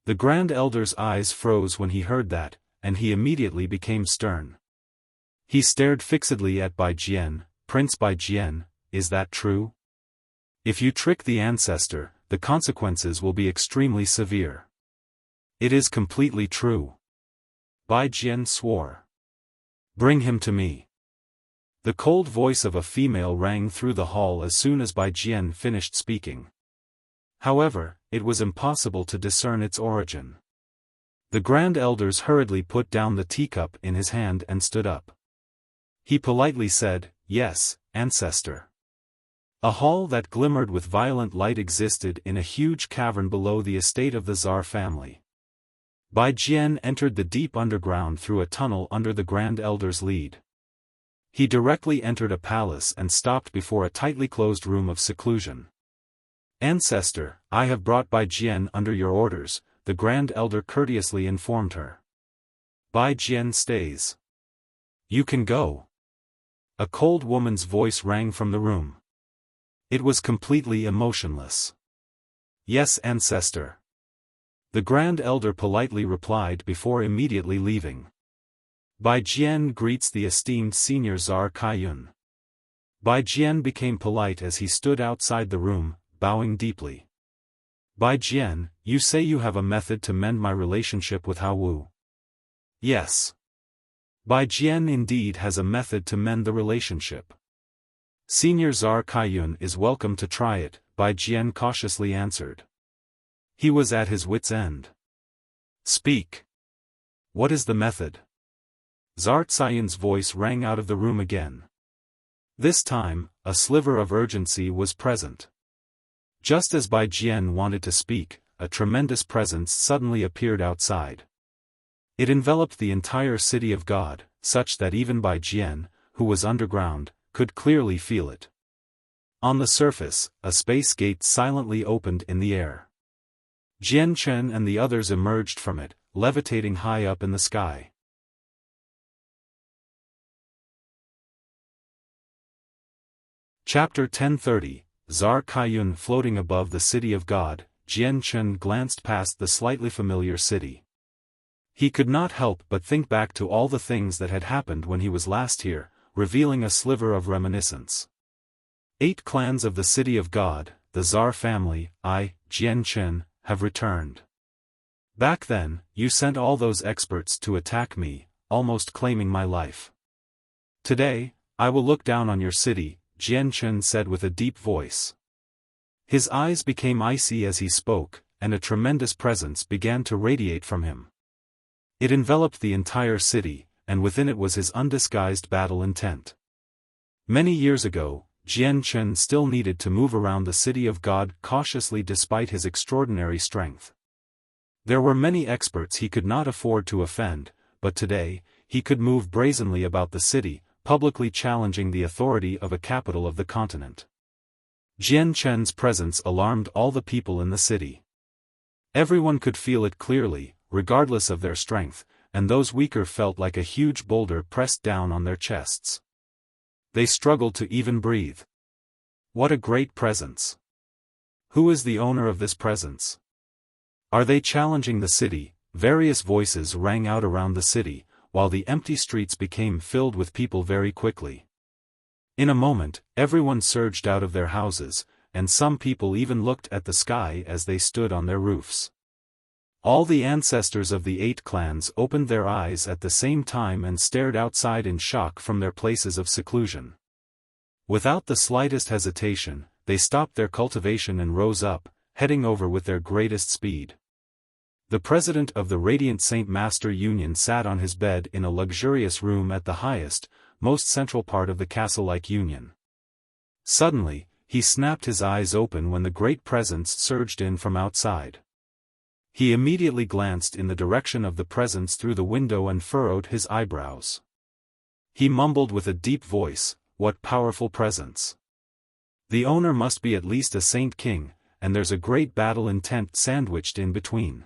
A: The Grand Elder's eyes froze when he heard that, and he immediately became stern. He stared fixedly at Bai Jian. Prince Bai Jian, is that true? If you trick the ancestor, the consequences will be extremely severe. It is completely true. Bai Jian swore. Bring him to me. The cold voice of a female rang through the hall as soon as Bai Jian finished speaking. However, it was impossible to discern its origin. The Grand Elders hurriedly put down the teacup in his hand and stood up. He politely said, "Yes, ancestor." A hall that glimmered with violent light existed in a huge cavern below the estate of the Czar family. Bai Jian entered the deep underground through a tunnel under the Grand Elder's lead. He directly entered a palace and stopped before a tightly closed room of seclusion. "Ancestor, I have brought Bai Jian under your orders," the Grand Elder courteously informed her. "Bai Jian stays. You can go." A cold woman's voice rang from the room. It was completely emotionless. "Yes, ancestor." The Grand Elder politely replied before immediately leaving. Bai Jian greets the esteemed Senior Czar Kaiyun. Bai Jian became polite as he stood outside the room, bowing deeply. "Bai Jian, you say you have a method to mend my relationship with Hao Wu?" "Yes." Bai Jian indeed has a method to mend the relationship. "Senior Czar Kaiyun is welcome to try it," Bai Jian cautiously answered. He was at his wit's end. "Speak. What is the method?" Czar Kaiyun's voice rang out of the room again. This time, a sliver of urgency was present. Just as Bai Jian wanted to speak, a tremendous presence suddenly appeared outside. It enveloped the entire city of God, such that even Bai Jian, who was underground, could clearly feel it. On the surface, a space gate silently opened in the air. Jian Chen and the others emerged from it, levitating high up in the sky. Chapter 1030, Czar Kaiyun floating above the city of God. Jian Chen glanced past the slightly familiar city. He could not help but think back to all the things that had happened when he was last here, revealing a sliver of reminiscence. 8 clans of the city of God, the Czar family, Jian Chen, have returned. Back then, you sent all those experts to attack me, almost claiming my life. Today, I will look down on your city, Jian Chen said with a deep voice. His eyes became icy as he spoke, and a tremendous presence began to radiate from him. It enveloped the entire city, and within it was his undisguised battle intent. Many years ago, Jian Chen still needed to move around the city of God cautiously despite his extraordinary strength. There were many experts he could not afford to offend, but today, he could move brazenly about the city, publicly challenging the authority of a capital of the continent. Jian Chen's presence alarmed all the people in the city. Everyone could feel it clearly, regardless of their strength, and those weaker felt like a huge boulder pressed down on their chests. They struggled to even breathe. What a great presence! Who is the owner of this presence? Are they challenging the city? Various voices rang out around the city, while the empty streets became filled with people very quickly. In a moment, everyone surged out of their houses, and some people even looked at the sky as they stood on their roofs. All the ancestors of the 8 clans opened their eyes at the same time and stared outside in shock from their places of seclusion. Without the slightest hesitation, they stopped their cultivation and rose up, heading over with their greatest speed. The president of the Radiant Saint Master Union sat on his bed in a luxurious room at the highest, most central part of the castle-like union. Suddenly, he snapped his eyes open when the great presence surged in from outside. He immediately glanced in the direction of the presence through the window and furrowed his eyebrows. He mumbled with a deep voice, "What powerful presence! The owner must be at least a saint king, and there's a great battle intent sandwiched in between.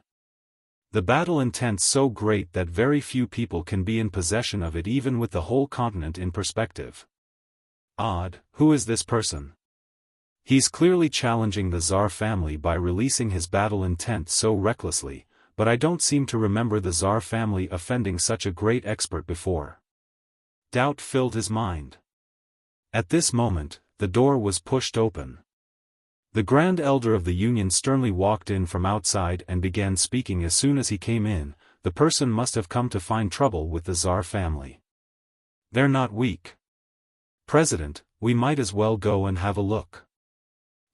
A: The battle intent so great that very few people can be in possession of it even with the whole continent in perspective. Odd, who is this person? He's clearly challenging the Tsar family by releasing his battle intent so recklessly, but I don't seem to remember the Tsar family offending such a great expert before." Doubt filled his mind. At this moment, the door was pushed open. The Grand Elder of the Union sternly walked in from outside and began speaking. As soon as he came in, the person must have come to find trouble with the Tsar family. "They're not weak. President, we might as well go and have a look.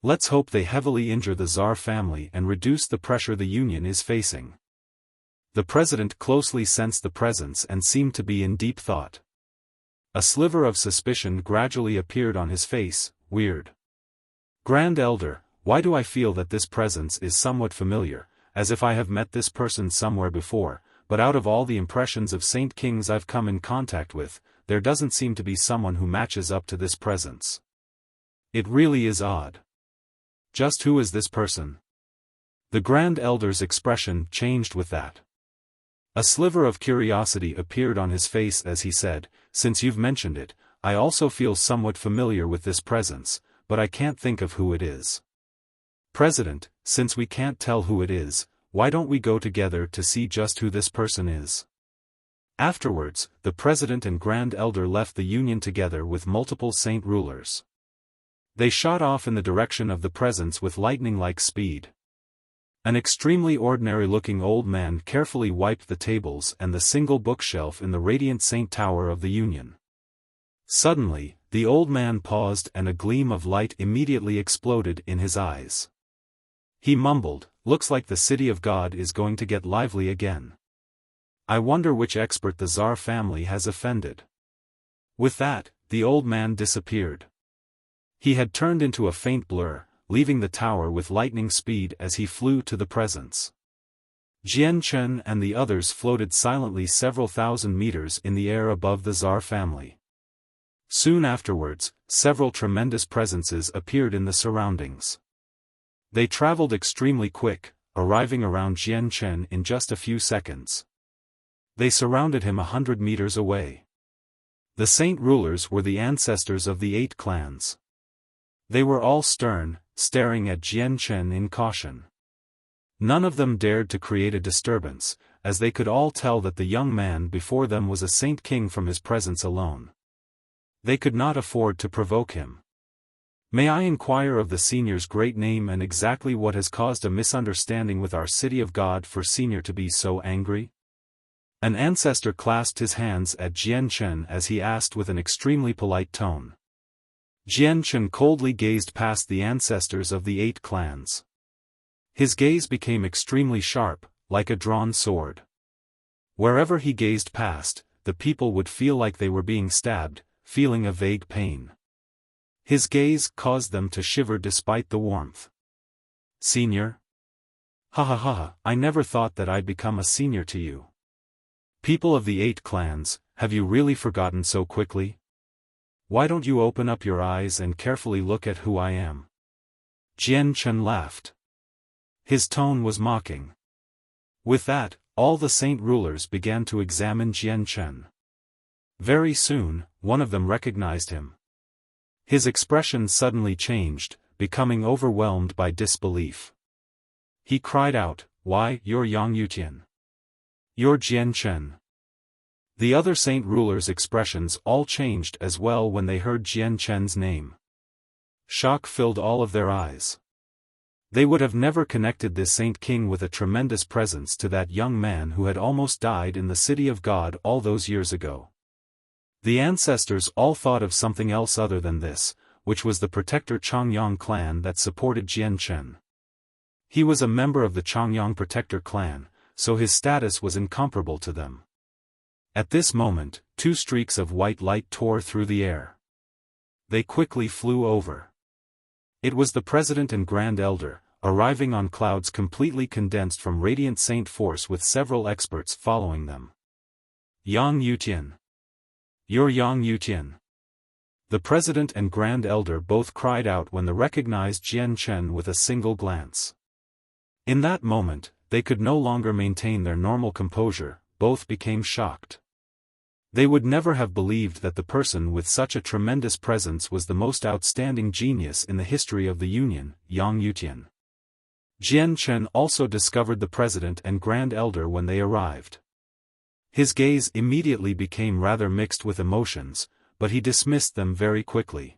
A: Let's hope they heavily injure the Tsar family and reduce the pressure the Union is facing." The president closely sensed the presence and seemed to be in deep thought. A sliver of suspicion gradually appeared on his face. "Weird. Grand Elder, why do I feel that this presence is somewhat familiar, as if I have met this person somewhere before, but out of all the impressions of Saint Kings I've come in contact with, there doesn't seem to be someone who matches up to this presence. It really is odd. Just who is this person?" The Grand Elder's expression changed with that. A sliver of curiosity appeared on his face as he said, "Since you've mentioned it, I also feel somewhat familiar with this presence, but I can't think of who it is. President, since we can't tell who it is, why don't we go together to see just who this person is?" Afterwards, the President and Grand Elder left the Union together with multiple saint rulers. They shot off in the direction of the presence with lightning-like speed. An extremely ordinary-looking old man carefully wiped the tables and the single bookshelf in the Radiant Saint Tower of the Union. Suddenly, the old man paused and a gleam of light immediately exploded in his eyes. He mumbled, "Looks like the city of God is going to get lively again. I wonder which expert the Tsar family has offended." With that, the old man disappeared. He had turned into a faint blur, leaving the tower with lightning speed as he flew to the presence. Jian Chen and the others floated silently several thousand meters in the air above the Tsar family. Soon afterwards, several tremendous presences appeared in the surroundings. They traveled extremely quick, arriving around Jian Chen in just a few seconds. They surrounded him 100 meters away. The saint rulers were the ancestors of the 8 clans. They were all stern, staring at Jian Chen in caution. None of them dared to create a disturbance, as they could all tell that the young man before them was a saint king from his presence alone. They could not afford to provoke him. "May I inquire of the senior's great name and exactly what has caused a misunderstanding with our city of God for senior to be so angry?" An ancestor clasped his hands at Jian Chen as he asked with an extremely polite tone. Jian Chen coldly gazed past the ancestors of the 8 clans. His gaze became extremely sharp, like a drawn sword. Wherever he gazed past, the people would feel like they were being stabbed, feeling a vague pain. His gaze caused them to shiver despite the warmth. "Senior? Ha ha ha, I never thought that I'd become a senior to you. People of the 8 clans, have you really forgotten so quickly? Why don't you open up your eyes and carefully look at who I am?" Jian Chen laughed. His tone was mocking. With that, all the saint rulers began to examine Jian Chen. Very soon, one of them recognized him. His expression suddenly changed, becoming overwhelmed by disbelief. He cried out, "Why, you're Yang Yutian. You're Jian Chen." The other saint rulers' expressions all changed as well when they heard Jian Chen's name. Shock filled all of their eyes. They would have never connected this Saint King with a tremendous presence to that young man who had almost died in the city of God all those years ago. The ancestors all thought of something else other than this, which was the protector Changyang clan that supported Jian Chen. He was a member of the Changyang protector clan, so his status was incomparable to them. At this moment, two streaks of white light tore through the air. They quickly flew over. It was the President and Grand Elder, arriving on clouds completely condensed from radiant saint force with several experts following them. Yang Yutian. You're Yang Yutian. The President and Grand Elder both cried out when they recognized Jian Chen with a single glance. In that moment, they could no longer maintain their normal composure, both became shocked. They would never have believed that the person with such a tremendous presence was the most outstanding genius in the history of the Union, Yang Yutian. Jian Chen also discovered the President and Grand Elder when they arrived. His gaze immediately became rather mixed with emotions, but he dismissed them very quickly.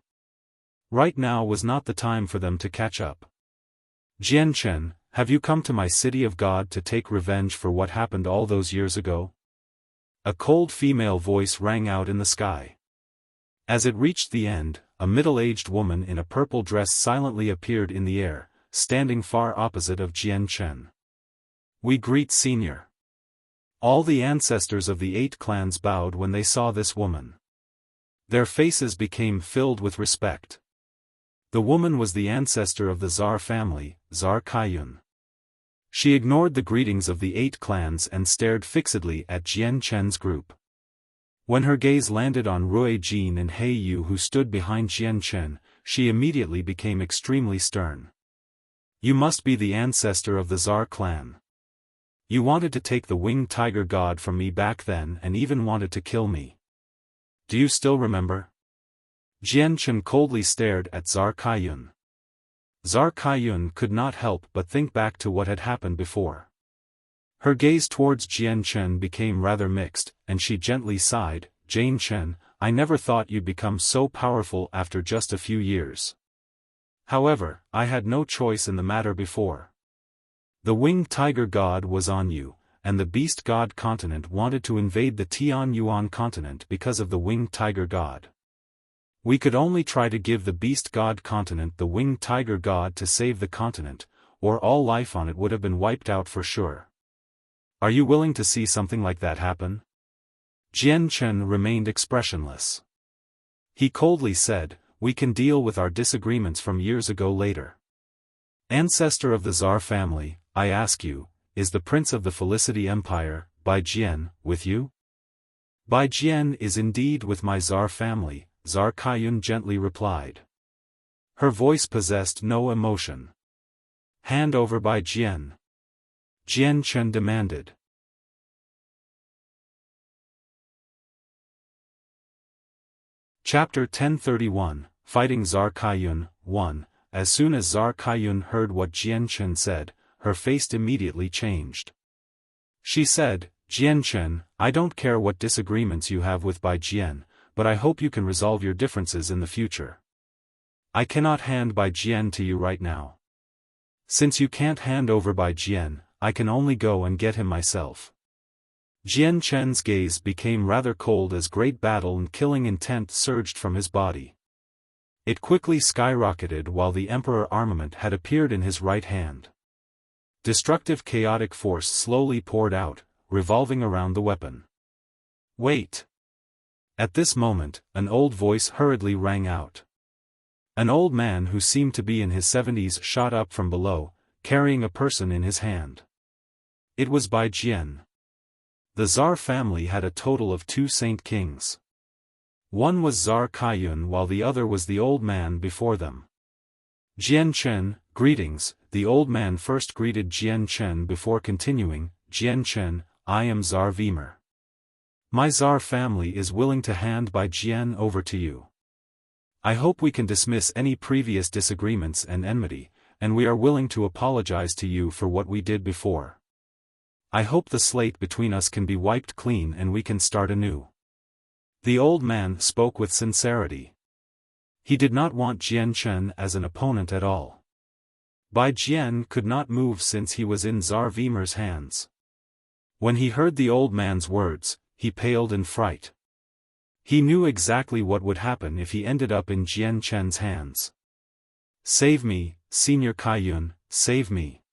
A: Right now was not the time for them to catch up. Jian Chen, have you come to my city of God to take revenge for what happened all those years ago? A cold female voice rang out in the sky. As it reached the end, a middle-aged woman in a purple dress silently appeared in the air, standing far opposite of Jian Chen. We greet Senior. All the ancestors of the 8 clans bowed when they saw this woman. Their faces became filled with respect. The woman was the ancestor of the Tsar family, Tsar Kaiyun. She ignored the greetings of the 8 clans and stared fixedly at Jian Chen's group. When her gaze landed on Rui Jin and He Yu who stood behind Jian Chen, she immediately became extremely stern. You must be the ancestor of the Tsar clan. You wanted to take the winged tiger god from me back then and even wanted to kill me. Do you still remember? Jian Chen coldly stared at Tsar Kaiyun. Tsar Kaiyun could not help but think back to what had happened before. Her gaze towards Jian Chen became rather mixed, and she gently sighed, Jian Chen, I never thought you'd become so powerful after just a few years. However, I had no choice in the matter before. The winged tiger god was on you, and the beast god continent wanted to invade the Tian Yuan continent because of the winged tiger god. We could only try to give the beast god continent the winged tiger god to save the continent, or all life on it would have been wiped out for sure. Are you willing to see something like that happen? Jian Chen remained expressionless. He coldly said, we can deal with our disagreements from years ago later. Ancestor of the Tsar family, I ask you, is the Prince of the Felicity Empire, Bai Jian, with you? Bai Jian is indeed with my Tsar family, Tsar Kaiyun gently replied. Her voice possessed no emotion. Hand over Bai Jian. Jian Chen demanded. Chapter 1031, Fighting Tsar Kaiyun, 1. As soon as Tsar Kaiyun heard what Jian Chen said, her face immediately changed. She said, Jian Chen, I don't care what disagreements you have with Bai Jian, but I hope you can resolve your differences in the future. I cannot hand Bai Jian to you right now. Since you can't hand over Bai Jian, I can only go and get him myself. Jian Chen's gaze became rather cold as great battle and killing intent surged from his body. It quickly skyrocketed while the Emperor armament had appeared in his right hand. Destructive chaotic force slowly poured out, revolving around the weapon. Wait! At this moment, an old voice hurriedly rang out. An old man who seemed to be in his 70s shot up from below, carrying a person in his hand. It was Bai Jian. The Tsar family had a total of 2 saint kings. One was Tsar Kaiyun while the other was the old man before them. Jian Chen, greetings. The old man first greeted Jian Chen before continuing, Jian Chen, I am Tsar Vimer. My Tsar family is willing to hand Bai Jian over to you. I hope we can dismiss any previous disagreements and enmity, and we are willing to apologize to you for what we did before. I hope the slate between us can be wiped clean and we can start anew. The old man spoke with sincerity. He did not want Jian Chen as an opponent at all. Bai Jian could not move since he was in Tsar Vimer's hands. When he heard the old man's words, he paled in fright. He knew exactly what would happen if he ended up in Jian Chen's hands. "Save me, Senior Kaiyun, save me.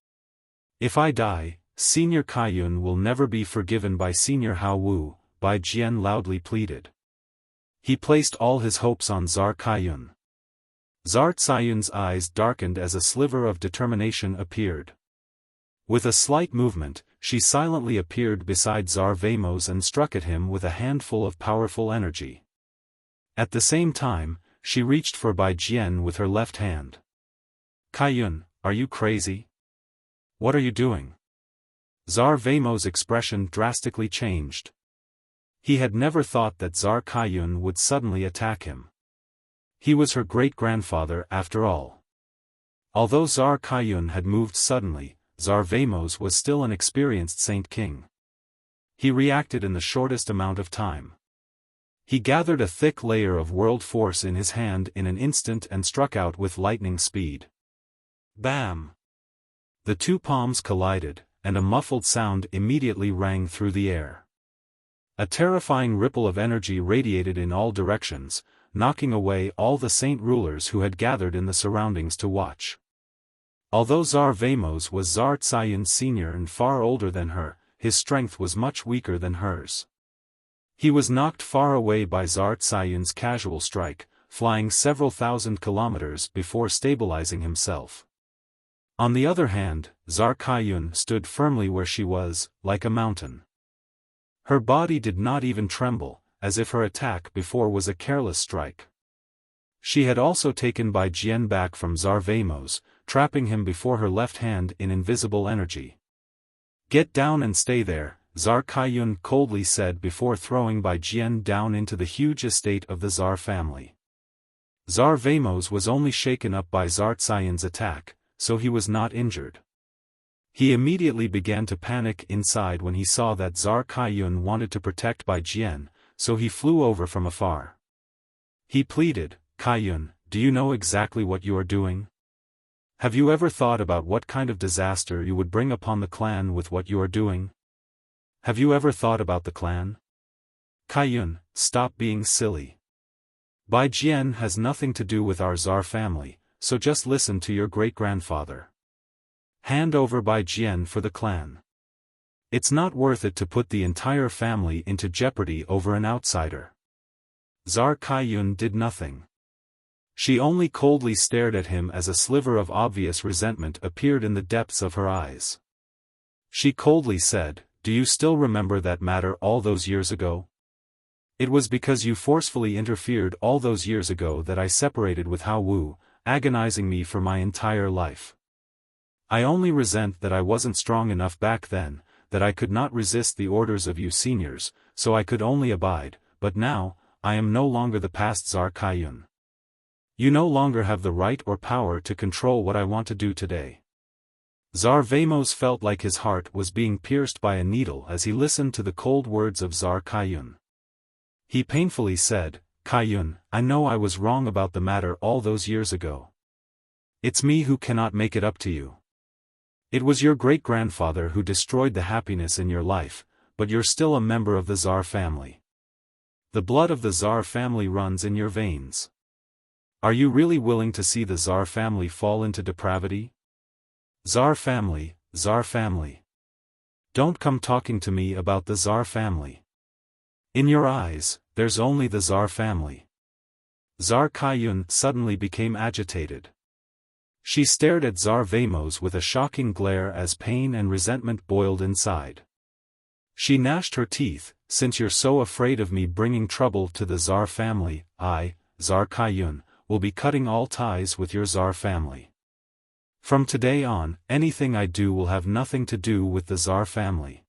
A: If I die, Senior Kaiyun will never be forgiven by Senior Hao Wu," Bai Jian loudly pleaded. He placed all his hopes on Tsar Kaiyun. Tsar Tsayun's eyes darkened as a sliver of determination appeared. With a slight movement, she silently appeared beside Tsar Vamos and struck at him with a handful of powerful energy. At the same time, she reached for Bai Jian with her left hand. "Kaiyun, are you crazy? What are you doing?" Tsar Vamos' expression drastically changed. He had never thought that Tsar Kaiyun would suddenly attack him. He was her great-grandfather after all. Although Tsar Kaiyun had moved suddenly, Tsar Vamos was still an experienced Saint King. He reacted in the shortest amount of time. He gathered a thick layer of world force in his hand in an instant and struck out with lightning speed. Bam! The two palms collided, and a muffled sound immediately rang through the air. A terrifying ripple of energy radiated in all directions, knocking away all the saint rulers who had gathered in the surroundings to watch. Although Tsar Vamos was Tsar Tsayun's senior and far older than her, his strength was much weaker than hers. He was knocked far away by Tsar Tsayun's casual strike, flying several thousand kilometers before stabilizing himself. On the other hand, Tsar Kaiyun stood firmly where she was, like a mountain. Her body did not even tremble, as if her attack before was a careless strike. She had also taken Bai Jian back from Tsar Vamos, trapping him before her left hand in invisible energy. "Get down and stay there," Tsar Kaiyun coldly said before throwing Bai Jian down into the huge estate of the Tsar family. Tsar Vamos was only shaken up by Tsar Tsayun's attack, so he was not injured. He immediately began to panic inside when he saw that Tsar Kaiyun wanted to protect Bai Jian, so he flew over from afar. He pleaded, "Kaiyun, do you know exactly what you are doing? Have you ever thought about what kind of disaster you would bring upon the clan with what you are doing? Have you ever thought about the clan? Kaiyun, stop being silly. Bai Jian has nothing to do with our Tsar family, so just listen to your great-grandfather. Hand over Bai Jian for the clan. It's not worth it to put the entire family into jeopardy over an outsider." Tsar Kaiyun did nothing. She only coldly stared at him as a sliver of obvious resentment appeared in the depths of her eyes. She coldly said, "Do you still remember that matter all those years ago? It was because you forcefully interfered all those years ago that I separated with Hao Wu, agonizing me for my entire life. I only resent that I wasn't strong enough back then, that I could not resist the orders of you seniors, so I could only abide, but now, I am no longer the past Tsar Kaiyun. You no longer have the right or power to control what I want to do today." Tsar Vamos felt like his heart was being pierced by a needle as he listened to the cold words of Tsar Kaiyun. He painfully said, "Kaiyun, I know I was wrong about the matter all those years ago. It's me who cannot make it up to you. It was your great-grandfather who destroyed the happiness in your life, but you're still a member of the Tsar family. The blood of the Tsar family runs in your veins. Are you really willing to see the Tsar family fall into depravity? Tsar family, Tsar family. Don't come talking to me about the Tsar family. In your eyes, there's only the Tsar family." Tsar Kaiyun suddenly became agitated. She stared at Tsar Vamos with a shocking glare as pain and resentment boiled inside. She gnashed her teeth, "Since you're so afraid of me bringing trouble to the Tsar family, I, Tsar Kaiyun, will be cutting all ties with your Tsar family. From today on, anything I do will have nothing to do with the Tsar family."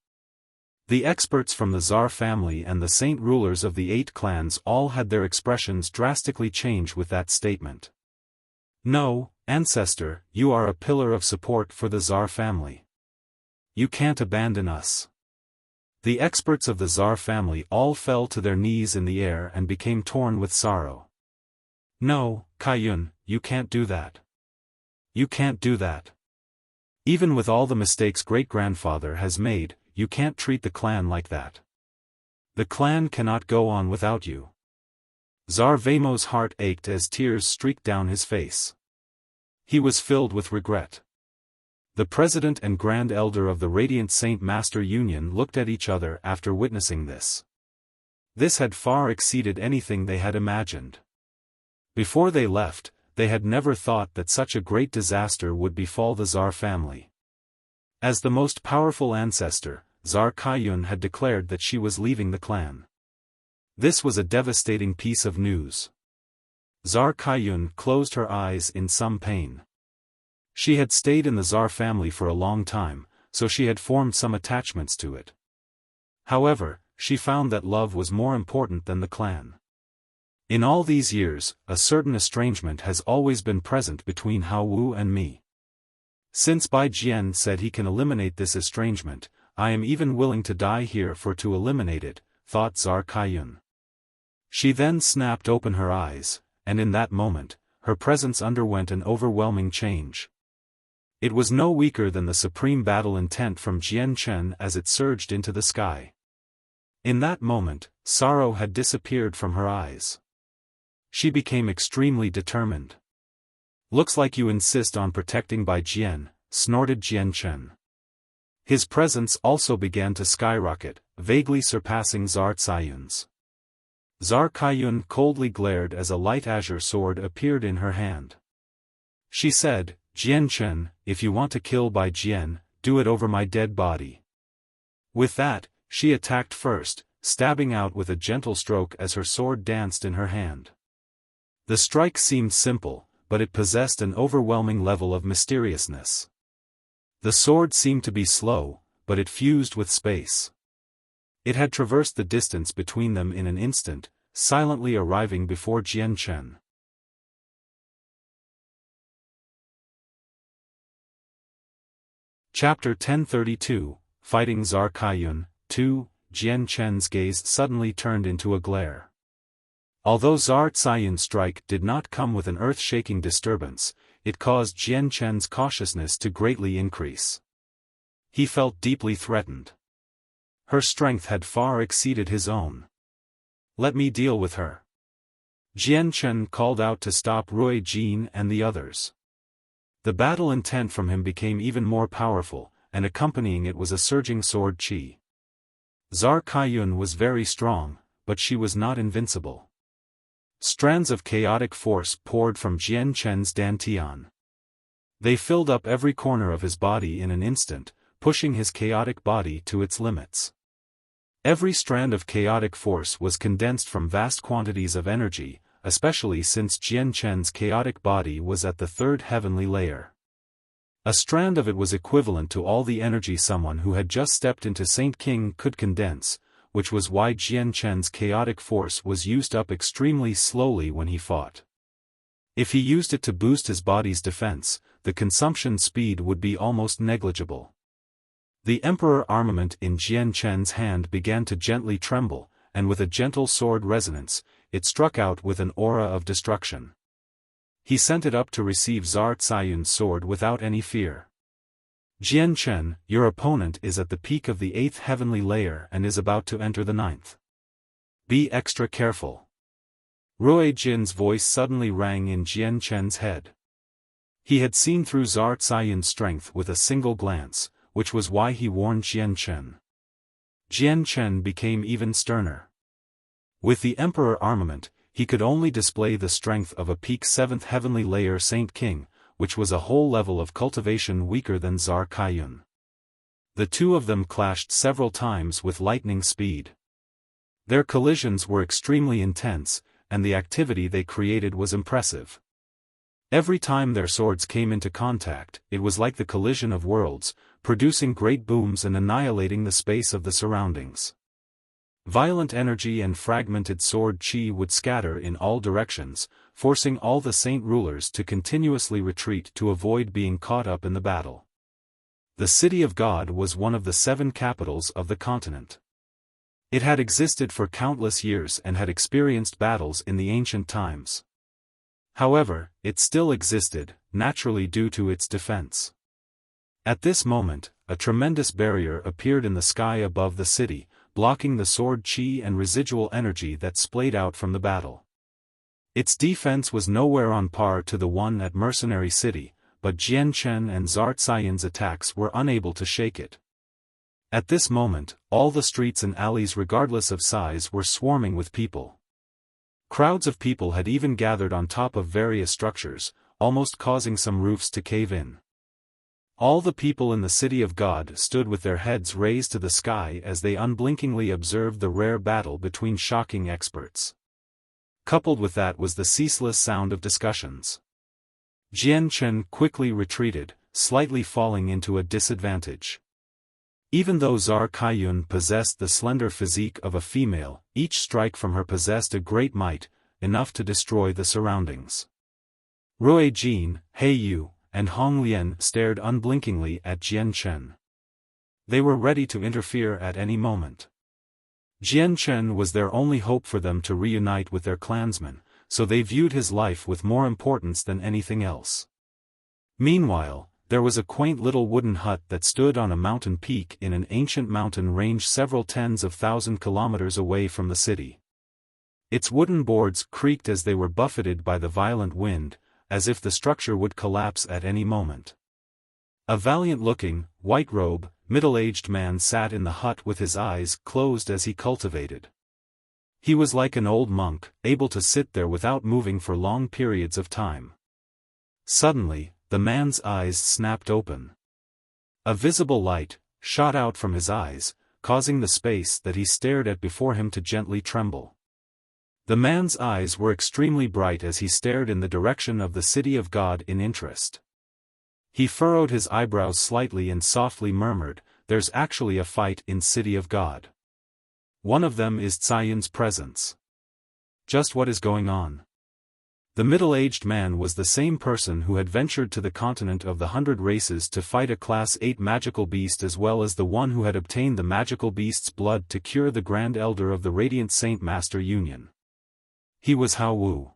A: The experts from the Tsar family and the saint rulers of the 8 clans all had their expressions drastically change with that statement. "No, ancestor, you are a pillar of support for the Tsar family. You can't abandon us." The experts of the Tsar family all fell to their knees in the air and became torn with sorrow. "No, Kaiyun, you can't do that. You can't do that. Even with all the mistakes great-grandfather has made, you can't treat the clan like that. The clan cannot go on without you. Tsar Vamo's heart ached as tears streaked down his face. He was filled with regret. The president and grand elder of the Radiant Saint Master Union looked at each other after witnessing this. This had far exceeded anything they had imagined. Before they left, they had never thought that such a great disaster would befall the Tsar family. As the most powerful ancestor, Tsar Kaiyun had declared that she was leaving the clan. This was a devastating piece of news. Tsar Kaiyun closed her eyes in some pain. She had stayed in the Tsar family for a long time, so she had formed some attachments to it. However, she found that love was more important than the clan. In all these years, a certain estrangement has always been present between Hao Wu and me. Since Bai Jian said he can eliminate this estrangement, I am even willing to die here to eliminate it, thought Tsar Kaiyun. She then snapped open her eyes, and in that moment, her presence underwent an overwhelming change. It was no weaker than the supreme battle intent from Jian Chen as it surged into the sky. In that moment, sorrow had disappeared from her eyes. She became extremely determined. Looks like you insist on protecting Bai Jian, snorted Jian Chen. His presence also began to skyrocket, vaguely surpassing Tsar Kaiyun's. Tsar Kaiyun coldly glared as a light azure sword appeared in her hand. She said, Jian Chen, if you want to kill Bai Jian, do it over my dead body. With that, she attacked first, stabbing out with a gentle stroke as her sword danced in her hand. The strike seemed simple, but it possessed an overwhelming level of mysteriousness. The sword seemed to be slow, but it fused with space. It had traversed the distance between them in an instant, silently arriving before Jian Chen. Chapter 1032, Fighting Tsar Kaiyun, 2, Jian Chen's gaze suddenly turned into a glare. Although Tsar Kaiyun's strike did not come with an earth-shaking disturbance, it caused Jian Chen's cautiousness to greatly increase. He felt deeply threatened. Her strength had far exceeded his own. Let me deal with her. Jian Chen called out to stop Rui Jin and the others. The battle intent from him became even more powerful, and accompanying it was a surging sword qi. Tsar Kaiyun was very strong, but she was not invincible. Strands of chaotic force poured from Jian Chen's dantian. They filled up every corner of his body in an instant, pushing his chaotic body to its limits. Every strand of chaotic force was condensed from vast quantities of energy, especially since Jian Chen's chaotic body was at the third heavenly layer. A strand of it was equivalent to all the energy someone who had just stepped into Saint King could condense, which was why Jian Chen's chaotic force was used up extremely slowly when he fought. If he used it to boost his body's defense, the consumption speed would be almost negligible. The Emperor armament in Jian Chen's hand began to gently tremble, and with a gentle sword resonance, it struck out with an aura of destruction. He sent it up to receive Tsar Kaiyun's sword without any fear. Jian Chen, your opponent is at the peak of the 8th heavenly layer and is about to enter the 9th. Be extra careful. Rui Jin's voice suddenly rang in Jian Chen's head. He had seen through Tsar Kaiyun's strength with a single glance, which was why he warned Jian Chen. Jian Chen became even sterner. With the Emperor armament, he could only display the strength of a peak 7th heavenly layer Saint King, which was a whole level of cultivation weaker than Tsar Kaiyun. The two of them clashed several times with lightning speed. Their collisions were extremely intense, and the activity they created was impressive. Every time their swords came into contact, it was like the collision of worlds, producing great booms and annihilating the space of the surroundings. Violent energy and fragmented sword qi would scatter in all directions, forcing all the saint rulers to continuously retreat to avoid being caught up in the battle. The City of God was one of the 7 capitals of the continent. It had existed for countless years and had experienced battles in the ancient times. However, it still existed, naturally due to its defense. At this moment, a tremendous barrier appeared in the sky above the city, blocking the sword chi and residual energy that splayed out from the battle. Its defense was nowhere on par to the one at Mercenary City, but Jian Chen and Zart Cyan's attacks were unable to shake it. At this moment, all the streets and alleys regardless of size were swarming with people. Crowds of people had even gathered on top of various structures, almost causing some roofs to cave in. All the people in the City of God stood with their heads raised to the sky as they unblinkingly observed the rare battle between shocking experts. Coupled with that was the ceaseless sound of discussions. Jian Chen quickly retreated, slightly falling into a disadvantage. Even though Zar Kaiyun possessed the slender physique of a female, each strike from her possessed a great might, enough to destroy the surroundings. Rui Jin, He Yu, and Hong Lian stared unblinkingly at Jian Chen. They were ready to interfere at any moment. Jian Chen was their only hope for them to reunite with their clansmen, so they viewed his life with more importance than anything else. Meanwhile, there was a quaint little wooden hut that stood on a mountain peak in an ancient mountain range several tens of thousand kilometers away from the city. Its wooden boards creaked as they were buffeted by the violent wind, as if the structure would collapse at any moment. A valiant-looking, white-robed, middle-aged man sat in the hut with his eyes closed as he cultivated. He was like an old monk, able to sit there without moving for long periods of time. Suddenly, the man's eyes snapped open. A visible light shot out from his eyes, causing the space that he stared at before him to gently tremble. The man's eyes were extremely bright as he stared in the direction of the City of God in interest. He furrowed his eyebrows slightly and softly murmured, "There's actually a fight in City of God. One of them is Cyan's presence. Just what is going on?" The middle-aged man was the same person who had ventured to the continent of the 100 races to fight a Class 8 magical beast as well as the one who had obtained the magical beast's blood to cure the Grand Elder of the Radiant Saint Master Union. He was Hao Wu.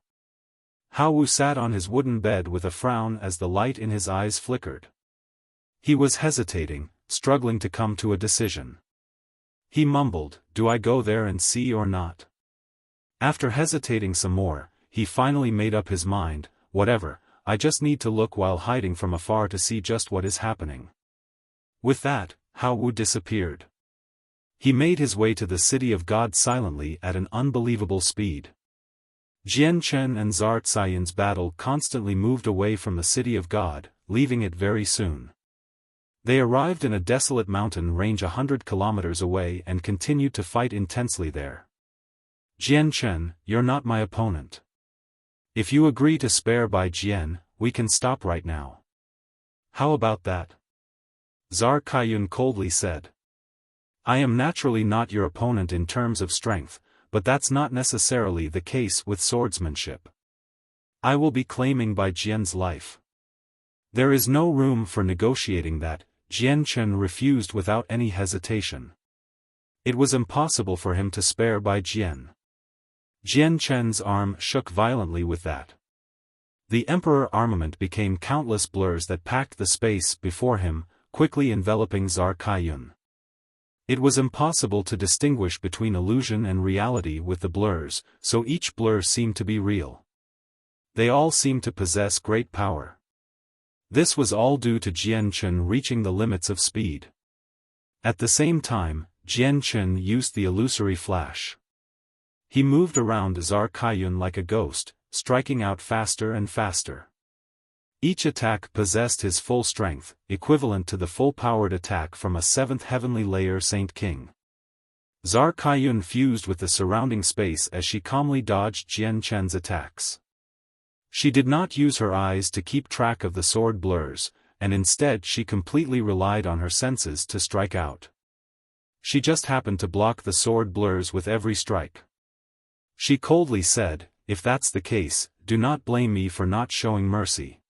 A: Hao Wu sat on his wooden bed with a frown as the light in his eyes flickered. He was hesitating, struggling to come to a decision. He mumbled, "Do I go there and see or not?" After hesitating some more, he finally made up his mind, "Whatever, I just need to look while hiding from afar to see just what is happening." With that, Hao Wu disappeared. He made his way to the City of God silently at an unbelievable speed. Jian Chen and Zart Cyan's battle constantly moved away from the City of God, leaving it very soon. They arrived in a desolate mountain range 100 kilometers away and continued to fight intensely there. "Jian Chen, you're not my opponent. If you agree to spare Bai Jian, we can stop right now." "How about that?" Zar Kaiyun coldly said. "I am naturally not your opponent in terms of strength, but that's not necessarily the case with swordsmanship. I will be claiming Bai Jian's life." "There is no room for negotiating that," Jian Chen refused without any hesitation. It was impossible for him to spare Bai Jian. Jian Chen's arm shook violently with that. The Emperor armament became countless blurs that packed the space before him, quickly enveloping Zar Kaiyun. It was impossible to distinguish between illusion and reality with the blurs, so each blur seemed to be real. They all seemed to possess great power. This was all due to Jian Chen reaching the limits of speed. At the same time, Jian Chen used the illusory flash. He moved around Zar Kaiyun like a ghost, striking out faster and faster. Each attack possessed his full strength, equivalent to the full-powered attack from a 7th heavenly layer Saint King. Zar Kaiyun fused with the surrounding space as she calmly dodged Jian Chen's attacks. She did not use her eyes to keep track of the sword blurs, and instead she completely relied on her senses to strike out. She just happened to block the sword blurs with every strike. She coldly said, "If that's the case, do not blame me for not showing mercy."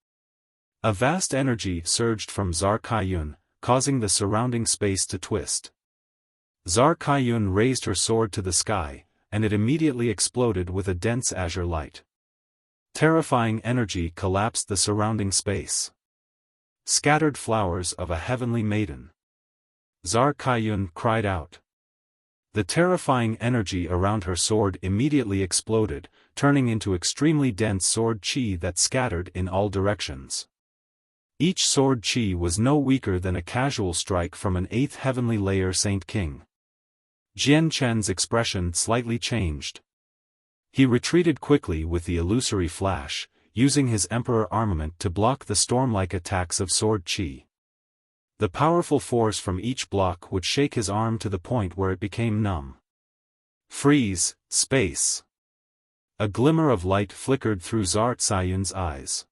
A: A vast energy surged from Zar Kaiyun, causing the surrounding space to twist. Zar Kaiyun raised her sword to the sky, and it immediately exploded with a dense azure light. Terrifying energy collapsed the surrounding space. scattered flowers of a heavenly maiden. Zar Kaiyun cried out. The terrifying energy around her sword immediately exploded, turning into extremely dense sword chi that scattered in all directions. Each sword chi was no weaker than a casual strike from an 8th heavenly layer Saint King. Jian Chen's expression slightly changed. He retreated quickly with the illusory flash, using his Emperor armament to block the storm-like attacks of sword chi. The powerful force from each block would shake his arm to the point where it became numb. Freeze, space. A glimmer of light flickered through Zar Cayun's eyes.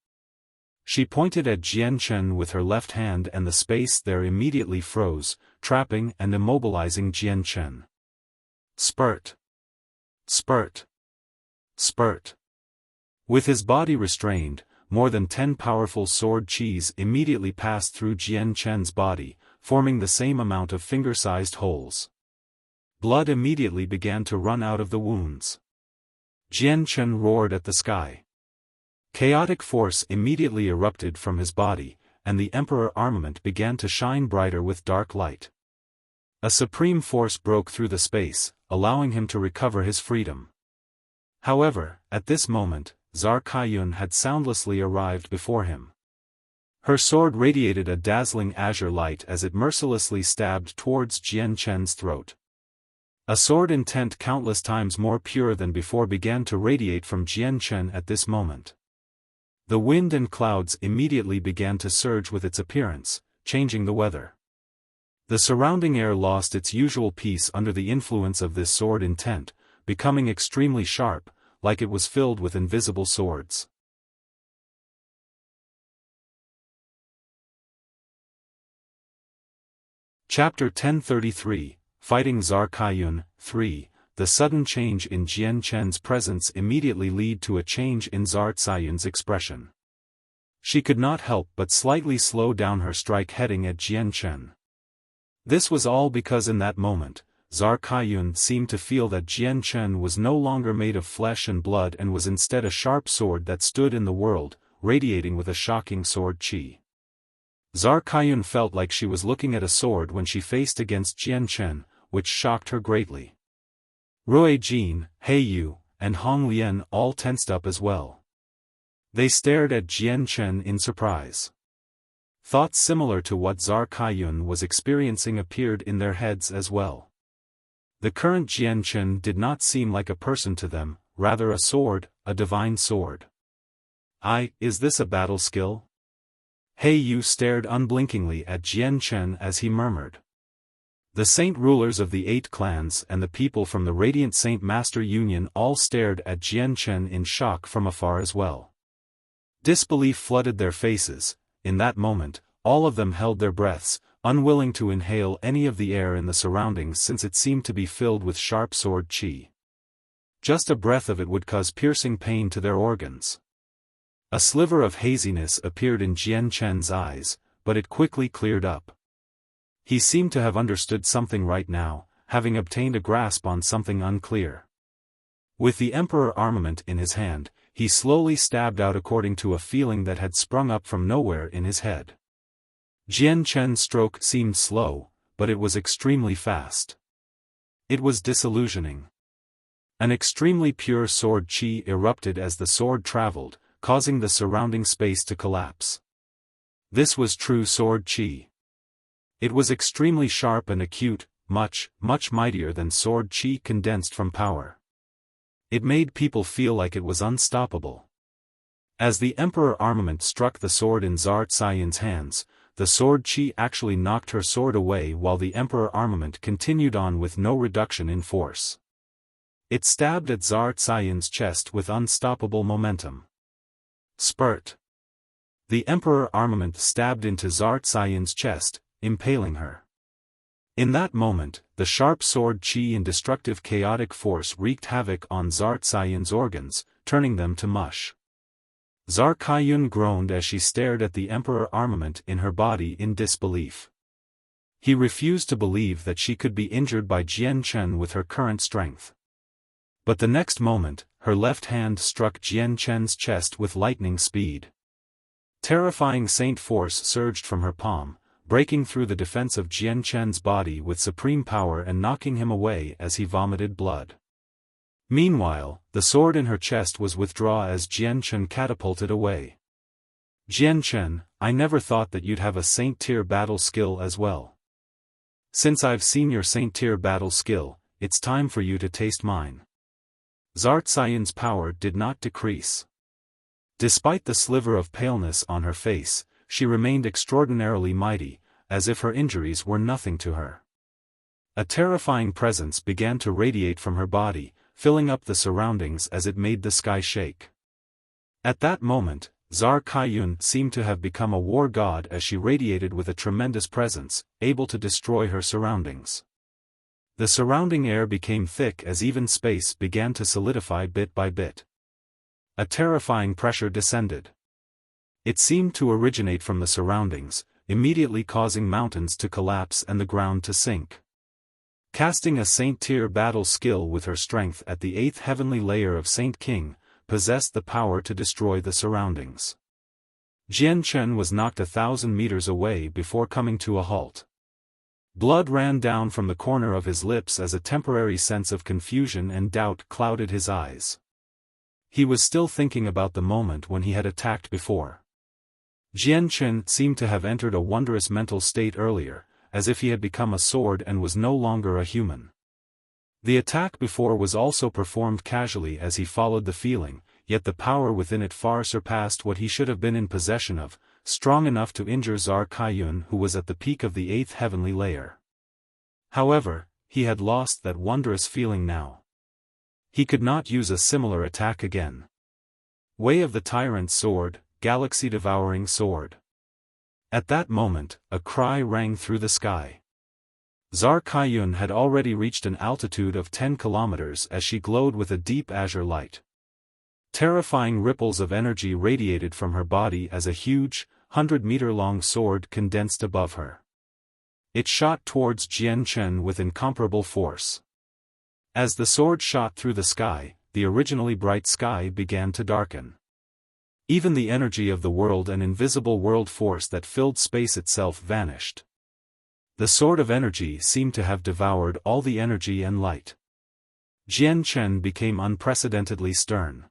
A: She pointed at Jian Chen with her left hand and the space there immediately froze, trapping and immobilizing Jian Chen. Spurt. Spurt. Spurt. With his body restrained, more than 10 powerful sword chis immediately passed through Jian Chen's body, forming the same amount of finger-sized holes. Blood immediately began to run out of the wounds. Jian Chen roared at the sky. Chaotic force immediately erupted from his body, and the Emperor armament began to shine brighter with dark light. A supreme force broke through the space, allowing him to recover his freedom. However, at this moment, Zar Kaiyun had soundlessly arrived before him. Her sword radiated a dazzling azure light as it mercilessly stabbed towards Jian Chen's throat. A sword intent countless times more pure than before began to radiate from Jian Chen at this moment. The wind and clouds immediately began to surge with its appearance, changing the weather. The surrounding air lost its usual peace under the influence of this sword intent, becoming extremely sharp, like it was filled with invisible swords. Chapter 1033, Fighting Zar Kaiyun, 3. The sudden change in Jian Chen's presence immediately led to a change in Zar Cayun's expression. She could not help but slightly slow down her strike heading at Jian Chen. This was all because in that moment, Zar Kaiyun seemed to feel that Jian Chen was no longer made of flesh and blood and was instead a sharp sword that stood in the world, radiating with a shocking sword chi. Zar Kaiyun felt like she was looking at a sword when she faced against Jian Chen, which shocked her greatly. Rui Jin, He Yu, and Hong Lian all tensed up as well. They stared at Jian Chen in surprise. Thoughts similar to what Zar Kaiyun was experiencing appeared in their heads as well. The current Jian Chen did not seem like a person to them, rather a sword, a divine sword. Is this a battle skill? He Yu stared unblinkingly at Jian Chen as he murmured. The saint rulers of the 8 clans and the people from the Radiant Saint Master Union all stared at Jian Chen in shock from afar as well. Disbelief flooded their faces. In that moment, all of them held their breaths, unwilling to inhale any of the air in the surroundings since it seemed to be filled with sharp sword chi. Just a breath of it would cause piercing pain to their organs. A sliver of haziness appeared in Jian Chen's eyes, but it quickly cleared up. He seemed to have understood something right now, having obtained a grasp on something unclear. With the Emperor armament in his hand, he slowly stabbed out according to a feeling that had sprung up from nowhere in his head. Jian Chen's stroke seemed slow, but it was extremely fast. It was disillusioning. An extremely pure sword chi erupted as the sword traveled, causing the surrounding space to collapse. This was true sword chi. It was extremely sharp and acute, much mightier than sword chi condensed from power. It made people feel like it was unstoppable. As the Emperor armament struck the sword in Zar Cayun's hands, the sword chi actually knocked her sword away while the Emperor armament continued on with no reduction in force. It stabbed at Zar Cayun's chest with unstoppable momentum. Spurt. The Emperor armament stabbed into Zar Cayun's chest, impaling her. In that moment, the sharp sword chi and destructive chaotic force wreaked havoc on Zar Cayun's organs, turning them to mush. Zar Kaiyun groaned as she stared at the Emperor armament in her body in disbelief. He refused to believe that she could be injured by Jian Chen with her current strength. But the next moment, her left hand struck Jian Chen's chest with lightning speed. Terrifying saint force surged from her palm, breaking through the defense of Jian Chen's body with supreme power and knocking him away as he vomited blood. Meanwhile, the sword in her chest was withdrawn as Jian Chen catapulted away. Jian Chen, I never thought that you'd have a saint-tier battle skill as well. Since I've seen your saint-tier battle skill, it's time for you to taste mine. Zart Cyan's power did not decrease. Despite the sliver of paleness on her face, she remained extraordinarily mighty, as if her injuries were nothing to her. A terrifying presence began to radiate from her body, filling up the surroundings as it made the sky shake. At that moment, Zar Kaiyun seemed to have become a war god as she radiated with a tremendous presence, able to destroy her surroundings. The surrounding air became thick as even space began to solidify bit by bit. A terrifying pressure descended. It seemed to originate from the surroundings, immediately causing mountains to collapse and the ground to sink. Casting a saint-tier battle skill with her strength at the 8th heavenly layer of Saint King, possessed the power to destroy the surroundings. Jian Chen was knocked 1,000 meters away before coming to a halt. Blood ran down from the corner of his lips as a temporary sense of confusion and doubt clouded his eyes. He was still thinking about the moment when he had attacked before. Jian Chen seemed to have entered a wondrous mental state earlier, as if he had become a sword and was no longer a human. The attack before was also performed casually as he followed the feeling, yet the power within it far surpassed what he should have been in possession of, strong enough to injure Zar Kaiyun, who was at the peak of the 8th heavenly layer. However, he had lost that wondrous feeling now. He could not use a similar attack again. Way of the Tyrant's Sword, Galaxy-Devouring Sword. At that moment, a cry rang through the sky. Zar Kaiyun had already reached an altitude of 10 kilometers as she glowed with a deep azure light. Terrifying ripples of energy radiated from her body as a huge, 100-meter-long sword condensed above her. It shot towards Jian Chen with incomparable force. As the sword shot through the sky, the originally bright sky began to darken. Even the energy of the world and invisible world force that filled space itself vanished. The sword of energy seemed to have devoured all the energy and light. Jian Chen became unprecedentedly stern.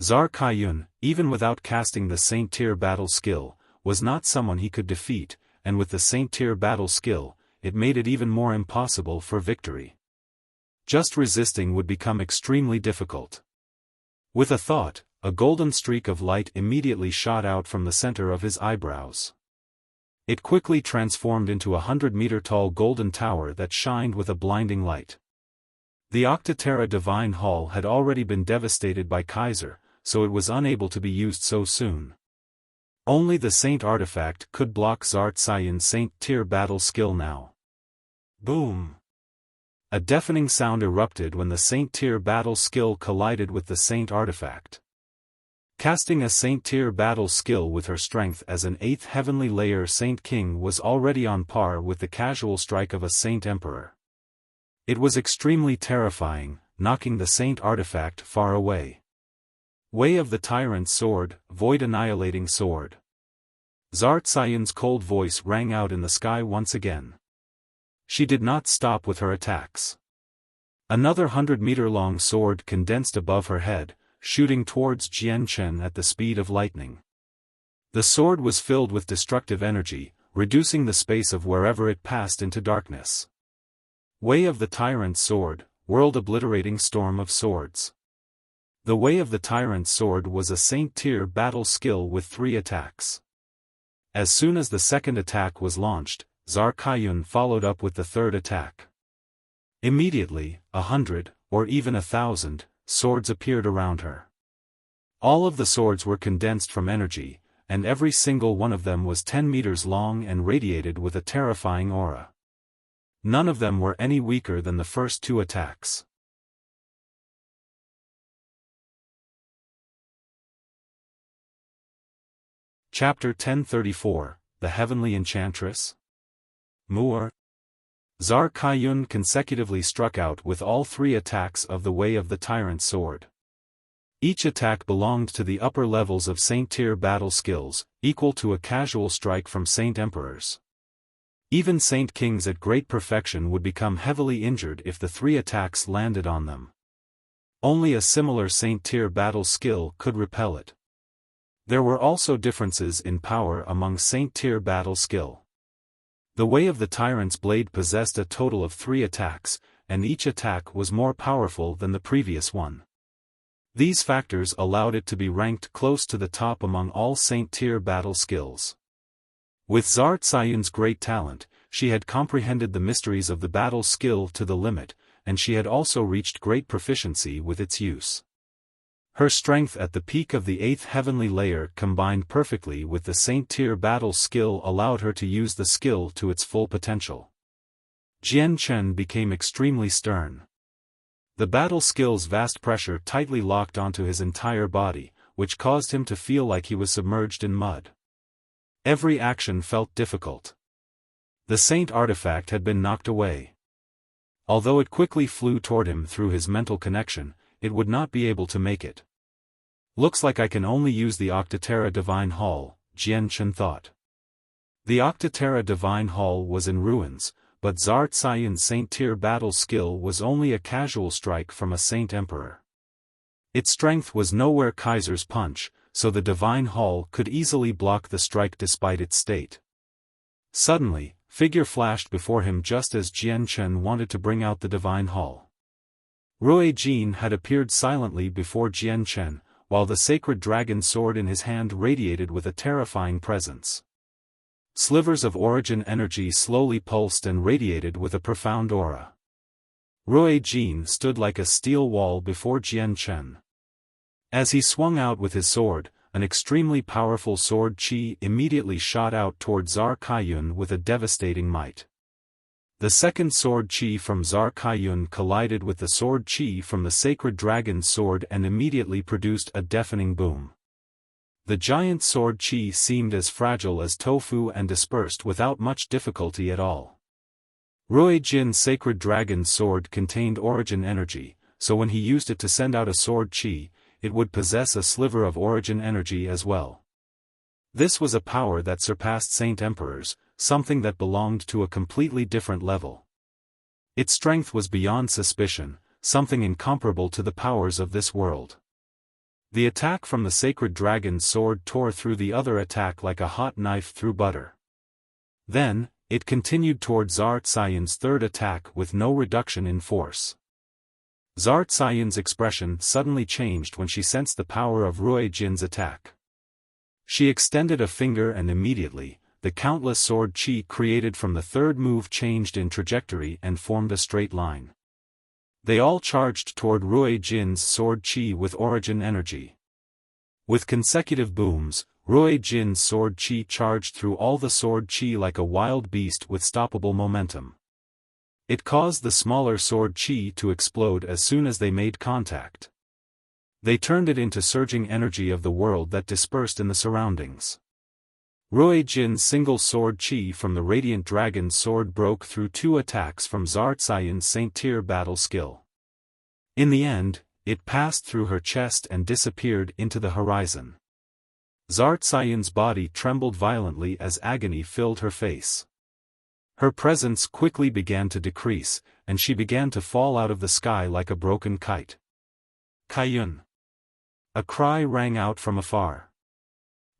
A: Zar Kaiyun, even without casting the saint-tier battle skill, was not someone he could defeat, and with the saint-tier battle skill, it made it even more impossible for victory. Just resisting would become extremely difficult. With a thought, a golden streak of light immediately shot out from the center of his eyebrows. It quickly transformed into a 100-meter-tall golden tower that shined with a blinding light. The Octaterra Divine Hall had already been devastated by Kaiser, so it was unable to be used so soon. Only the Saint artifact could block Zart Cyan's Saint-tier battle skill now. Boom! A deafening sound erupted when the Saint-tier battle skill collided with the Saint artifact. Casting a Saint-tier battle skill with her strength as an 8th heavenly layer Saint King was already on par with the casual strike of a Saint Emperor. It was extremely terrifying, knocking the Saint artifact far away. Way of the Tyrant's Sword, Void Annihilating Sword. Zart Cyan's cold voice rang out in the sky once again. She did not stop with her attacks. Another 100-meter-long sword condensed above her head, shooting towards Jian Chen at the speed of lightning. The sword was filled with destructive energy, reducing the space of wherever it passed into darkness. Way of the Tyrant's Sword, World-Obliterating Storm of Swords. The Way of the Tyrant's Sword was a Saint-tier battle skill with 3 attacks. As soon as the second attack was launched, Zar Kaiyun followed up with the third attack. Immediately, 100, or even 1,000, swords appeared around her. All of the swords were condensed from energy, and every single one of them was 10 meters long and radiated with a terrifying aura. None of them were any weaker than the first 2 attacks. Chapter 1034, The Heavenly Enchantress? Muur. Zar Kaiyun consecutively struck out with all 3 attacks of the Way of the Tyrant's Sword. Each attack belonged to the upper levels of Saint-tier battle skills, equal to a casual strike from Saint Emperors. Even Saint Kings at great perfection would become heavily injured if the 3 attacks landed on them. Only a similar Saint-tier battle skill could repel it. There were also differences in power among Saint-tier battle skill. The Way of the Tyrant's blade possessed a total of 3 attacks, and each attack was more powerful than the previous one. These factors allowed it to be ranked close to the top among all Saint-tier battle skills. With Zart Sayun's great talent, she had comprehended the mysteries of the battle skill to the limit, and she had also reached great proficiency with its use. Her strength at the peak of the 8th heavenly layer combined perfectly with the Saint-tier battle skill allowed her to use the skill to its full potential. Jian Chen became extremely stern. The battle skill's vast pressure tightly locked onto his entire body, which caused him to feel like he was submerged in mud. Every action felt difficult. The Saint artifact had been knocked away. Although it quickly flew toward him through his mental connection, it would not be able to make it. Looks like I can only use the Octaterra Divine Hall, Jian Chen thought. The Octaterra Divine Hall was in ruins, but Zart Sayun's Saint-tier battle skill was only a casual strike from a Saint Emperor. Its strength was nowhere Kaiser's punch, so the Divine Hall could easily block the strike despite its state. Suddenly, figure flashed before him just as Jian Chen wanted to bring out the Divine Hall. Rui Jin had appeared silently before Jian Chen, while the sacred dragon sword in his hand radiated with a terrifying presence. Slivers of origin energy slowly pulsed and radiated with a profound aura. Rui Jin stood like a steel wall before Jian Chen. As he swung out with his sword, an extremely powerful sword chi immediately shot out toward Zar Kaiyun with a devastating might. The second sword chi from Zar Kaiyun collided with the sword chi from the sacred dragon's sword and immediately produced a deafening boom. The giant sword chi seemed as fragile as tofu and dispersed without much difficulty at all. Rui Jin's sacred dragon's sword contained origin energy, so when he used it to send out a sword chi, it would possess a sliver of origin energy as well. This was a power that surpassed Saint Emperors, something that belonged to a completely different level. Its strength was beyond suspicion, something incomparable to the powers of this world. The attack from the sacred dragon's sword tore through the other attack like a hot knife through butter. Then, it continued toward Zart Sayun's third attack with no reduction in force. Zart Sayun's expression suddenly changed when she sensed the power of Rui Jin's attack. She extended a finger and immediately, the countless sword chi created from the third move changed in trajectory and formed a straight line. They all charged toward Rui Jin's sword chi with origin energy. With consecutive booms, Rui Jin's sword chi charged through all the sword chi like a wild beast with stoppable momentum. It caused the smaller sword chi to explode as soon as they made contact. They turned it into surging energy of the world that dispersed in the surroundings. Rui Jin's single sword chi from the Radiant Dragon's sword broke through 2 attacks from Zart Sayun's Saint-tier battle skill. In the end, it passed through her chest and disappeared into the horizon. Zart Sayun's body trembled violently as agony filled her face. Her presence quickly began to decrease, and she began to fall out of the sky like a broken kite. Kaiyun! A cry rang out from afar.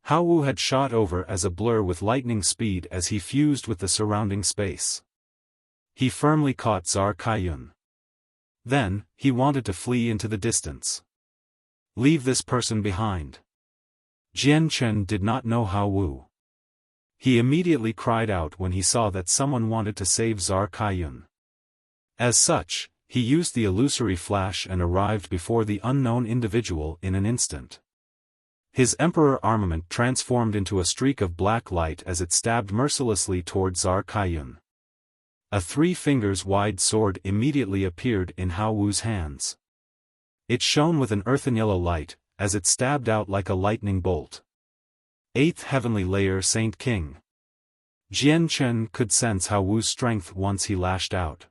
A: Hao Wu had shot over as a blur with lightning speed as he fused with the surrounding space. He firmly caught Zar Kaiyun. Then, he wanted to flee into the distance. Leave this person behind. Jian Chen did not know Hao Wu. He immediately cried out when he saw that someone wanted to save Zar Kaiyun. As such, he used the illusory flash and arrived before the unknown individual in an instant. His emperor armament transformed into a streak of black light as it stabbed mercilessly toward Zar Kaiyun. A 3 fingers wide sword immediately appeared in Hao Wu's hands. It shone with an earthen yellow light, as it stabbed out like a lightning bolt. 8th heavenly layer Saint King. Jian Chen could sense Hao Wu's strength once he lashed out.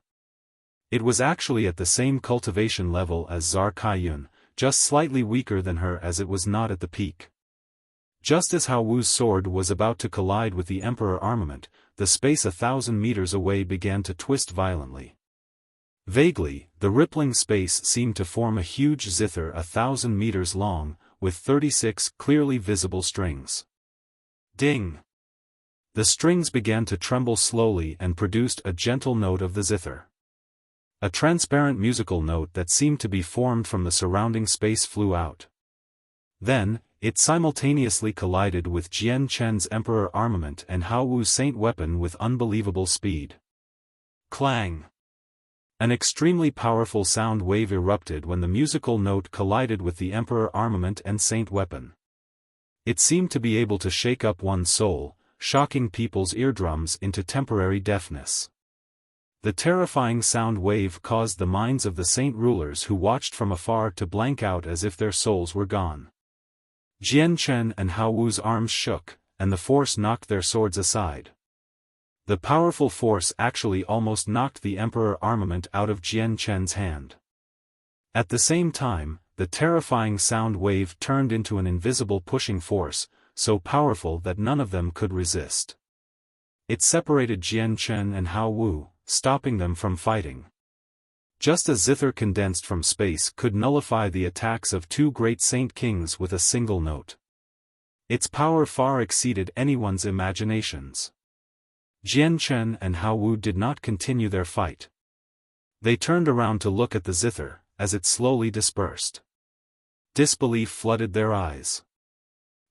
A: It was actually at the same cultivation level as Zar Kaiyun, just slightly weaker than her as it was not at the peak. Just as Hao Wu's sword was about to collide with the Emperor armament, the space 1,000 meters away began to twist violently. Vaguely, the rippling space seemed to form a huge zither 1,000 meters long, with 36 clearly visible strings. Ding! The strings began to tremble slowly and produced a gentle note of the zither. A transparent musical note that seemed to be formed from the surrounding space flew out. Then, it simultaneously collided with Jian Chen's Emperor armament and Hao Wu's Saint weapon with unbelievable speed. Clang! An extremely powerful sound wave erupted when the musical note collided with the Emperor armament and Saint weapon. It seemed to be able to shake up one's soul, shocking people's eardrums into temporary deafness. The terrifying sound wave caused the minds of the Saint rulers who watched from afar to blank out as if their souls were gone. Jian Chen and Hao Wu's arms shook, and the force knocked their swords aside. The powerful force actually almost knocked the Emperor armament out of Jian Chen's hand. At the same time, the terrifying sound wave turned into an invisible pushing force, so powerful that none of them could resist. It separated Jian Chen and Hao Wu, stopping them from fighting. Just as zither condensed from space could nullify the attacks of two great saint kings with a single note. Its power far exceeded anyone's imaginations. Jian Chen and Hao Wu did not continue their fight. They turned around to look at the zither, as it slowly dispersed. Disbelief flooded their eyes.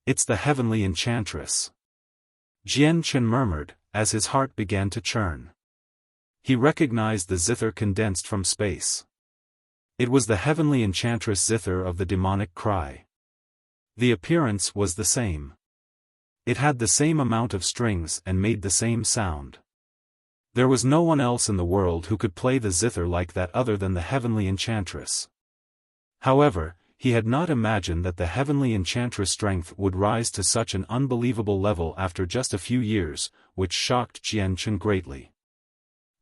A: "It's the heavenly enchantress," Jian Chen murmured, as his heart began to churn. He recognized the zither condensed from space. It was the heavenly enchantress zither of the demonic cry. The appearance was the same. It had the same amount of strings and made the same sound. There was no one else in the world who could play the zither like that other than the heavenly enchantress. However, he had not imagined that the heavenly enchantress' strength would rise to such an unbelievable level after just a few years, which shocked Jian Chen greatly.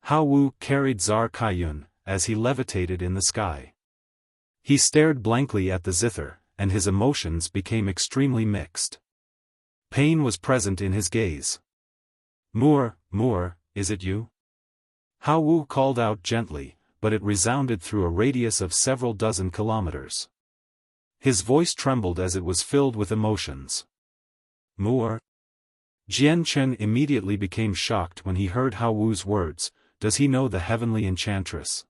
A: Hao Wu carried Zar Kaiyun, as he levitated in the sky. He stared blankly at the zither, and his emotions became extremely mixed. Pain was present in his gaze. "Moor, is it you?" Hao Wu called out gently, but it resounded through a radius of several dozen kilometers. His voice trembled as it was filled with emotions. "Moor?" Jian Chen immediately became shocked when he heard Hao Wu's words. Does he know the heavenly enchantress?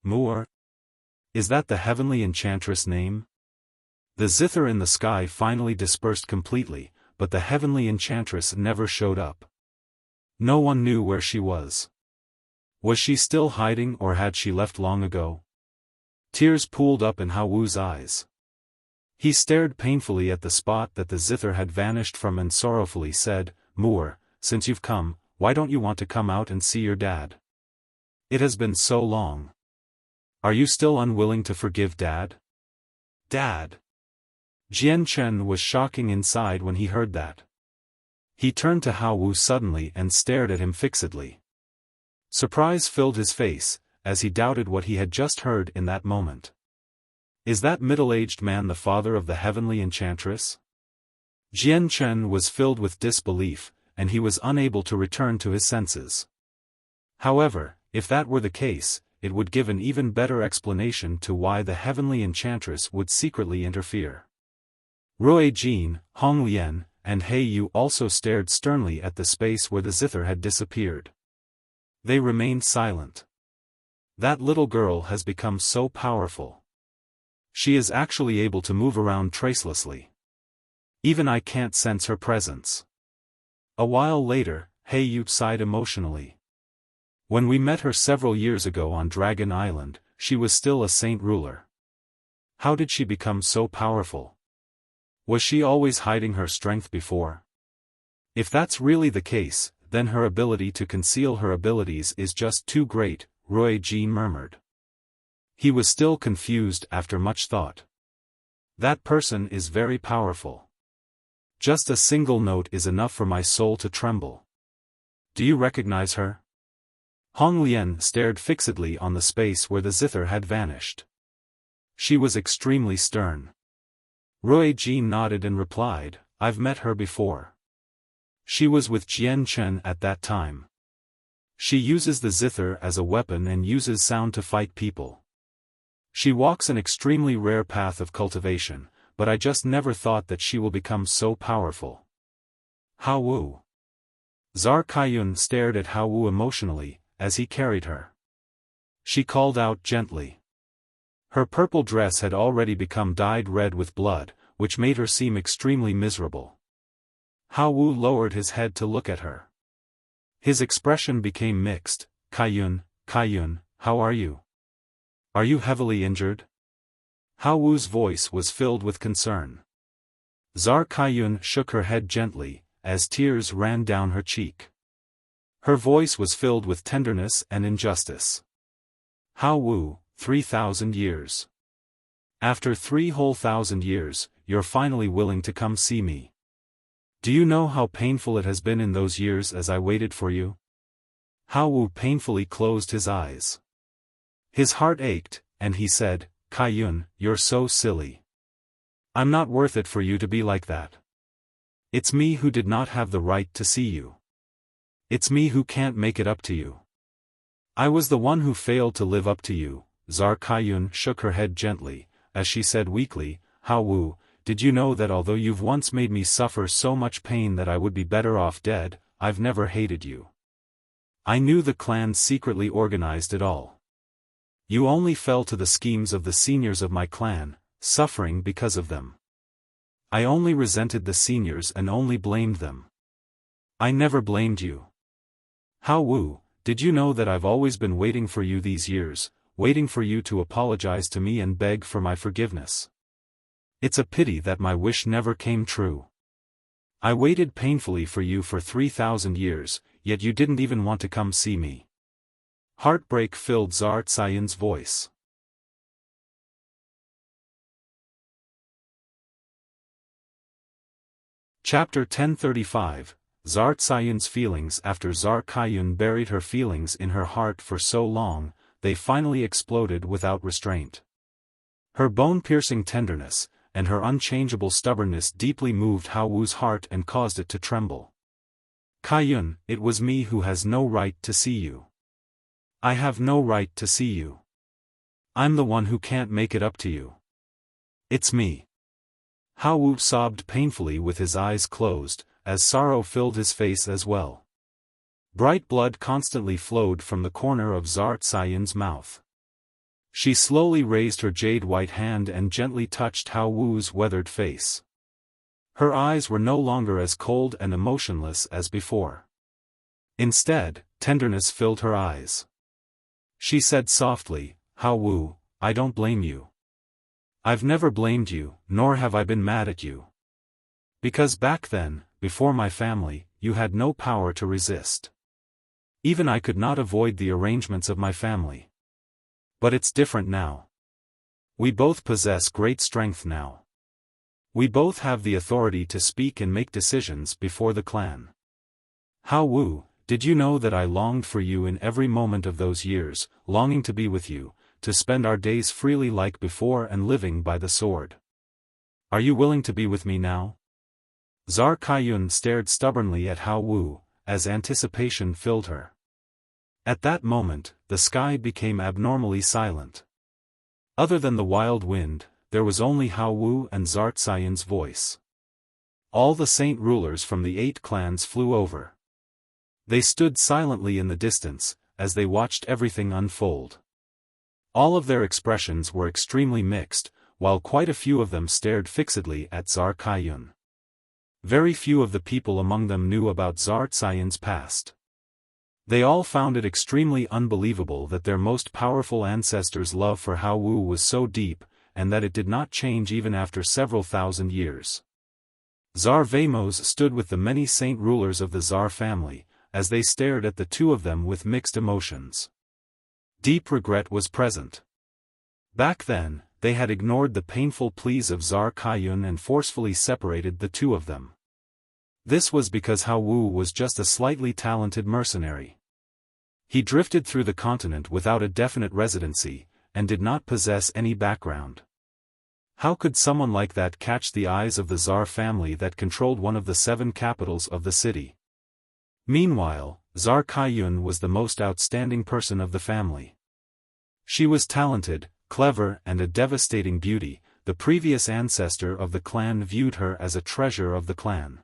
A: Moor? Is that the heavenly enchantress name? The zither in the sky finally dispersed completely, but the heavenly enchantress never showed up. No one knew where she was. Was she still hiding or had she left long ago? Tears pooled up in Hao Wu's eyes. He stared painfully at the spot that the zither had vanished from and sorrowfully said, "Moor, since you've come, why don't you want to come out and see your dad? It has been so long. Are you still unwilling to forgive Dad?" "Dad?" Jian Chen was shocking inside when he heard that. He turned to Hao Wu suddenly and stared at him fixedly. Surprise filled his face, as he doubted what he had just heard in that moment. Is that middle-aged man the father of the heavenly enchantress? Jian Chen was filled with disbelief, and he was unable to return to his senses. However, if that were the case, it would give an even better explanation to why the heavenly enchantress would secretly interfere. Rui Jin, Hong Lian, and He Yu also stared sternly at the space where the zither had disappeared. They remained silent. That little girl has become so powerful. She is actually able to move around tracelessly. Even I can't sense her presence. A while later, He Yu sighed emotionally. When we met her several years ago on Dragon Island, she was still a saint ruler. How did she become so powerful? Was she always hiding her strength before? If that's really the case, then her ability to conceal her abilities is just too great, Rui Jin murmured. He was still confused after much thought. That person is very powerful. Just a single note is enough for my soul to tremble. Do you recognize her? Hong Lian stared fixedly on the space where the zither had vanished. She was extremely stern. Rui Jin nodded and replied, I've met her before. She was with Jian Chen at that time. She uses the zither as a weapon and uses sound to fight people. She walks an extremely rare path of cultivation, but I just never thought that she will become so powerful. Hao Wu. Zar Kaiyun stared at Hao Wu emotionally, as he carried her. She called out gently. Her purple dress had already become dyed red with blood, which made her seem extremely miserable. Hao Wu lowered his head to look at her. His expression became mixed. Kaiyun, how are you? Are you heavily injured? Hao Wu's voice was filled with concern. Zar Kaiyun shook her head gently, as tears ran down her cheek. Her voice was filled with tenderness and injustice. Hao Wu, 3,000 years. After 3,000 years, you're finally willing to come see me. Do you know how painful it has been in those years as I waited for you? Hao Wu painfully closed his eyes. His heart ached, and he said, Kaiyun, you're so silly. I'm not worth it for you to be like that. It's me who did not have the right to see you. It's me who can't make it up to you. I was the one who failed to live up to you. Zar Kaiyun shook her head gently, as she said weakly, Hao Wu, did you know that although you've once made me suffer so much pain that I would be better off dead, I've never hated you. I knew the clan secretly organized it all. You only fell to the schemes of the seniors of my clan, suffering because of them. I only resented the seniors and only blamed them. I never blamed you. Hao Wu, did you know that I've always been waiting for you these years, waiting for you to apologize to me and beg for my forgiveness? It's a pity that my wish never came true. I waited painfully for you for 3,000 years, yet you didn't even want to come see me. Heartbreak filled Zar Tsayin's voice. Chapter 1035, Zar Tsayin's feelings. After Zar Kaiyun buried her feelings in her heart for so long, they finally exploded without restraint. Her bone-piercing tenderness, and her unchangeable stubbornness deeply moved Hao Wu's heart and caused it to tremble. Kaiyun, it was me who has no right to see you. I have no right to see you. I'm the one who can't make it up to you. It's me. Hao Wu sobbed painfully with his eyes closed, as sorrow filled his face as well. Bright blood constantly flowed from the corner of Zar Tsayin's mouth. She slowly raised her jade-white hand and gently touched Hao Wu's weathered face. Her eyes were no longer as cold and emotionless as before. Instead, tenderness filled her eyes. She said softly, Hao Wu, I don't blame you. I've never blamed you, nor have I been mad at you. Because back then, before my family, you had no power to resist. Even I could not avoid the arrangements of my family. But it's different now. We both possess great strength now. We both have the authority to speak and make decisions before the clan. Hao Wu, did you know that I longed for you in every moment of those years, longing to be with you, to spend our days freely like before and living by the sword? Are you willing to be with me now? Zar Kaiyun stared stubbornly at Hao Wu, as anticipation filled her. At that moment, the sky became abnormally silent. Other than the wild wind, there was only Hao Wu and Zar Tsayin's voice. All the saint rulers from the 8 clans flew over. They stood silently in the distance, as they watched everything unfold. All of their expressions were extremely mixed, while quite a few of them stared fixedly at Zar Kaiyun. Very few of the people among them knew about Zar Tsayin's past. They all found it extremely unbelievable that their most powerful ancestors' love for Hao Wu was so deep, and that it did not change even after several thousand years. Zar Vamos stood with the many saint rulers of the Zar family, as they stared at the two of them with mixed emotions. Deep regret was present. Back then, they had ignored the painful pleas of Zar Kaiyun and forcefully separated the two of them. This was because Hao Wu was just a slightly talented mercenary. He drifted through the continent without a definite residency, and did not possess any background. How could someone like that catch the eyes of the Tsar family that controlled one of the 7 capitals of the city? Meanwhile, Tsar Kaiyun was the most outstanding person of the family. She was talented, clever and a devastating beauty. The previous ancestor of the clan viewed her as a treasure of the clan.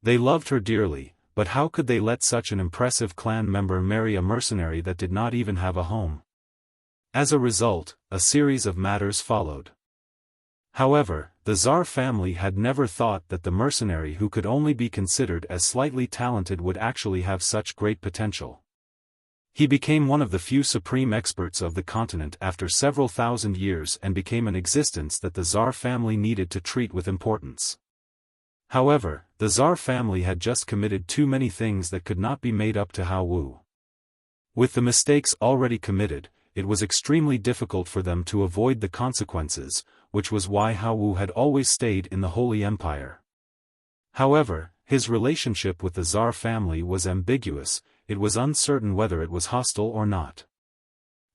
A: They loved her dearly, but how could they let such an impressive clan member marry a mercenary that did not even have a home? As a result, a series of matters followed. However, the Tsar family had never thought that the mercenary who could only be considered as slightly talented would actually have such great potential. He became one of the few supreme experts of the continent after several thousand years and became an existence that the Tsar family needed to treat with importance. However, the Tsar family had just committed too many things that could not be made up to Hao Wu. With the mistakes already committed, it was extremely difficult for them to avoid the consequences, which was why Hao Wu had always stayed in the Holy Empire. However, his relationship with the Tsar family was ambiguous. It was uncertain whether it was hostile or not.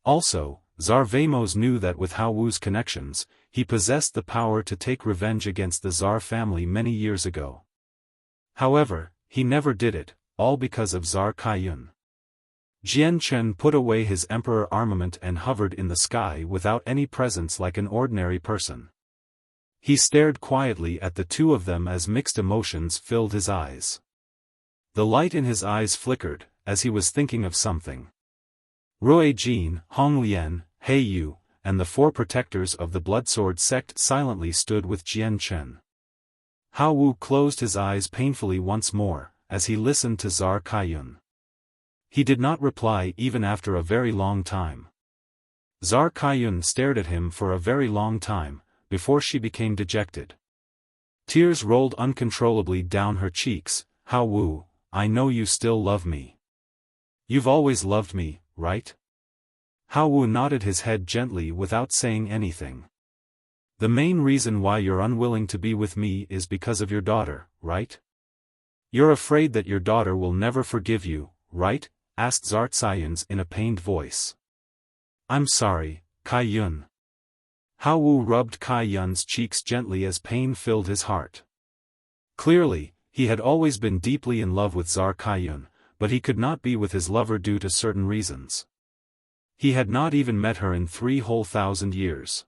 A: Also, Tsar Vamos knew that with Hao Wu's connections, he possessed the power to take revenge against the Tsar family many years ago. However, he never did it, all because of Tsar Kaiyun. Jian Chen put away his emperor armament and hovered in the sky without any presence like an ordinary person. He stared quietly at the two of them as mixed emotions filled his eyes. The light in his eyes flickered, as he was thinking of something. Rui Jin, Hong Lian, He Yu, and the 4 protectors of the Bloodsword sect silently stood with Jian Chen. Hao Wu closed his eyes painfully once more, as he listened to Tsar Kaiyun. He did not reply even after a very long time. Tsar Kaiyun stared at him for a very long time, before she became dejected. Tears rolled uncontrollably down her cheeks. Hao Wu, I know you still love me. You've always loved me, right? Hao Wu nodded his head gently without saying anything. The main reason why you're unwilling to be with me is because of your daughter, right? You're afraid that your daughter will never forgive you, right? Asked Tsar Tsayuns in a pained voice. I'm sorry, Kaiyun. Hao Wu rubbed Kaiyun's cheeks gently as pain filled his heart. Clearly, he had always been deeply in love with Tsar Kaiyun, but he could not be with his lover due to certain reasons. He had not even met her in 3 whole thousand years.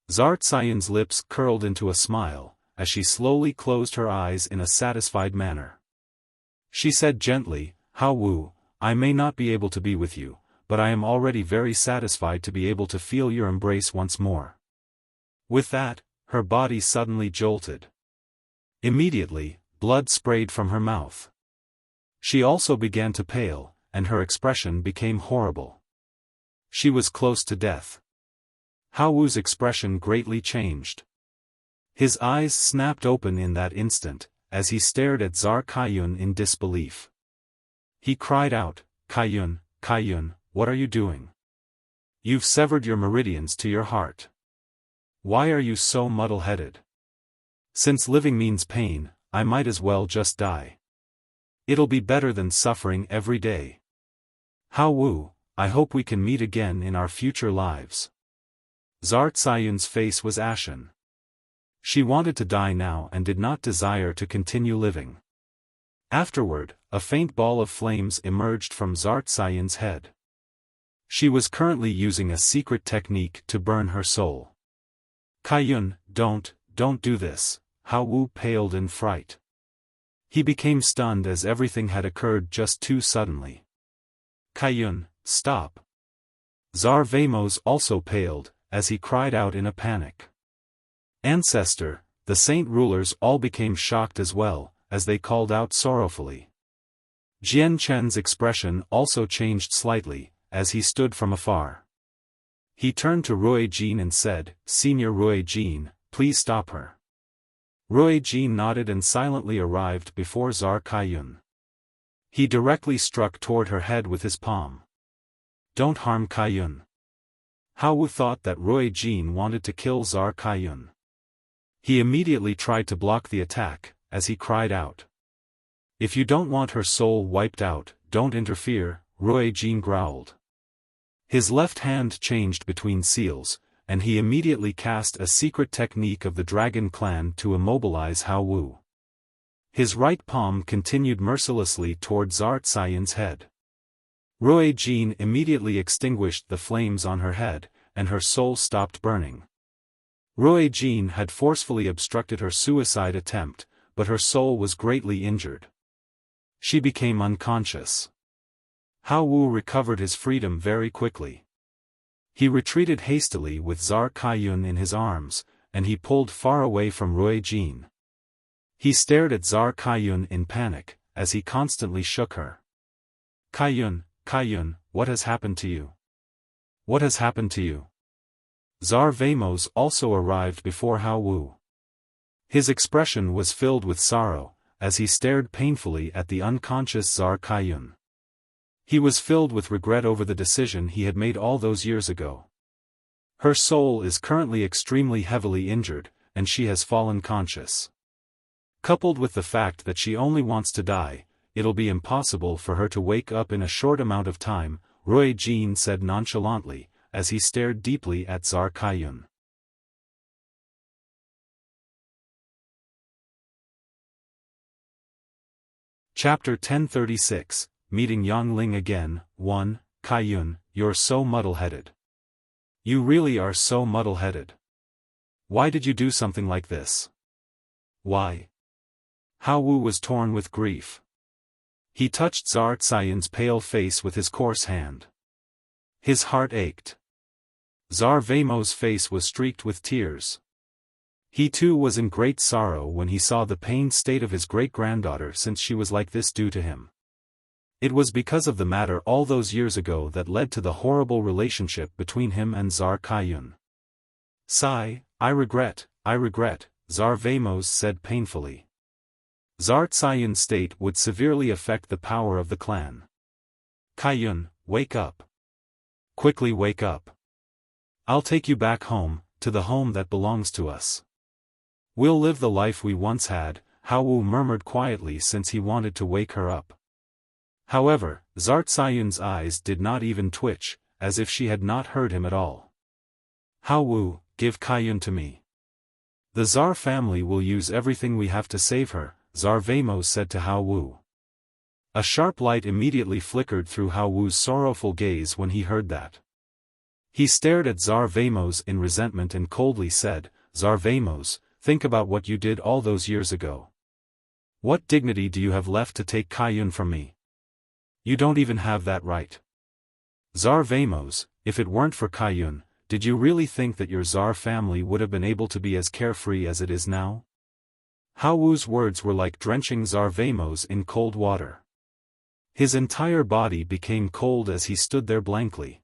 A: Tsar Tsayun's lips curled into a smile, as she slowly closed her eyes in a satisfied manner. She said gently, Hao Wu, I may not be able to be with you, but I am already very satisfied to be able to feel your embrace once more. With that, her body suddenly jolted. Immediately, blood sprayed from her mouth. She also began to pale, and her expression became horrible. She was close to death. Hao Wu's expression greatly changed. His eyes snapped open in that instant, as he stared at Tsar Kaiyun in disbelief. He cried out, Kaiyun, Kaiyun, what are you doing? You've severed your meridians to your heart. Why are you so muddle-headed? Since living means pain, I might as well just die. It'll be better than suffering every day. Hao Wu, I hope we can meet again in our future lives. Tsar Tsayun's face was ashen. She wanted to die now and did not desire to continue living. Afterward, a faint ball of flames emerged from Tsar Tsayun's head. She was currently using a secret technique to burn her soul. Kaiyun, don't do this, Hao Wu paled in fright. He became stunned as everything had occurred just too suddenly. Kaiyun, stop. Tsar Vamos also paled, as he cried out in a panic. Ancestor, the saint rulers all became shocked as well, as they called out sorrowfully. Jian Chen's expression also changed slightly, as he stood from afar. He turned to Rui Jin and said, Senior Rui Jin, please stop her. Rui Jin nodded and silently arrived before Tsar Kaiyun. He directly struck toward her head with his palm. Don't harm Kaiyun. Hao Wu thought that Rui Jin wanted to kill Tsar Kaiyun. He immediately tried to block the attack, as he cried out. If you don't want her soul wiped out, don't interfere, Rui Jin growled. His left hand changed between seals, and he immediately cast a secret technique of the Dragon Clan to immobilize Hao Wu. His right palm continued mercilessly toward Zart Cyan's head. Rui Jin immediately extinguished the flames on her head, and her soul stopped burning. Rui Jin had forcefully obstructed her suicide attempt, but her soul was greatly injured. She became unconscious. Hao Wu recovered his freedom very quickly. He retreated hastily with Zar Kaiyun in his arms, and he pulled far away from Rui Jin. He stared at Zar Kaiyun in panic, as he constantly shook her. Kaiyun, Kaiyun, what has happened to you? What has happened to you? Zar Vamos also arrived before Hao Wu. His expression was filled with sorrow, as he stared painfully at the unconscious Zar Kaiyun. He was filled with regret over the decision he had made all those years ago. Her soul is currently extremely heavily injured, and she has fallen conscious. Coupled with the fact that she only wants to die, it'll be impossible for her to wake up in a short amount of time, Rui Jin said nonchalantly, as he stared deeply at Zar Kaiyun. Chapter 1036, Meeting Yangling Again, 1, Kaiyun, you're so muddle-headed. You really are so muddle-headed. Why did you do something like this? Why? Hao Wu was torn with grief. He touched Zar Cyan's pale face with his coarse hand. His heart ached. Zar Vamos' face was streaked with tears. He too was in great sorrow when he saw the pained state of his great-granddaughter since she was like this due to him. It was because of the matter all those years ago that led to the horrible relationship between him and Zar Kaiyun. Sigh, I regret, Zar Vamos said painfully. Zar Cyan's state would severely affect the power of the clan. Kaiyun, wake up. Quickly wake up. I'll take you back home, to the home that belongs to us. We'll live the life we once had, Hao Wu murmured quietly since he wanted to wake her up. However, Zar Cyan's eyes did not even twitch, as if she had not heard him at all. Hao Wu, give Kaiyun to me. The Zar family will use everything we have to save her, Zar Vamos said to Hao Wu. A sharp light immediately flickered through Hao Wu's sorrowful gaze when he heard that. He stared at Zar Vamos in resentment and coldly said, Zar Vamos, think about what you did all those years ago. What dignity do you have left to take Kaiyun from me? You don't even have that right. Zar Vamos, if it weren't for Kaiyun, did you really think that your Zar family would have been able to be as carefree as it is now? Hao Wu's words were like drenching Zar Vamos in cold water. His entire body became cold as he stood there blankly.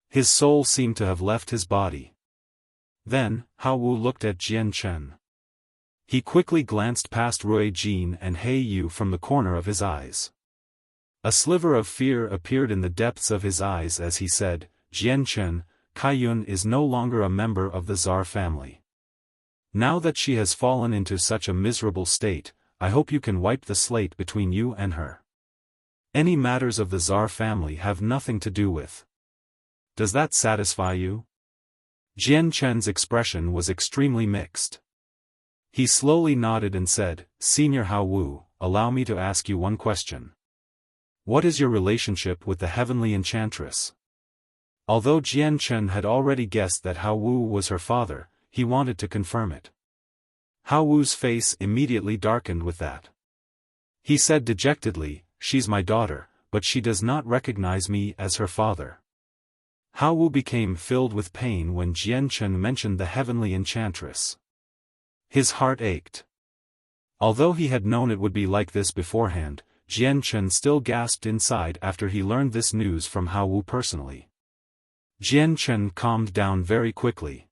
A: His soul seemed to have left his body. Then, Hao Wu looked at Jian Chen. He quickly glanced past Rui Jin and He Yu from the corner of his eyes. A sliver of fear appeared in the depths of his eyes as he said, Jian Chen, Kaiyun is no longer a member of the Zar family. Now that she has fallen into such a miserable state, I hope you can wipe the slate between you and her. Any matters of the Zar family have nothing to do with. Does that satisfy you? Jian Chen's expression was extremely mixed. He slowly nodded and said, Senior Hao Wu, allow me to ask you one question. What is your relationship with the heavenly enchantress? Although Jian Chen had already guessed that Hao Wu was her father, he wanted to confirm it. Hao Wu's face immediately darkened with that. He said dejectedly, she's my daughter, but she does not recognize me as her father. Hao Wu became filled with pain when Jian Chen mentioned the heavenly enchantress. His heart ached. Although he had known it would be like this beforehand, Jian Chen still gasped inside after he learned this news from Hao Wu personally. Jian Chen calmed down very quickly.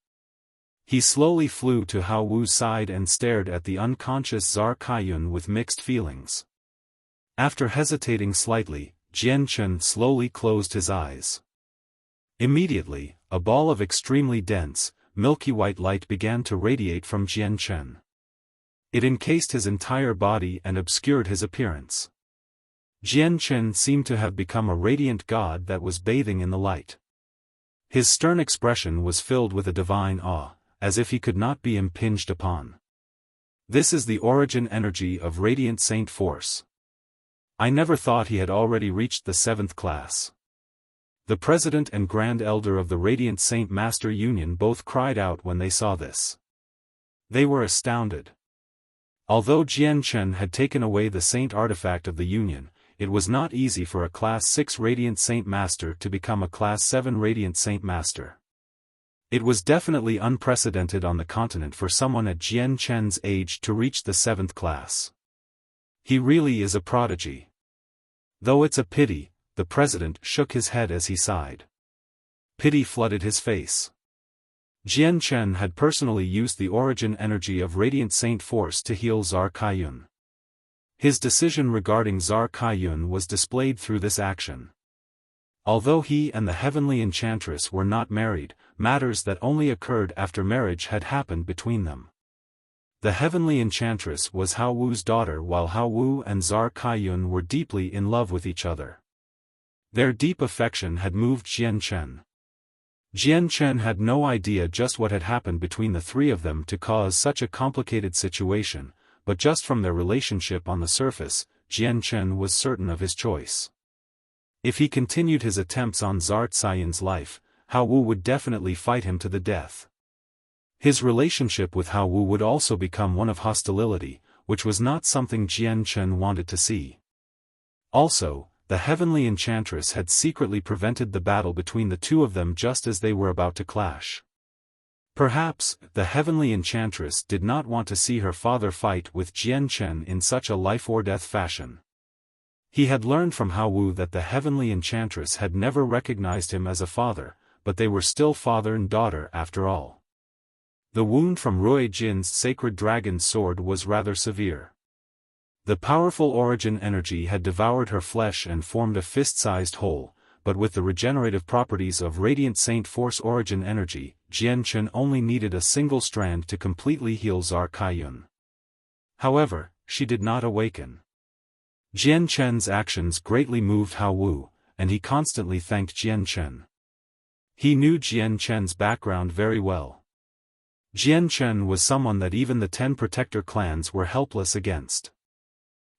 A: He slowly flew to Hao Wu's side and stared at the unconscious Zar Kaiyun with mixed feelings. After hesitating slightly, Jian Chen slowly closed his eyes. Immediately, a ball of extremely dense, milky white light began to radiate from Jian Chen. It encased his entire body and obscured his appearance. Jian Chen seemed to have become a radiant god that was bathing in the light. His stern expression was filled with a divine awe, as if he could not be impinged upon. This is the origin energy of Radiant Saint Force. I never thought he had already reached the 7th class. The President and Grand Elder of the Radiant Saint Master Union both cried out when they saw this. They were astounded. Although Jian Chen had taken away the Saint artifact of the Union, it was not easy for a Class 6 Radiant Saint Master to become a Class 7 Radiant Saint Master. It was definitely unprecedented on the continent for someone at Jian Chen's age to reach the 7th class. He really is a prodigy. Though it's a pity, the President shook his head as he sighed. Pity flooded his face. Jian Chen had personally used the origin energy of Radiant Saint Force to heal Zar Kaiyun. His decision regarding Zar Kaiyun was displayed through this action. Although he and the Heavenly Enchantress were not married, matters that only occurred after marriage had happened between them. The Heavenly Enchantress was Hao Wu's daughter, while Hao Wu and Zar Kaiyun were deeply in love with each other. Their deep affection had moved Jian Chen. Jian Chen had no idea just what had happened between the three of them to cause such a complicated situation, but just from their relationship on the surface, Jian Chen was certain of his choice. If he continued his attempts on Zar Cayun's life, Hao Wu would definitely fight him to the death. His relationship with Hao Wu would also become one of hostility, which was not something Jian Chen wanted to see. Also, the Heavenly Enchantress had secretly prevented the battle between the two of them just as they were about to clash. Perhaps, the Heavenly Enchantress did not want to see her father fight with Jian Chen in such a life-or-death fashion. He had learned from Hao Wu that the Heavenly Enchantress had never recognized him as a father, but they were still father and daughter after all. The wound from Rui Jin's sacred dragon sword was rather severe. The powerful origin energy had devoured her flesh and formed a fist-sized hole, but with the regenerative properties of Radiant Saint Force origin energy, Jian Chen only needed a single strand to completely heal Zar Kaiyun. However, she did not awaken. Jian Chen's actions greatly moved Hao Wu, and he constantly thanked Jian Chen. He knew Jian Chen's background very well. Jian Chen was someone that even the 10 protector clans were helpless against.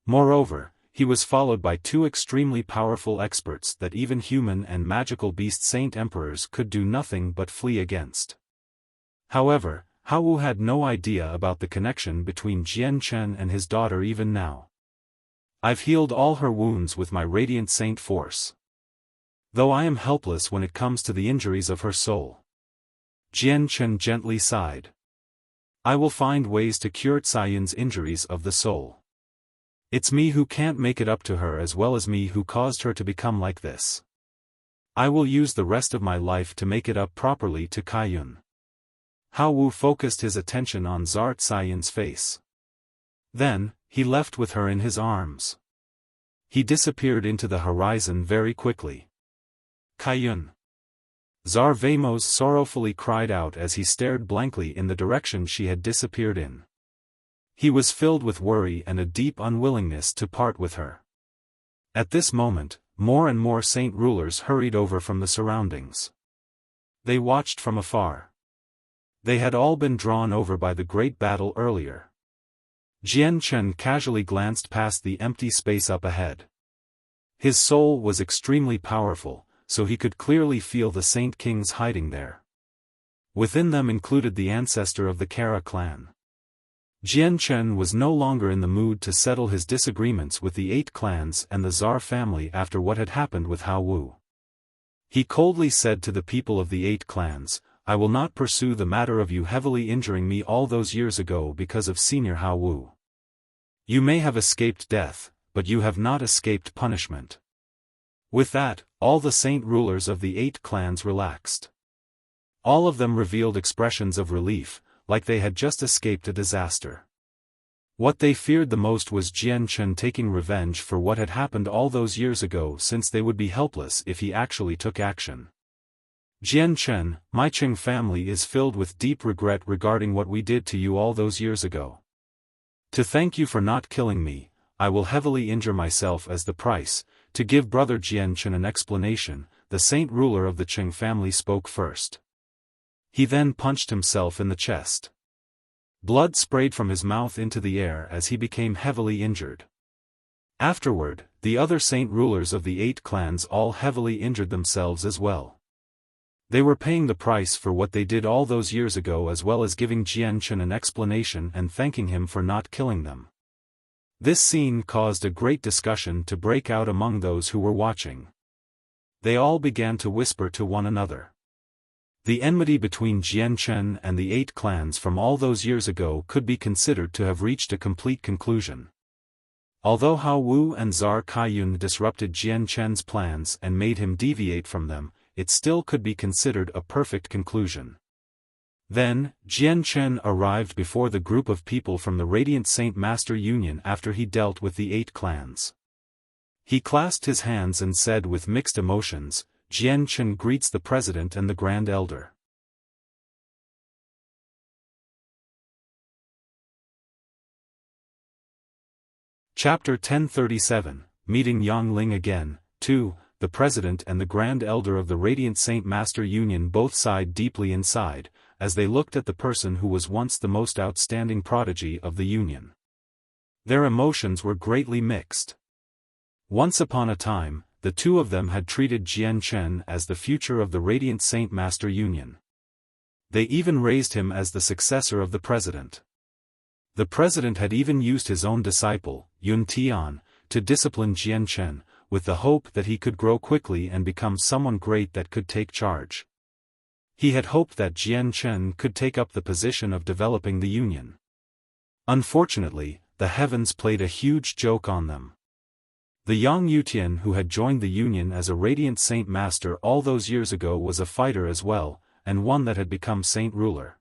A: Moreover, he was followed by 2 extremely powerful experts that even human and magical beast saint emperors could do nothing but flee against. However, Hao Wu had no idea about the connection between Jian Chen and his daughter even now. I've healed all her wounds with my Radiant Saint Force. Though I am helpless when it comes to the injuries of her soul. Jian Chen gently sighed. I will find ways to cure Cayun's injuries of the soul. It's me who can't make it up to her as well as me who caused her to become like this. I will use the rest of my life to make it up properly to Kaiyun. Hao Wu focused his attention on Zar Cayun's face. Then, he left with her in his arms. He disappeared into the horizon very quickly. Kaiyun. Zar Vamos sorrowfully cried out as he stared blankly in the direction she had disappeared in. He was filled with worry and a deep unwillingness to part with her. At this moment, more and more saint rulers hurried over from the surroundings. They watched from afar. They had all been drawn over by the great battle earlier. Jian Chen casually glanced past the empty space up ahead. His soul was extremely powerful, so he could clearly feel the Saint Kings hiding there. Within them included the ancestor of the Kara clan. Jian Chen was no longer in the mood to settle his disagreements with the 8 clans and the Zar family after what had happened with Hao Wu. He coldly said to the people of the 8 clans, I will not pursue the matter of you heavily injuring me all those years ago because of Senior Hao Wu. You may have escaped death, but you have not escaped punishment. With that, all the saint rulers of the 8 clans relaxed. All of them revealed expressions of relief, like they had just escaped a disaster. What they feared the most was Jian Chen taking revenge for what had happened all those years ago, since they would be helpless if he actually took action. Jian Chen, my Qing family is filled with deep regret regarding what we did to you all those years ago. To thank you for not killing me, I will heavily injure myself as the price. To give brother Jian Chen an explanation, the saint ruler of the Qing family spoke first. He then punched himself in the chest. Blood sprayed from his mouth into the air as he became heavily injured. Afterward, the other saint rulers of the 8 clans all heavily injured themselves as well. They were paying the price for what they did all those years ago, as well as giving Jian Chen an explanation and thanking him for not killing them. This scene caused a great discussion to break out among those who were watching. They all began to whisper to one another. The enmity between Jian Chen and the 8 clans from all those years ago could be considered to have reached a complete conclusion. Although Hao Wu and Czar Kaiyun disrupted Jian Chen's plans and made him deviate from them, it still could be considered a perfect conclusion. Then, Jian Chen arrived before the group of people from the Radiant Saint Master Union after he dealt with the 8 clans. He clasped his hands and said with mixed emotions, "Jian Chen greets the President and the Grand Elder." Chapter 1037, Meeting Yang Ling Again. 2. The President and the Grand Elder of the Radiant Saint Master Union both sighed deeply inside, as they looked at the person who was once the most outstanding prodigy of the Union. Their emotions were greatly mixed. Once upon a time, the two of them had treated Jian Chen as the future of the Radiant Saint Master Union. They even raised him as the successor of the President. The President had even used his own disciple, Yun Tian, to discipline Jian Chen, with the hope that he could grow quickly and become someone great that could take charge. He had hoped that Jian Chen could take up the position of developing the Union. Unfortunately, the heavens played a huge joke on them. The young Yutian who had joined the Union as a Radiant Saint Master all those years ago was a fighter as well, and one that had become Saint Ruler.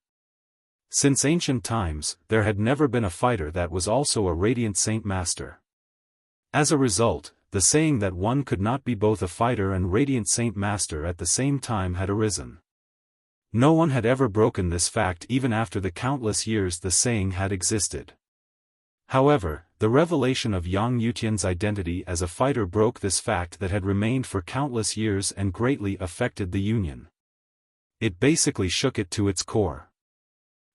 A: Since ancient times, there had never been a fighter that was also a Radiant Saint Master. As a result, the saying that one could not be both a fighter and Radiant Saint Master at the same time had arisen. No one had ever broken this fact even after the countless years the saying had existed. However, the revelation of Yang Yutian's identity as a fighter broke this fact that had remained for countless years and greatly affected the Union. It basically shook it to its core.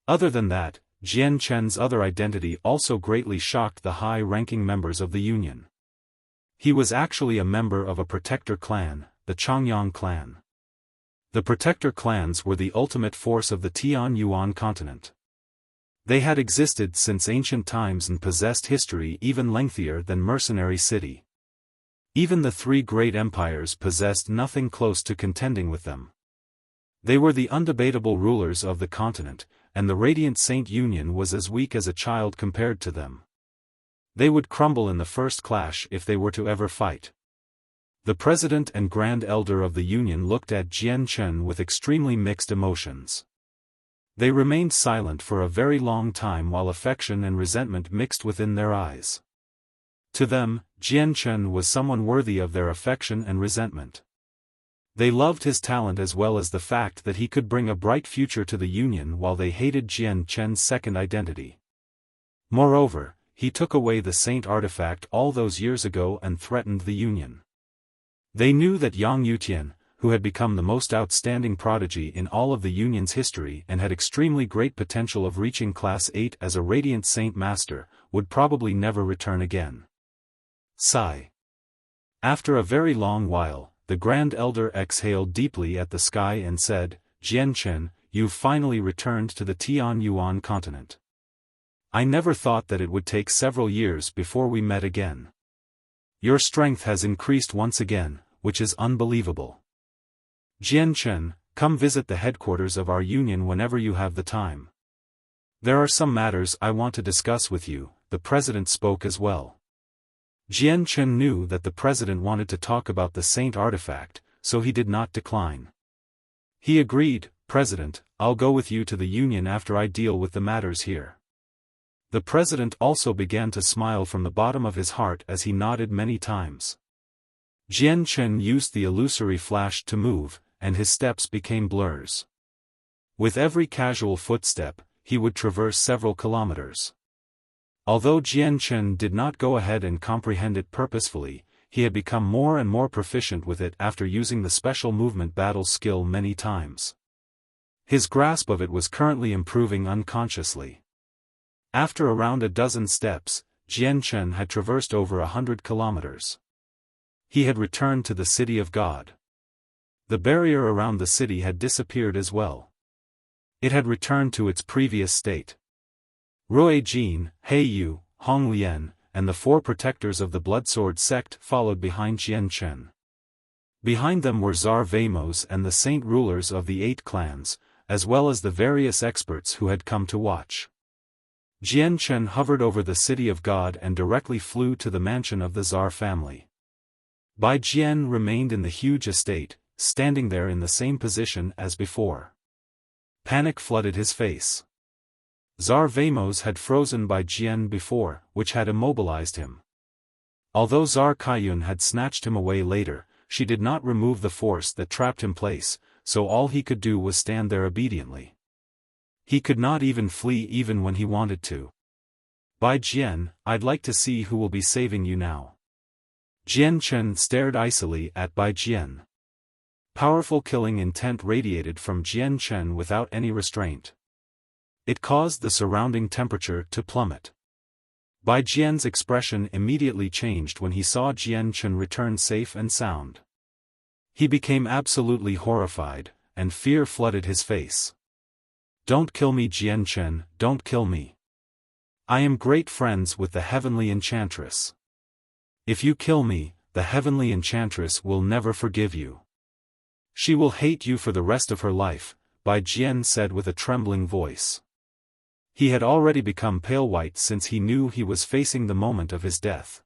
A: Other than that, Jian Chen's other identity also greatly shocked the high-ranking members of the Union. He was actually a member of a protector clan, the Changyang clan. The protector clans were the ultimate force of the Tianyuan continent. They had existed since ancient times and possessed history even lengthier than Mercenary City. Even the 3 great empires possessed nothing close to contending with them. They were the undebatable rulers of the continent, and the Radiant Saint Union was as weak as a child compared to them. They would crumble in the first clash if they were to ever fight. The President and Grand Elder of the Union looked at Jian Chen with extremely mixed emotions. They remained silent for a very long time while affection and resentment mixed within their eyes. To them, Jian Chen was someone worthy of their affection and resentment. They loved his talent as well as the fact that he could bring a bright future to the Union, while they hated Jian Chen's second identity. Moreover, he took away the saint artifact all those years ago and threatened the Union. They knew that Yang Yutian, who had become the most outstanding prodigy in all of the Union's history and had extremely great potential of reaching Class 8 as a Radiant Saint Master, would probably never return again. Sigh. After a very long while, the Grand Elder exhaled deeply at the sky and said, "Jian Chen, you've finally returned to the Tianyuan continent. I never thought that it would take several years before we met again. Your strength has increased once again, which is unbelievable. Jian Chen, come visit the headquarters of our union whenever you have the time. There are some matters I want to discuss with you." The President spoke as well. Jian Chen knew that the President wanted to talk about the saint artifact, so he did not decline. He agreed, "President, I'll go with you to the Union after I deal with the matters here." The President also began to smile from the bottom of his heart as he nodded many times. Jian Chen used the illusory flash to move, and his steps became blurs. With every casual footstep, he would traverse several kilometers. Although Jian Chen did not go ahead and comprehend it purposefully, he had become more and more proficient with it after using the special movement battle skill many times. His grasp of it was currently improving unconsciously. After around a dozen steps, Jian Chen had traversed over 100 kilometers. He had returned to the City of God. The barrier around the city had disappeared as well. It had returned to its previous state. Rui Jin, He Yu, Hong Lian, and the 4 protectors of the Bloodsword sect followed behind Jian Chen. Behind them were Tsar Vamos and the saint rulers of the 8 clans, as well as the various experts who had come to watch. Jian Chen hovered over the City of God and directly flew to the mansion of the Tsar family. Bai Jian remained in the huge estate, standing there in the same position as before. Panic flooded his face. Tsar Vamos had frozen Bai Jian before, which had immobilized him. Although Tsar Kaiyun had snatched him away later, she did not remove the force that trapped him place, so all he could do was stand there obediently. He could not even flee even when he wanted to. Bai Jian, I'd like to see who will be saving you now. Jian Chen stared icily at Bai Jian. Powerful killing intent radiated from Jian Chen without any restraint. It caused the surrounding temperature to plummet. Bai Jian's expression immediately changed when he saw Jian Chen return safe and sound. He became absolutely horrified, and fear flooded his face. Don't kill me, Jian Chen, don't kill me. I am great friends with the Heavenly Enchantress. If you kill me, the Heavenly Enchantress will never forgive you. She will hate you for the rest of her life, Bai Jian said with a trembling voice. He had already become pale white since he knew he was facing the moment of his death.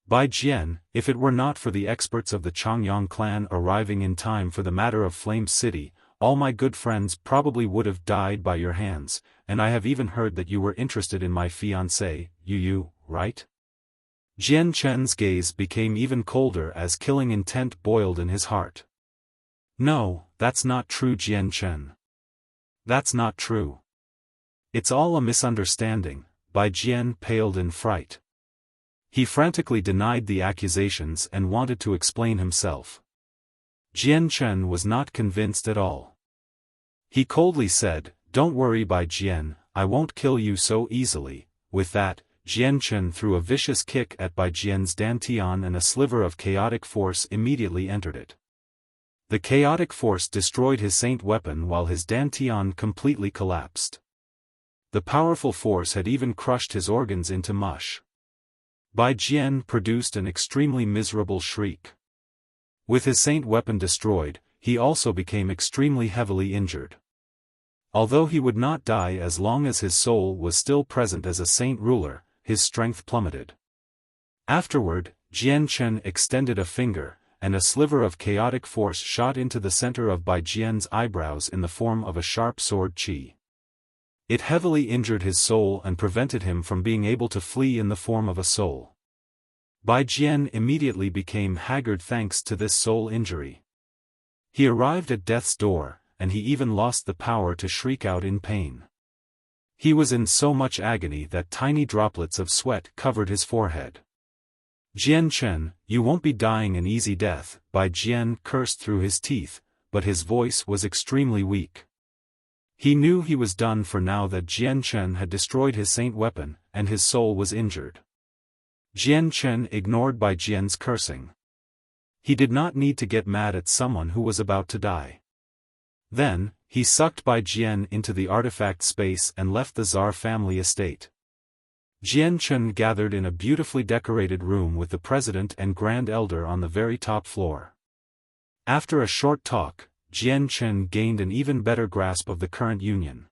A: Bai Jian, if it were not for the experts of the Changyang clan arriving in time for the matter of Flame City, all my good friends probably would have died by your hands, and I have even heard that you were interested in my fiancée, Yu, right? Jian Chen's gaze became even colder as killing intent boiled in his heart. No, that's not true, Jian Chen. That's not true. It's all a misunderstanding, Bai Jian paled in fright. He frantically denied the accusations and wanted to explain himself. Jian Chen was not convinced at all. He coldly said, "Don't worry, Bai Jian, I won't kill you so easily." With that, Jian Chen threw a vicious kick at Bai Jian's dantian and a sliver of chaotic force immediately entered it. The chaotic force destroyed his saint weapon while his dantian completely collapsed. The powerful force had even crushed his organs into mush. Bai Jian produced an extremely miserable shriek. With his saint weapon destroyed, he also became extremely heavily injured. Although he would not die as long as his soul was still present as a saint ruler, his strength plummeted. Afterward, Jian Chen extended a finger, and a sliver of chaotic force shot into the center of Bai Jian's eyebrows in the form of a sharp sword qi. It heavily injured his soul and prevented him from being able to flee in the form of a soul. Bai Jian immediately became haggard thanks to this soul injury. He arrived at death's door, and he even lost the power to shriek out in pain. He was in so much agony that tiny droplets of sweat covered his forehead. Jian Chen, you won't be dying an easy death, Bai Jian cursed through his teeth, but his voice was extremely weak. He knew he was done for now that Jian Chen had destroyed his saint weapon, and his soul was injured. Jian Chen ignored Bai Jian's cursing. He did not need to get mad at someone who was about to die. Then, he sucked Bai Jian into the artifact space and left the Tsar family estate. Jian Chen gathered in a beautifully decorated room with the president and grand elder on the very top floor. After a short talk, Jian Chen gained an even better grasp of the current union.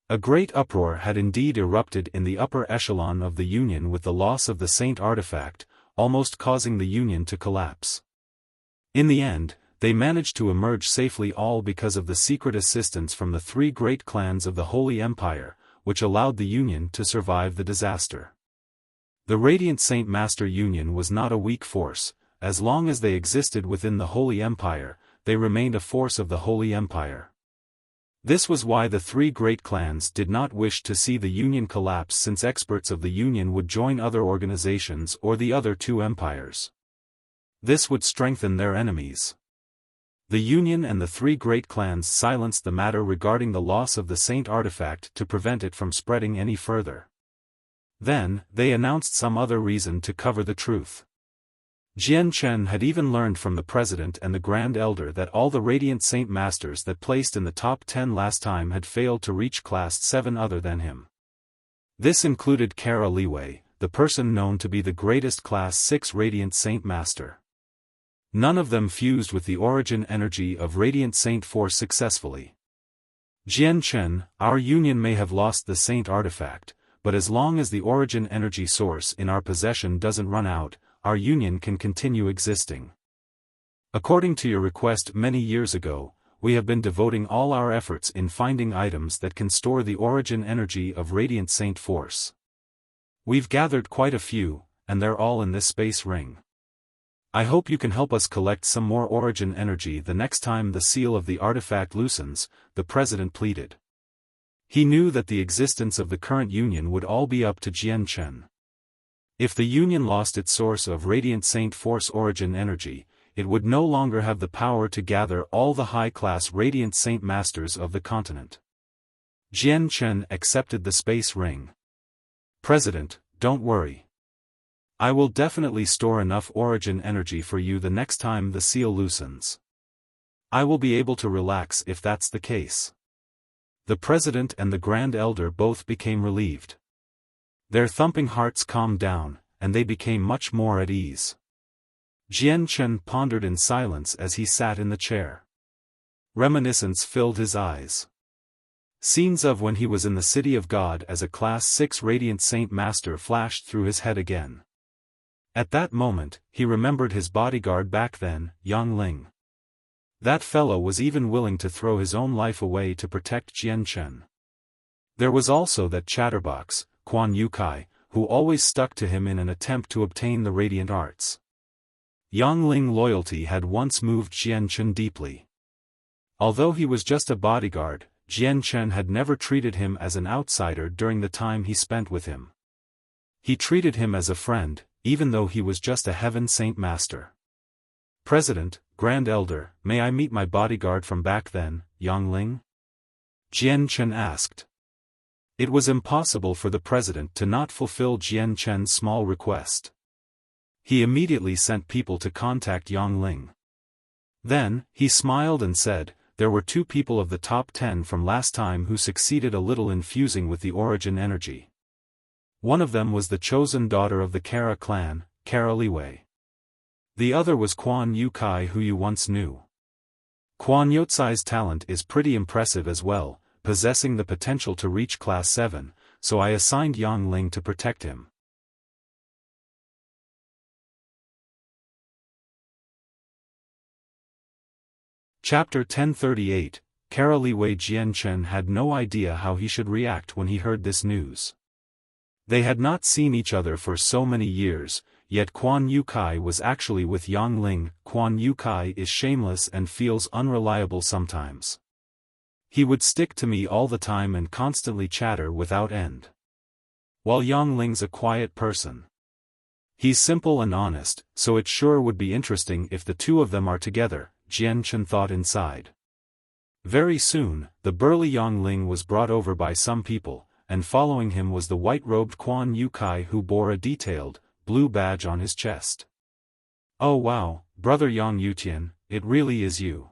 A: A great uproar had indeed erupted in the upper echelon of the union with the loss of the saint artifact, almost causing the union to collapse. In the end, they managed to emerge safely, all because of the secret assistance from the 3 great clans of the Holy Empire, which allowed the union to survive the disaster. The Radiant Saint Master Union was not a weak force. As long as they existed within the Holy Empire, they remained a force of the Holy Empire. This was why the 3 great clans did not wish to see the union collapse, since experts of the union would join other organizations or the other 2 empires. This would strengthen their enemies. The Union and the three great clans silenced the matter regarding the loss of the Saint artifact to prevent it from spreading any further. Then, they announced some other reason to cover the truth. Jian Chen had even learned from the President and the Grand Elder that all the Radiant Saint Masters that placed in the top 10 last time had failed to reach Class 7 other than him. This included Kara Liwei, the person known to be the greatest Class 6 Radiant Saint Master. None of them fused with the origin energy of Radiant Saint Force successfully. Jian Chen, our Union may have lost the Saint artifact, but as long as the origin energy source in our possession doesn't run out, our Union can continue existing. According to your request many years ago, we have been devoting all our efforts in finding items that can store the origin energy of Radiant Saint Force. We've gathered quite a few, and they're all in this space ring. I hope you can help us collect some more origin energy the next time the seal of the artifact loosens, the President pleaded. He knew that the existence of the current Union would all be up to Jian Chen. If the Union lost its source of Radiant Saint Force origin energy, it would no longer have the power to gather all the high-class Radiant Saint Masters of the continent. Jian Chen accepted the space ring. President, don't worry. I will definitely store enough origin energy for you the next time the seal loosens. I will be able to relax if that's the case. The President and the Grand Elder both became relieved. Their thumping hearts calmed down, and they became much more at ease. Jian Chen pondered in silence as he sat in the chair. Reminiscence filled his eyes. Scenes of when he was in the City of God as a Class 6 Radiant Saint Master flashed through his head again. At that moment, he remembered his bodyguard back then, Yang Ling. That fellow was even willing to throw his own life away to protect Jian Chen. There was also that chatterbox, Quan Yukai, who always stuck to him in an attempt to obtain the radiant arts. Yang Ling loyalty had once moved Jian Chen deeply. Although he was just a bodyguard, Jian Chen had never treated him as an outsider during the time he spent with him. He treated him as a friend, even though he was just a Heaven Saint Master. President, Grand Elder, may I meet my bodyguard from back then, Yang Ling? Jian Chen asked. It was impossible for the President to not fulfill Jian Chen's small request. He immediately sent people to contact Yang Ling. Then, he smiled and said, there were 2 people of the top 10 from last time who succeeded a little in fusing with the origin energy. One of them was the chosen daughter of the Kara clan, Kara Liwei. The other was Quan Yukai, who you once knew. Quan Yutsai's talent is pretty impressive as well, possessing the potential to reach Class 7, so I assigned Yang Ling to protect him. Chapter 1038, Kara Liwei. Jian Chen had no idea how he should react when he heard this news. They had not seen each other for so many years, yet Quan Yukai was actually with Yang Ling. Quan Yukai is shameless and feels unreliable sometimes. He would stick to me all the time and constantly chatter without end. While Yang Ling's a quiet person. He's simple and honest, so it sure would be interesting if the 2 of them are together, Jian Chen thought inside. Very soon, the burly Yang Ling was brought over by some people, and following him was the white-robed Quan Yukai, who bore a detailed, blue badge on his chest. Oh wow, Brother Yang Yutian, it really is you.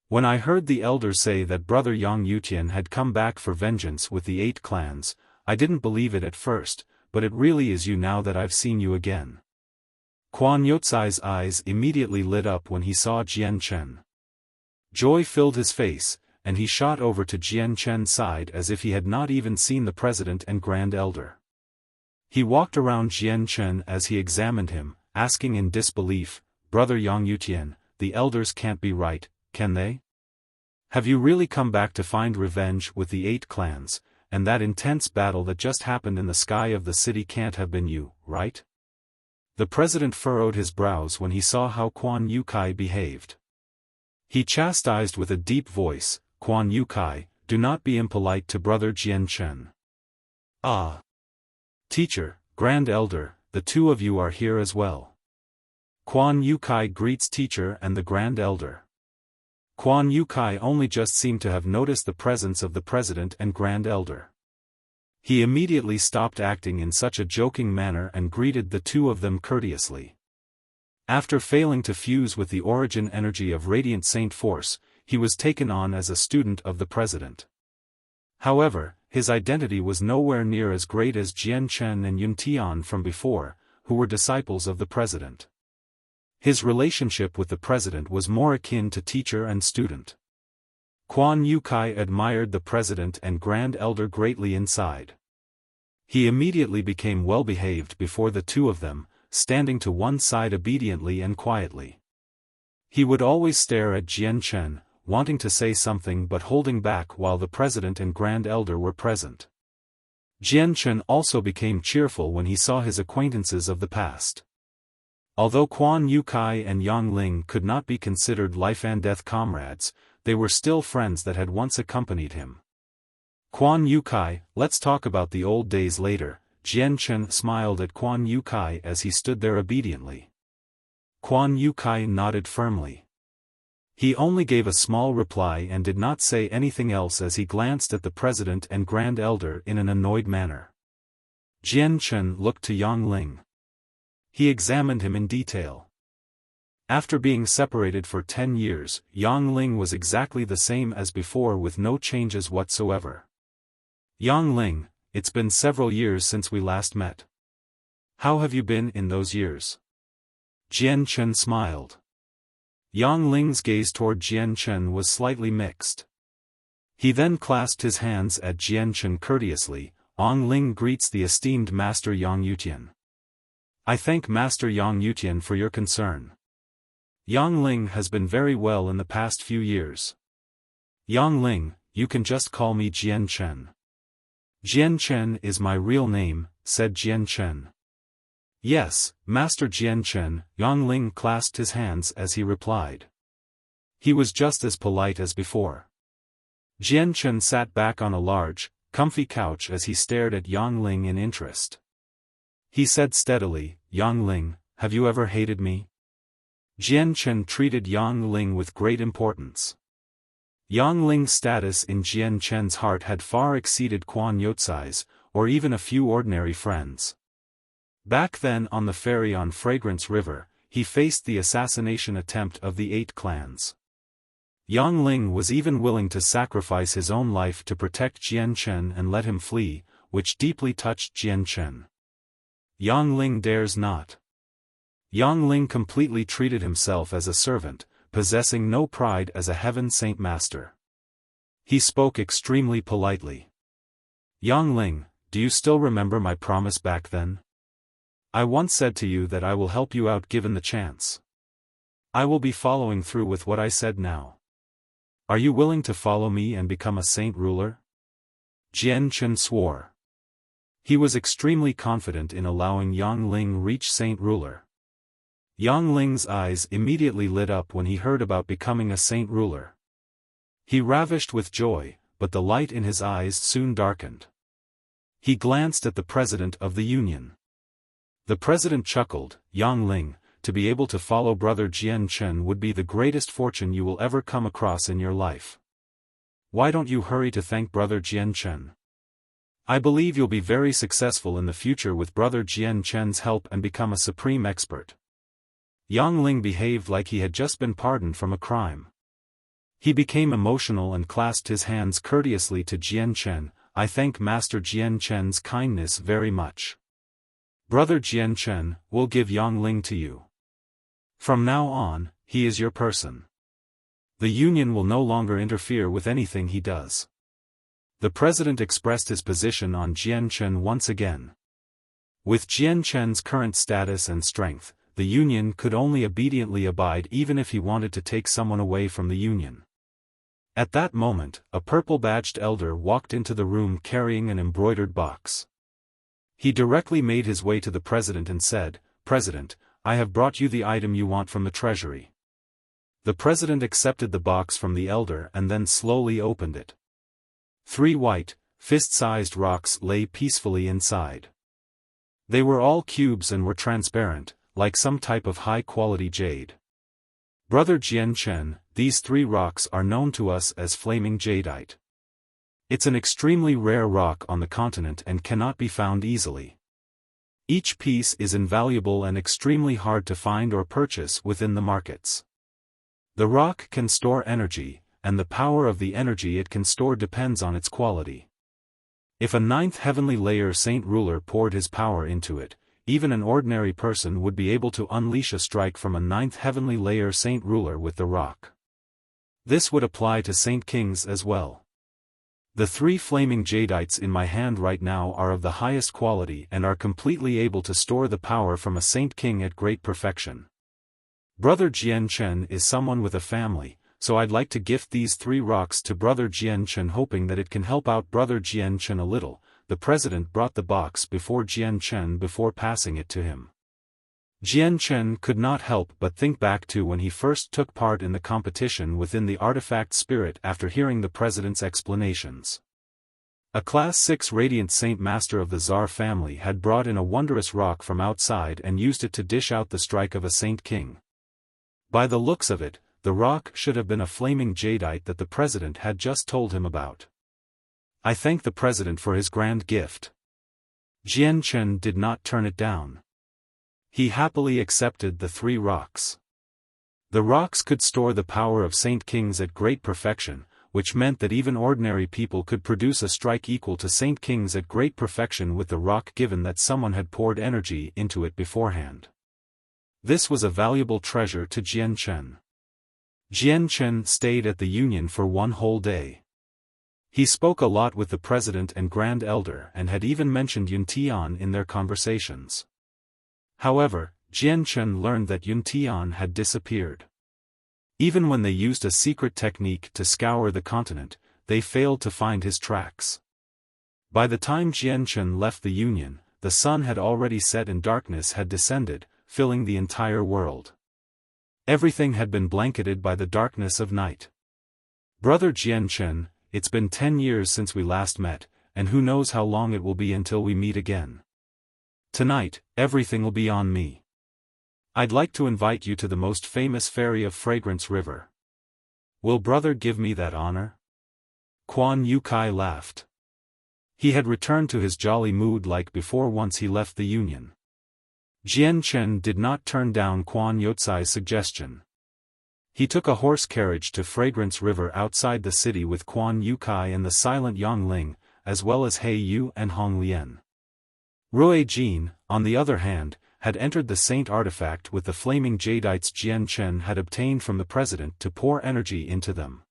A: When I heard the elders say that Brother Yang Yutian had come back for vengeance with the 8 clans, I didn't believe it at first, but it really is you now that I've seen you again. Quan Yutsai's eyes immediately lit up when he saw Jian Chen. Joy filled his face, and he shot over to Jian Chen's side as if he had not even seen the President and Grand Elder. He walked around Jian Chen as he examined him, asking in disbelief, Brother Yang Yutian, the elders can't be right, can they? Have you really come back to find revenge with the 8 clans, and that intense battle that just happened in the sky of the city can't have been you, right? The President furrowed his brows when he saw how Quan Yukai behaved. He chastised with a deep voice, Quan Yukai, do not be impolite to Brother Jian Chen. Ah! Teacher, Grand Elder, the 2 of you are here as well. Quan Yukai greets teacher and the Grand Elder. Quan Yukai only just seemed to have noticed the presence of the President and Grand Elder. He immediately stopped acting in such a joking manner and greeted the two of them courteously. After failing to fuse with the origin energy of Radiant Saint Force, he was taken on as a student of the President. However, his identity was nowhere near as great as Jian Chen and Yun Tian from before, who were disciples of the President. His relationship with the President was more akin to teacher and student. Quan Yukai admired the President and Grand Elder greatly inside. He immediately became well-behaved before the two of them, standing to one side obediently and quietly. He would always stare at Jian Chen, wanting to say something but holding back while the President and Grand Elder were present. Jian Chen also became cheerful when he saw his acquaintances of the past. Although Quan Yukai and Yang Ling could not be considered life-and-death comrades, they were still friends that had once accompanied him. Quan Yukai, let's talk about the old days later. Jian Chen smiled at Quan Yukai as he stood there obediently. Quan Yukai nodded firmly. He only gave a small reply and did not say anything else as he glanced at the President and Grand Elder in an annoyed manner. Jian Chen looked to Yang Ling. He examined him in detail. After being separated for 10 years, Yang Ling was exactly the same as before with no changes whatsoever. Yang Ling, it's been several years since we last met. How have you been in those years? Jian Chen smiled. Yang Ling's gaze toward Jian Chen was slightly mixed. He then clasped his hands at Jian Chen courteously. Yang Ling greets the esteemed Master Yang Yutian. I thank Master Yang Yutian for your concern. Yang Ling has been very well in the past few years. Yang Ling, you can just call me Jian Chen. Jian Chen is my real name, said Jian Chen. Yes, Master Jian Chen. Yang Ling clasped his hands as he replied. He was just as polite as before. Jian Chen sat back on a large, comfy couch as he stared at Yang Ling in interest. He said steadily, Yang Ling, have you ever hated me? Jian Chen treated Yang Ling with great importance. Yang Ling's status in Jian Chen's heart had far exceeded Quan Youcai's, or even a few ordinary friends. Back then on the ferry on Fragrance River, he faced the assassination attempt of the 8 clans. Yang Ling was even willing to sacrifice his own life to protect Jian Chen and let him flee, which deeply touched Jian Chen. Yang Ling dares not. Yang Ling completely treated himself as a servant, possessing no pride as a heaven saint master. He spoke extremely politely. Yang Ling, do you still remember my promise back then? I once said to you that I will help you out given the chance. I will be following through with what I said now. Are you willing to follow me and become a saint ruler? Jian Chen swore. He was extremely confident in allowing Yang Ling reach saint ruler. Yang Ling's eyes immediately lit up when he heard about becoming a saint ruler. He ravished with joy, but the light in his eyes soon darkened. He glanced at the President of the Union. The President chuckled, Yang Ling, to be able to follow Brother Jian Chen would be the greatest fortune you will ever come across in your life. Why don't you hurry to thank Brother Jian Chen? I believe you'll be very successful in the future with Brother Jian Chen's help and become a supreme expert. Yang Ling behaved like he had just been pardoned from a crime. He became emotional and clasped his hands courteously to Jian Chen. I thank Master Jian Chen's kindness very much. Brother Jian Chen, we'll give Yang Ling to you. From now on, he is your person. The Union will no longer interfere with anything he does. The President expressed his position on Jian Chen once again. With Jian Chen's current status and strength, the Union could only obediently abide even if he wanted to take someone away from the Union. At that moment, a purple-badged elder walked into the room carrying an embroidered box. He directly made his way to the President and said, President, I have brought you the item you want from the treasury. The President accepted the box from the elder and then slowly opened it. 3 white, fist-sized rocks lay peacefully inside. They were all cubes and were transparent, like some type of high-quality jade. Brother Jian Chen, these 3 rocks are known to us as flaming jadeite. It's an extremely rare rock on the continent and cannot be found easily. Each piece is invaluable and extremely hard to find or purchase within the markets. The rock can store energy, and the power of the energy it can store depends on its quality. If a 9th heavenly layer saint ruler poured his power into it, even an ordinary person would be able to unleash a strike from a 9th heavenly layer saint ruler with the rock. This would apply to saint kings as well. The 3 flaming jadeites in my hand right now are of the highest quality and are completely able to store the power from a saint king at great perfection. Brother Jian Chen is someone with a family, so I'd like to gift these 3 rocks to Brother Jian Chen hoping that it can help out Brother Jian Chen a little. The president brought the box before Jian Chen before passing it to him. Jian Chen could not help but think back to when he first took part in the competition within the artifact spirit after hearing the president's explanations. A Class 6 Radiant Saint Master of the Tsar family had brought in a wondrous rock from outside and used it to dish out the strike of a Saint King. By the looks of it, the rock should have been a flaming jadeite that the president had just told him about. I thank the president for his grand gift. Jian Chen did not turn it down. He happily accepted the 3 rocks. The rocks could store the power of Saint Kings at great perfection, which meant that even ordinary people could produce a strike equal to Saint Kings at great perfection with the rock given that someone had poured energy into it beforehand. This was a valuable treasure to Jian Chen. Jian Chen stayed at the Union for 1 whole day. He spoke a lot with the president and grand elder and had even mentioned Yun Tian in their conversations. However, Jian Chen learned that Yun Tian had disappeared. Even when they used a secret technique to scour the continent, they failed to find his tracks. By the time Jian Chen left the Union, the sun had already set and darkness had descended, filling the entire world. Everything had been blanketed by the darkness of night. Brother Jian Chen, it's been 10 years since we last met, and who knows how long it will be until we meet again. Tonight, everything will be on me. I'd like to invite you to the most famous ferry of Fragrance River. Will brother give me that honor? Quan Yukai laughed. He had returned to his jolly mood like before once he left the Union. Jian Chen did not turn down Quan Yotsai's suggestion. He took a horse carriage to Fragrance River outside the city with Quan Yukai and the silent Yang Ling, as well as He Yu and Hong Lian. Rui Jin, on the other hand, had entered the Saint artifact with the flaming jadeites Jian Chen had obtained from the president to pour energy into them.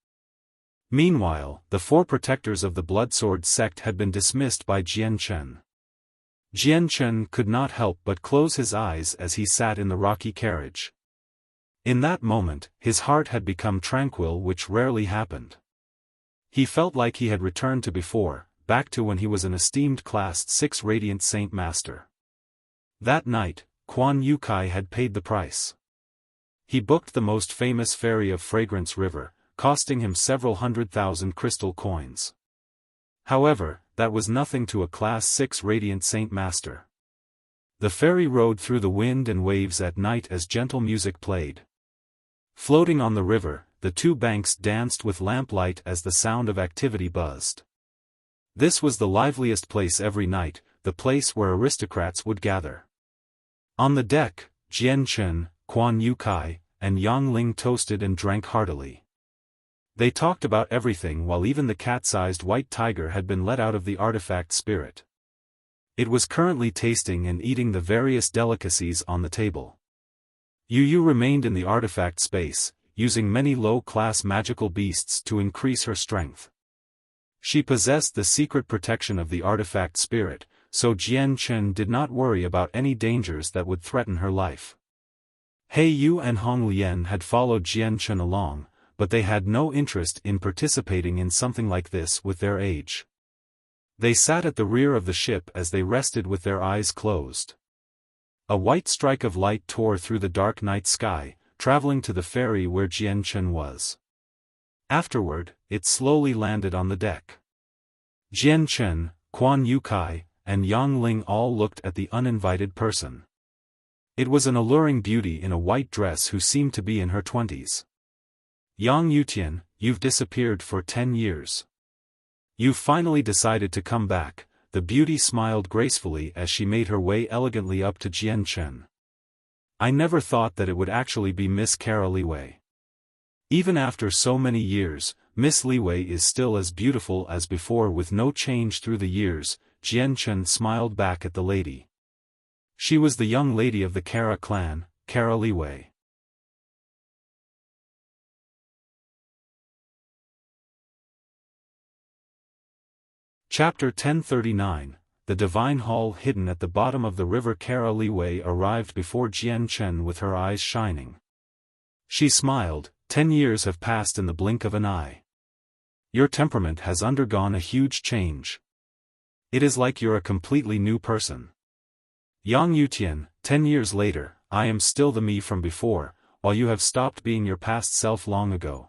A: Meanwhile, the 4 protectors of the Bloodsword sect had been dismissed by Jian Chen. Jian Chen could not help but close his eyes as he sat in the rocky carriage. In that moment, his heart had become tranquil, which rarely happened. He felt like he had returned to before, back to when he was an esteemed Class 6 Radiant Saint Master. That night, Quan Yukai had paid the price. He booked the most famous ferry of Fragrance River, costing him several 100,000 crystal coins. However, that was nothing to a Class 6 Radiant Saint Master. The ferry rode through the wind and waves at night as gentle music played. Floating on the river, the 2 banks danced with lamplight as the sound of activity buzzed. This was the liveliest place every night, the place where aristocrats would gather. On the deck, Jian Chen, Quan Yukai, and Yang Ling toasted and drank heartily. They talked about everything while even the cat-sized white tiger had been let out of the artifact spirit. It was currently tasting and eating the various delicacies on the table. Yu Yu remained in the artifact space, using many low-class magical beasts to increase her strength. She possessed the secret protection of the artifact spirit, so Jian Chen did not worry about any dangers that would threaten her life. He Yu and Hong Lian had followed Jian Chen along, but they had no interest in participating in something like this with their age. They sat at the rear of the ship as they rested with their eyes closed. A white strike of light tore through the dark night sky, traveling to the ferry where Jian Chen was. Afterward, it slowly landed on the deck. Jian Chen, Quan Yukai, and Yang Ling all looked at the uninvited person. It was an alluring beauty in a white dress who seemed to be in her 20s. Yang Yutian, you've disappeared for 10 years. You've finally decided to come back. The beauty smiled gracefully as she made her way elegantly up to Jian Chen. I never thought that it would actually be Miss Kara Li Wei. Even after so many years, Miss Li Wei is still as beautiful as before with no change through the years. Jian Chen smiled back at the lady. She was the young lady of the Kara clan, Kara Li Wei. Chapter 1039, The Divine Hall hidden at the bottom of the river. Kara Li Wei arrived before Jian Chen with her eyes shining. She smiled. 10 years have passed in the blink of an eye. Your temperament has undergone a huge change. It is like you're a completely new person. Yang Yutian, 10 years later, I am still the me from before, while you have stopped being your past self long ago.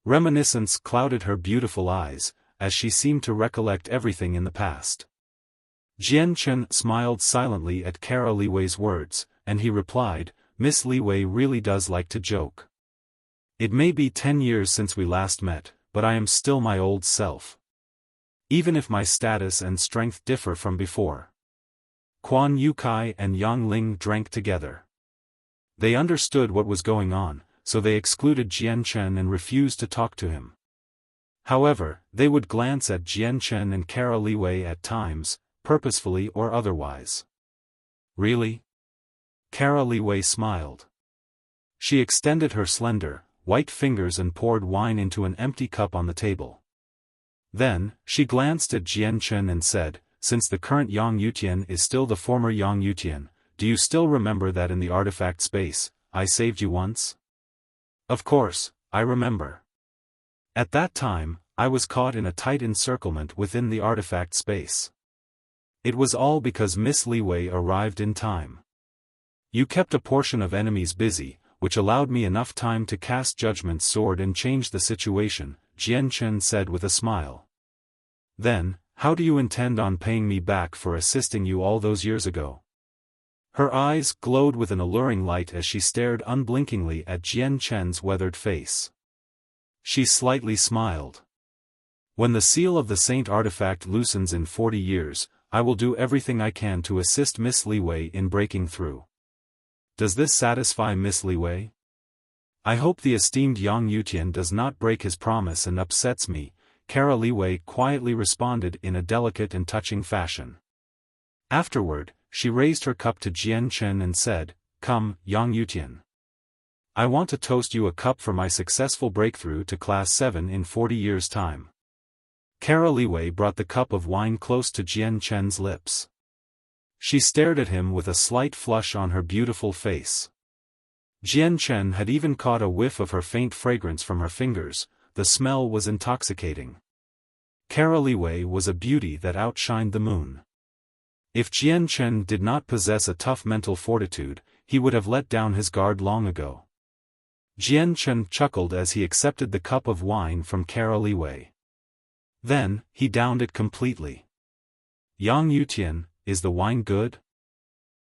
A: Reminiscence clouded her beautiful eyes, as she seemed to recollect everything in the past. Jian Chen smiled silently at Kara Li Wei's words, and he replied, Miss Li Wei really does like to joke. It may be 10 years since we last met, but I am still my old self. Even if my status and strength differ from before. Quan Yukai and Yang Ling drank together. They understood what was going on, so they excluded Jian Chen and refused to talk to him. However, they would glance at Jian Chen and Kara Li Wei at times, purposefully or otherwise. Really? Kara Li Wei smiled. She extended her slender, white fingers and poured wine into an empty cup on the table. Then, she glanced at Jian Chen and said, Since the current Yang Yutian is still the former Yang Yutian, do you still remember that in the artifact space, I saved you once? Of course, I remember. At that time, I was caught in a tight encirclement within the artifact space. It was all because Miss Li Wei arrived in time. You kept a portion of enemies busy, which allowed me enough time to cast Judgment Sword and change the situation, Jian Chen said with a smile. Then, how do you intend on paying me back for assisting you all those years ago? Her eyes glowed with an alluring light as she stared unblinkingly at Jian Chen's weathered face. She slightly smiled. When the seal of the Saint artifact loosens in 40 years, I will do everything I can to assist Miss Li Wei in breaking through. Does this satisfy Miss Li Wei? I hope the esteemed Yang Yutian does not break his promise and upsets me, Kara Li Wei quietly responded in a delicate and touching fashion. Afterward, she raised her cup to Jian Chen and said, Come, Yang Yutian. I want to toast you a cup for my successful breakthrough to Class 7 in 40 years' time. Kara Li Wei brought the cup of wine close to Jian Chen's lips. She stared at him with a slight flush on her beautiful face. Jian Chen had even caught a whiff of her faint fragrance from her fingers. The smell was intoxicating. Kara Li Wei was a beauty that outshined the moon. If Jian Chen did not possess a tough mental fortitude, he would have let down his guard long ago. Jian Chen chuckled as he accepted the cup of wine from Kara Li Wei. Then, he downed it completely. Yang Yutian, is the wine good?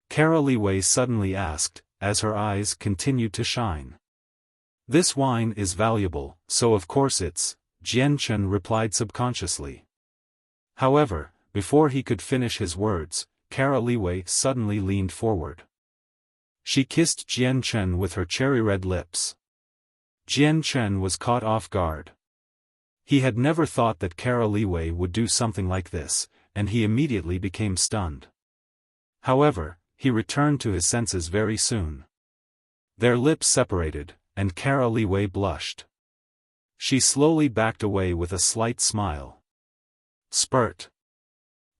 A: Kara Li Wei suddenly asked, as her eyes continued to shine. This wine is valuable, so of course it's, Jian Chen replied subconsciously. However, before he could finish his words, Kara Li Wei suddenly leaned forward. She kissed Jian Chen with her cherry-red lips. Jian Chen was caught off guard. He had never thought that Kara Li Wei would do something like this, and he immediately became stunned. However, he returned to his senses very soon. Their lips separated, and Kara Li Wei blushed. She slowly backed away with a slight smile. Spurt.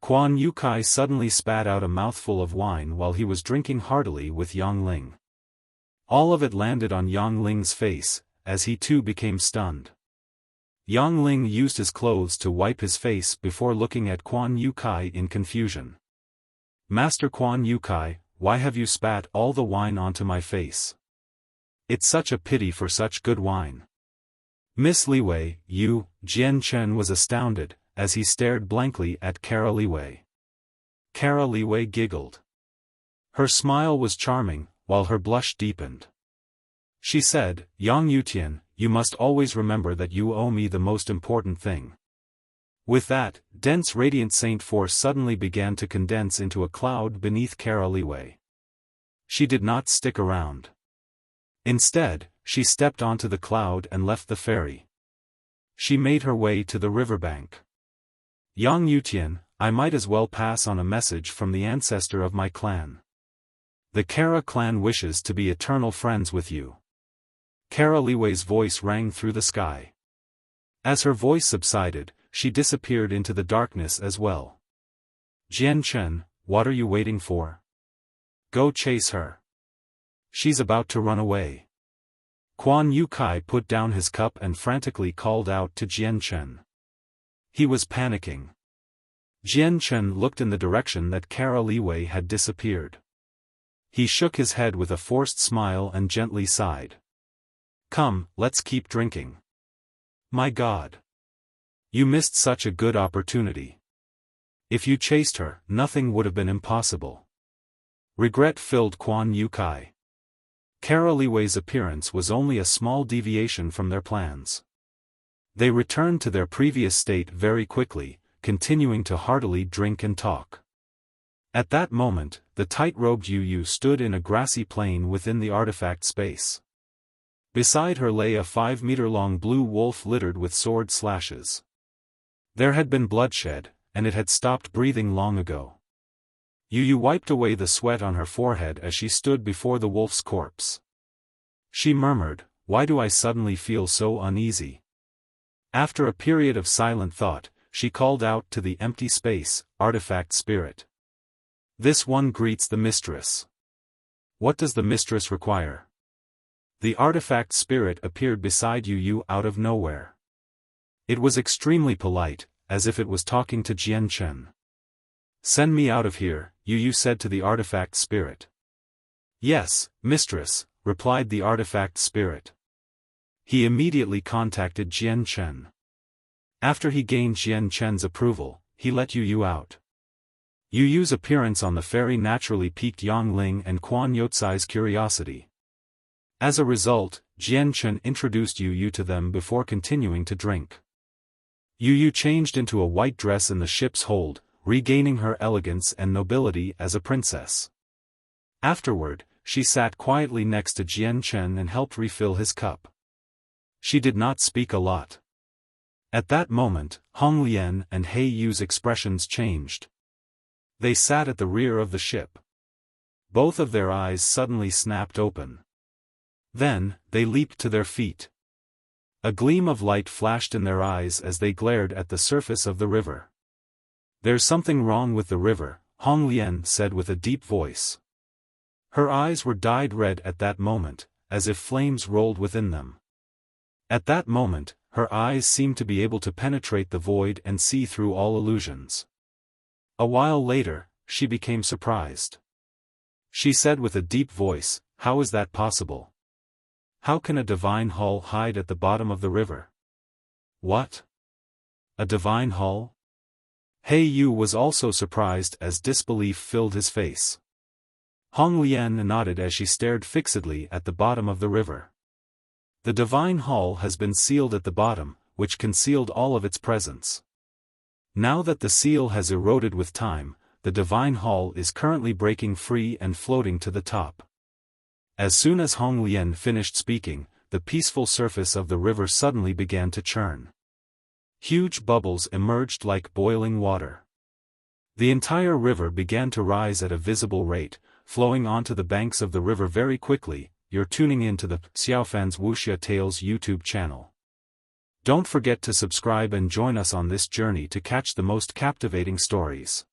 A: Quan Yukai suddenly spat out a mouthful of wine while he was drinking heartily with Yang Ling. All of it landed on Yang Ling's face, as he too became stunned. Yang Ling used his clothes to wipe his face before looking at Quan Yukai in confusion. Master Quan Yukai, why have you spat all the wine onto my face? It's such a pity for such good wine. Miss Li Wei, you, Jian Chen was astounded, as he stared blankly at Kara Li Wei. Kara Li Wei giggled. Her smile was charming, while her blush deepened. She said, Yang Yutian, you must always remember that you owe me the most important thing. With that, dense radiant saint force suddenly began to condense into a cloud beneath Kara Liwei. She did not stick around. Instead, she stepped onto the cloud and left the ferry. She made her way to the riverbank. Yang Yutian, I might as well pass on a message from the ancestor of my clan. The Kara clan wishes to be eternal friends with you. Kara Liwei's voice rang through the sky. As her voice subsided, she disappeared into the darkness as well. Jian Chen, what are you waiting for? Go chase her. She's about to run away. Quan Yukai put down his cup and frantically called out to Jian Chen. He was panicking. Jian Chen looked in the direction that Kara Liwei had disappeared. He shook his head with a forced smile and gently sighed. Come, let's keep drinking. My God. You missed such a good opportunity. If you chased her, nothing would have been impossible. Regret filled Quan Yukai. Kara Liwei's appearance was only a small deviation from their plans. They returned to their previous state very quickly, continuing to heartily drink and talk. At that moment, the tight-robed Yu stood in a grassy plain within the artifact space. Beside her lay a 5-meter-long blue wolf littered with sword slashes. There had been bloodshed, and it had stopped breathing long ago. Yu wiped away the sweat on her forehead as she stood before the wolf's corpse. She murmured, Why do I suddenly feel so uneasy? After a period of silent thought, she called out to the empty space, Artifact Spirit. This one greets the mistress. What does the mistress require? The artifact spirit appeared beside Yu out of nowhere. It was extremely polite, as if it was talking to Jian Chen. Send me out of here, Yu said to the artifact spirit. Yes, mistress, replied the artifact spirit. He immediately contacted Jian Chen. After he gained Jian Chen's approval, he let Yu out. Yu's appearance on the ferry naturally piqued Yang Ling and Quan Youcai's curiosity. As a result, Jian Chen introduced Yu to them before continuing to drink. Yu changed into a white dress in the ship's hold, regaining her elegance and nobility as a princess. Afterward, she sat quietly next to Jian Chen and helped refill his cup. She did not speak a lot. At that moment, Hong Lian and He Yu's expressions changed. They sat at the rear of the ship. Both of their eyes suddenly snapped open. Then, they leaped to their feet. A gleam of light flashed in their eyes as they glared at the surface of the river. There's something wrong with the river, Hong Lian said with a deep voice. Her eyes were dyed red at that moment, as if flames rolled within them. At that moment, her eyes seemed to be able to penetrate the void and see through all illusions. A while later, she became surprised. She said with a deep voice, How is that possible? How can a divine hull hide at the bottom of the river? What? A divine hull? He Yu was also surprised as disbelief filled his face. Hong Lian nodded as she stared fixedly at the bottom of the river. The divine hull has been sealed at the bottom, which concealed all of its presence. Now that the seal has eroded with time, the divine hull is currently breaking free and floating to the top. As soon as Hong Lian finished speaking, the peaceful surface of the river suddenly began to churn. Huge bubbles emerged like boiling water. The entire river began to rise at a visible rate, flowing onto the banks of the river very quickly. You're tuning in to the Xiaofan's Wuxia Tales YouTube channel. Don't forget to subscribe and join us on this journey to catch the most captivating stories.